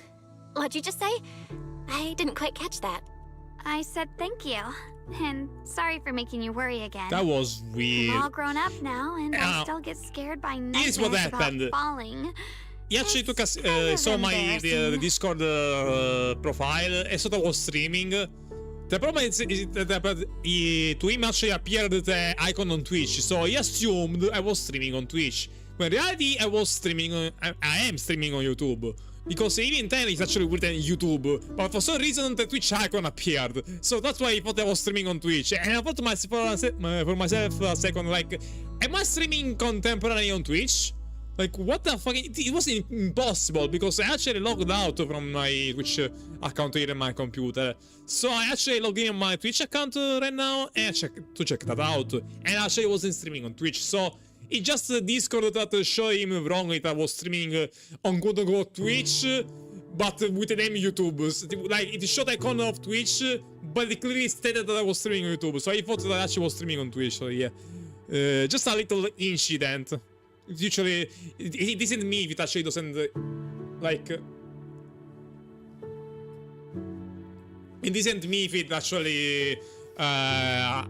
What'd you just say? I didn't quite catch that. I said thank you. And sorry for making you worry again. That was weird. I'm all grown up now, and I still get scared by nightmares what happened. about falling. He actually took us, saw my Discord profile, e sotto was streaming. The problem is that to him actually appeared the icon on Twitch, so he assumed I was streaming on Twitch. When in reality, I was streaming. I am streaming on YouTube. Because even then it's actually written YouTube, but for some reason the Twitch icon appeared, so that's why I thought I was streaming on Twitch. And I thought to myself for a second, like, am I streaming contemporarily on Twitch? Like, what the fuck? It was impossible because I actually logged out from my Twitch account here in my computer. So I actually logged in on my Twitch account right now and check that out. And actually I wasn't streaming on Twitch, so it's just Discord that showed him wrong that I was streaming on quote-unquote Twitch, but with the name YouTube. Like, it showed the icon of Twitch, but it clearly stated that I was streaming on YouTube, so I thought that I actually was streaming on Twitch, so yeah. Just a little incident. Usually, it isn't me if it actually doesn't, like... It isn't me if it actually... an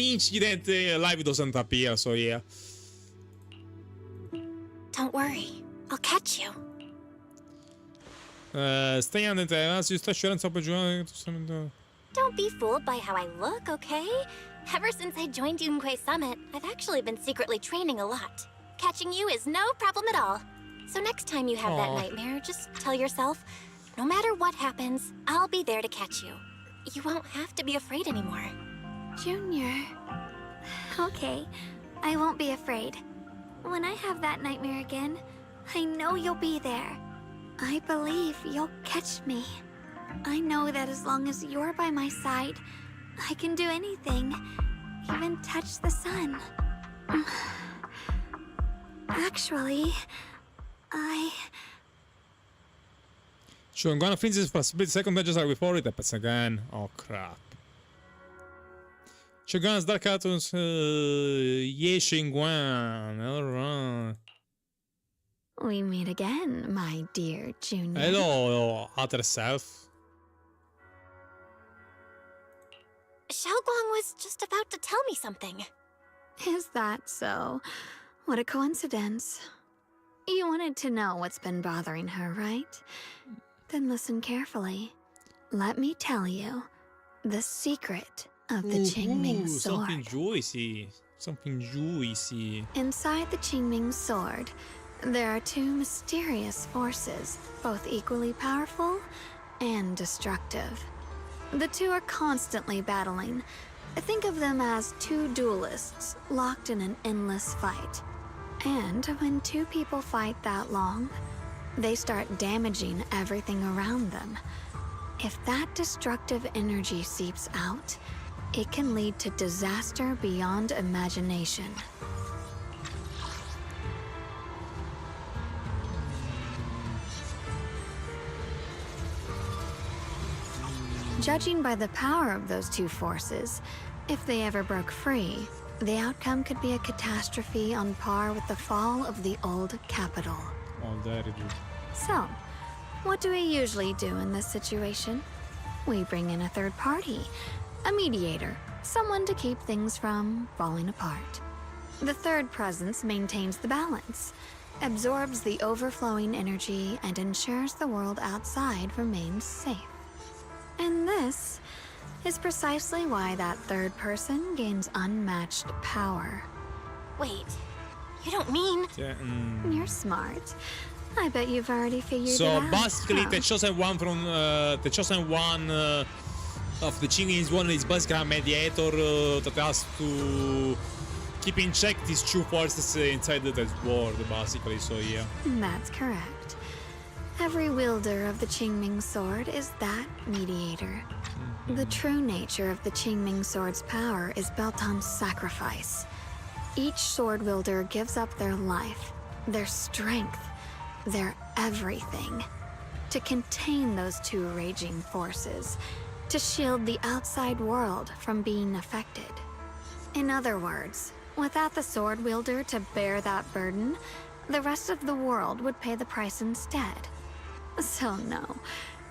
incident live doesn't appear, so yeah. Don't worry, I'll catch you. Stai on the you sta sciolendo per giocare. Don't be fooled by how I look, okay? Ever since I joined Yunquei Summit, I've actually been secretly training a lot. Catching you is no problem at all. So next time you have that nightmare, just tell yourself, no matter what happens, I'll be there to catch you. You won't have to be afraid anymore. Junior. Okay, I won't be afraid. When I have that nightmare again, I know you'll be there. I believe you'll catch me. I know that as long as you're by my side, I can do anything, even touch the sun. Actually, Sure, I'm gonna finish this for a split second, I just before it happens again. Oh crap. Shogun's Dark Cartoons, Ye Xingguan, alright. We meet again, my dear Junior. Hello, other self. Xiaoguang was just about to tell me something. Is that so? What a coincidence. You wanted to know what's been bothering her, right? Then listen carefully. Let me tell you the secret of the Qingming sword. Something juicy. Something juicy. Inside the Qingming sword, there are two mysterious forces, both equally powerful and destructive. The two are constantly battling. Think of them as two duelists locked in an endless fight. And when two people fight that long, they start damaging everything around them. If that destructive energy seeps out, it can lead to disaster beyond imagination. Judging by the power of those two forces, if they ever broke free, the outcome could be a catastrophe on par with the fall of the old capital. Oh, there it is. So, what do we usually do in this situation? We bring in a third party, a mediator, someone to keep things from falling apart. The third presence maintains the balance, absorbs the overflowing energy, and ensures the world outside remains safe. And this is precisely why that third person gains unmatched power. Wait, you don't mean... Yeah, You're smart. I bet you've already figured it So out. basically, huh? the chosen one from of the Qingming one is basically a mediator that has to keep in check these two forces inside the world, basically. So yeah. That's correct. Every wielder of the Qingming sword is that mediator. The true nature of the Qingming sword's power is built on sacrifice. Each sword wielder gives up their life, their strength, their everything, to contain those two raging forces, to shield the outside world from being affected. In other words, without the sword wielder to bear that burden, the rest of the world would pay the price instead. So no,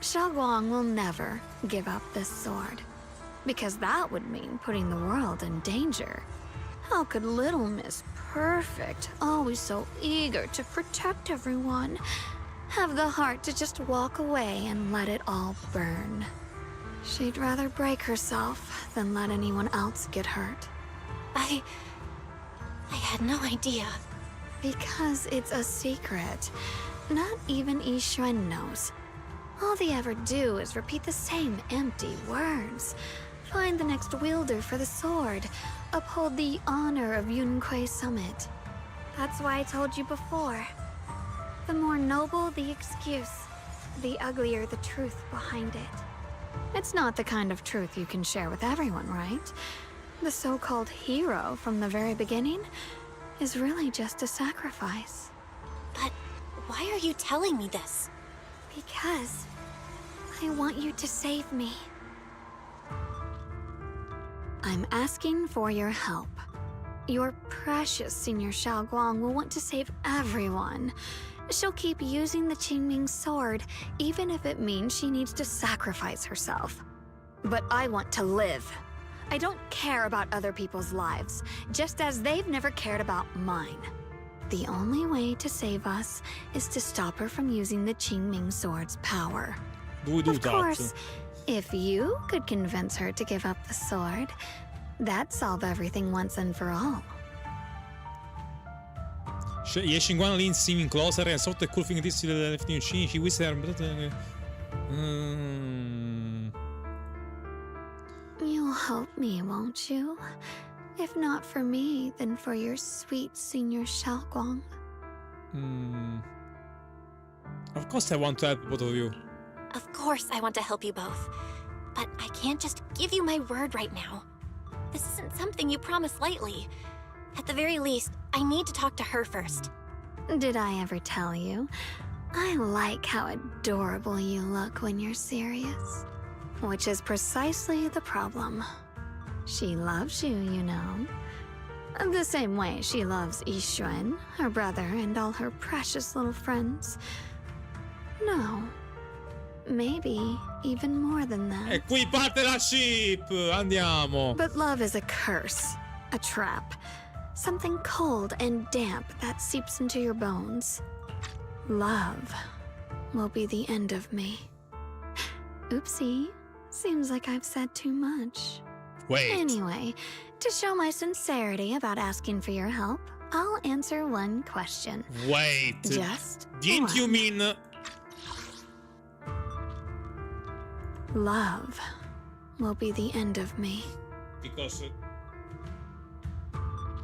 Xiaoguang will never give up this sword, because that would mean putting the world in danger. How could little Miss Perfect, always so eager to protect everyone, have the heart to just walk away and let it all burn? She'd rather break herself than let anyone else get hurt. I had no idea. Because it's a secret. Not even Yixuan knows. All they ever do is repeat the same empty words. Find the next wielder for the sword. Uphold the honor of Yunquei Summit. That's why I told you before. The more noble the excuse, the uglier the truth behind it. It's not the kind of truth you can share with everyone, right? The so-called hero from the very beginning is really just a sacrifice. But why are you telling me this? Because I want you to save me. I'm asking for your help. Your precious Senior Xiaoguang will want to save everyone. She'll keep using the Qingming sword, even if it means she needs to sacrifice herself. But I want to live. I don't care about other people's lives, just as they've never cared about mine. The only way to save us is to stop her from using the Qingming sword's power. Of course, if you could convince her to give up the sword, that'd solve everything once and for all. Ye Xingguang leans seeming closer and soft the cool fingertips to the left new chin. She whispers. You'll help me, won't you? If not for me, then for your sweet Senior Xiaoguang. Of course I want to help both of you. Of course I want to help you both. But I can't just give you my word right now. This isn't something you promise lightly. At the very least, I need to talk to her first. Did I ever tell you? I like how adorable you look when you're serious. Which is precisely the problem. She loves you, you know. The same way she loves Yixuan, her brother, and all her precious little friends. No. Maybe even more than that. E qui parte la ship! Andiamo! But love is a curse. A trap. Something cold and damp that seeps into your bones. Love will be the end of me. Oopsie. Seems like I've said too much. Wait. Anyway, to show my sincerity about asking for your help, I'll answer one question. Wait. Just Didn't you mean... Love will be the end of me. Because...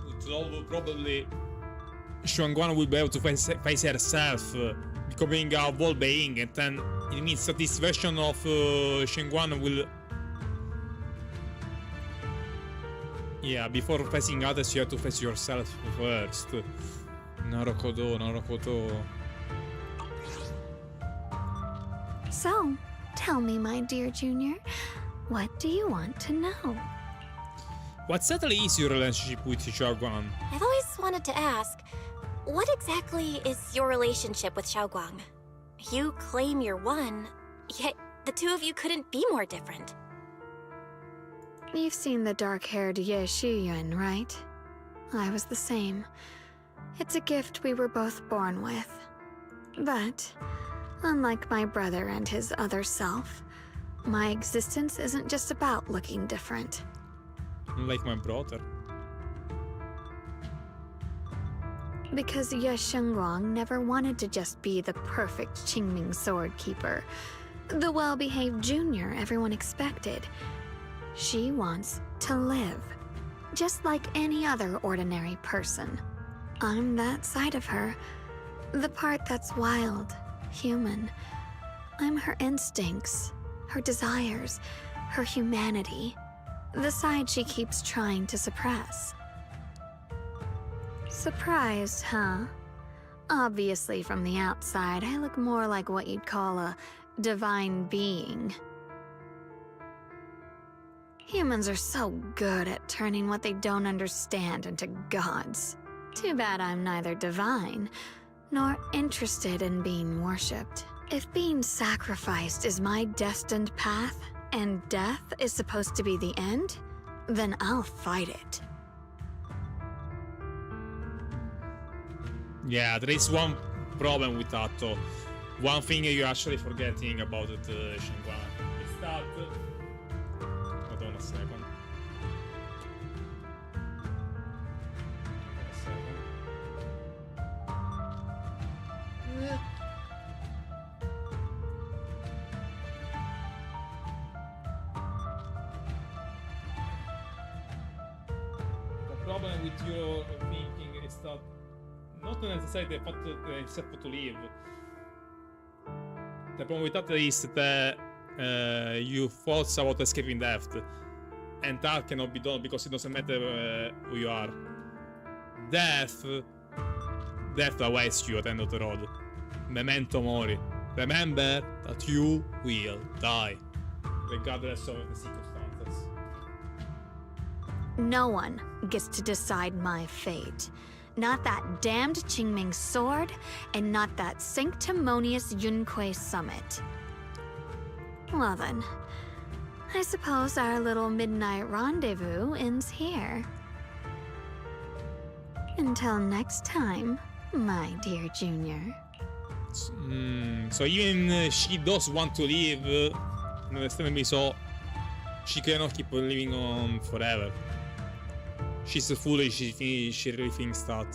with love, probably... Xuanguan will be able to face herself, becoming a whole being, and then it means that this version of Xuanguan will... Yeah, before facing others, you have to face yourself first. Naruhodo, naruhodo. So, tell me, my dear Junior, what do you want to know? What exactly is your relationship with Xiaoguang? I've always wanted to ask, what exactly is your relationship with Xiaoguang? You claim you're one, yet the two of you couldn't be more different. You've seen the dark-haired Ye Shiyuan, right? I was the same. It's a gift we were both born with. But, unlike my brother and his other self, my existence isn't just about looking different. Like my brother. Because Ye Shengguang never wanted to just be the perfect Qingming sword keeper, the well-behaved junior everyone expected. She wants to live, just like any other ordinary person. I'm that side of her, the part that's wild, human. I'm her instincts, her desires, her humanity, the side she keeps trying to suppress. Surprised, huh? Obviously, from the outside, I look more like what you'd call a divine being. Humans are so good at turning what they don't understand into gods. Too bad I'm neither divine, nor interested in being worshipped. If being sacrificed is my destined path, and death is supposed to be the end, then I'll fight it. Yeah, there is one problem with that. One thing you're actually forgetting about it, Xingguang, is that second. The problem with your thinking is that not necessarily the fact that it's set to leave. The problem with that is that you thought about escaping death, and that cannot be done because it doesn't matter who you are. Death awaits you at the end of the road. Memento mori. Remember that you will die, regardless of the circumstances. No one gets to decide my fate. Not that damned Qingming sword, and not that sanctimonious Yunque summit. Well then, I suppose our little midnight rendezvous ends here. Until next time, my dear Junior. So even she does want to leave, understandably so, she cannot keep living on forever. She's foolish, she really thinks that.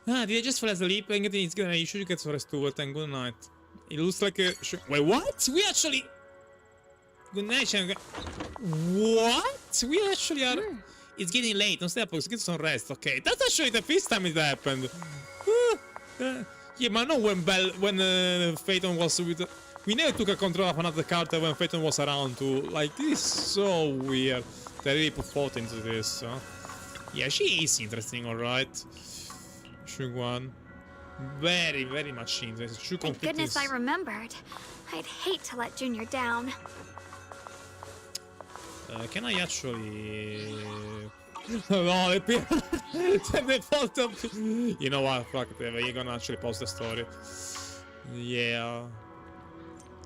Ah, did I just fall asleep? It's gonna, you should get rest too, and good night. It looks like a... Wait, what? We actually... Good night, Shanghai. What? We actually are... It's getting late, don't stay up, get some rest, okay. That's actually the first time it happened. Yeah, but not when Phaeton was with... We never took a control of another character when Phaeton was around too. Like, this is so weird. They really put thought into this, huh? Yeah, she is interesting, alright. Shugwan. Very, very much interesting. Thank goodness I remembered. I'd hate to let Junior down. Can I actually... No, they fucked up. You know what? Fuck it. You're gonna actually pause the story. Yeah.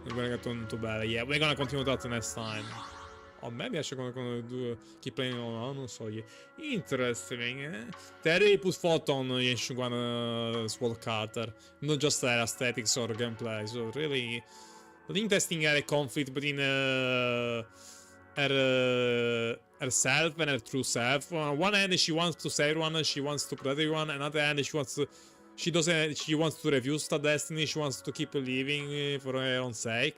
We're gonna get into bed. Yeah, we're gonna continue that next time. Or maybe actually gonna do keep playing on. Non so. Yeah. Interesting. They really put thought on Yenshugan Sword Carter, not just their aesthetics or gameplay. So really, an interesting conflict between herself and her true self. On one hand, she wants to save everyone, she wants to protect everyone. On the other hand, she wants to refuse that destiny. She wants to keep living for her own sake.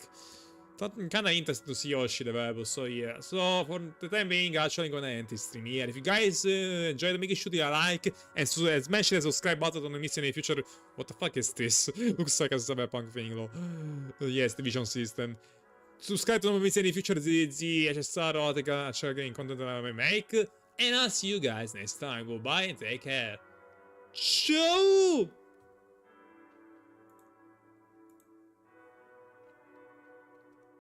That kind of interesting to see how she develops. So yeah. So for the time being, actually, I'm gonna end this stream here. If you guys enjoyed, make sure to leave a like and smash the subscribe button to not miss any future. What the fuck is this? Looks like a cyberpunk thing, though. Yes, the vision system. Subscribe to not miss any future ZZZ, HSR, or the game content that I make. And I'll see you guys next time. Goodbye and take care. Ciao!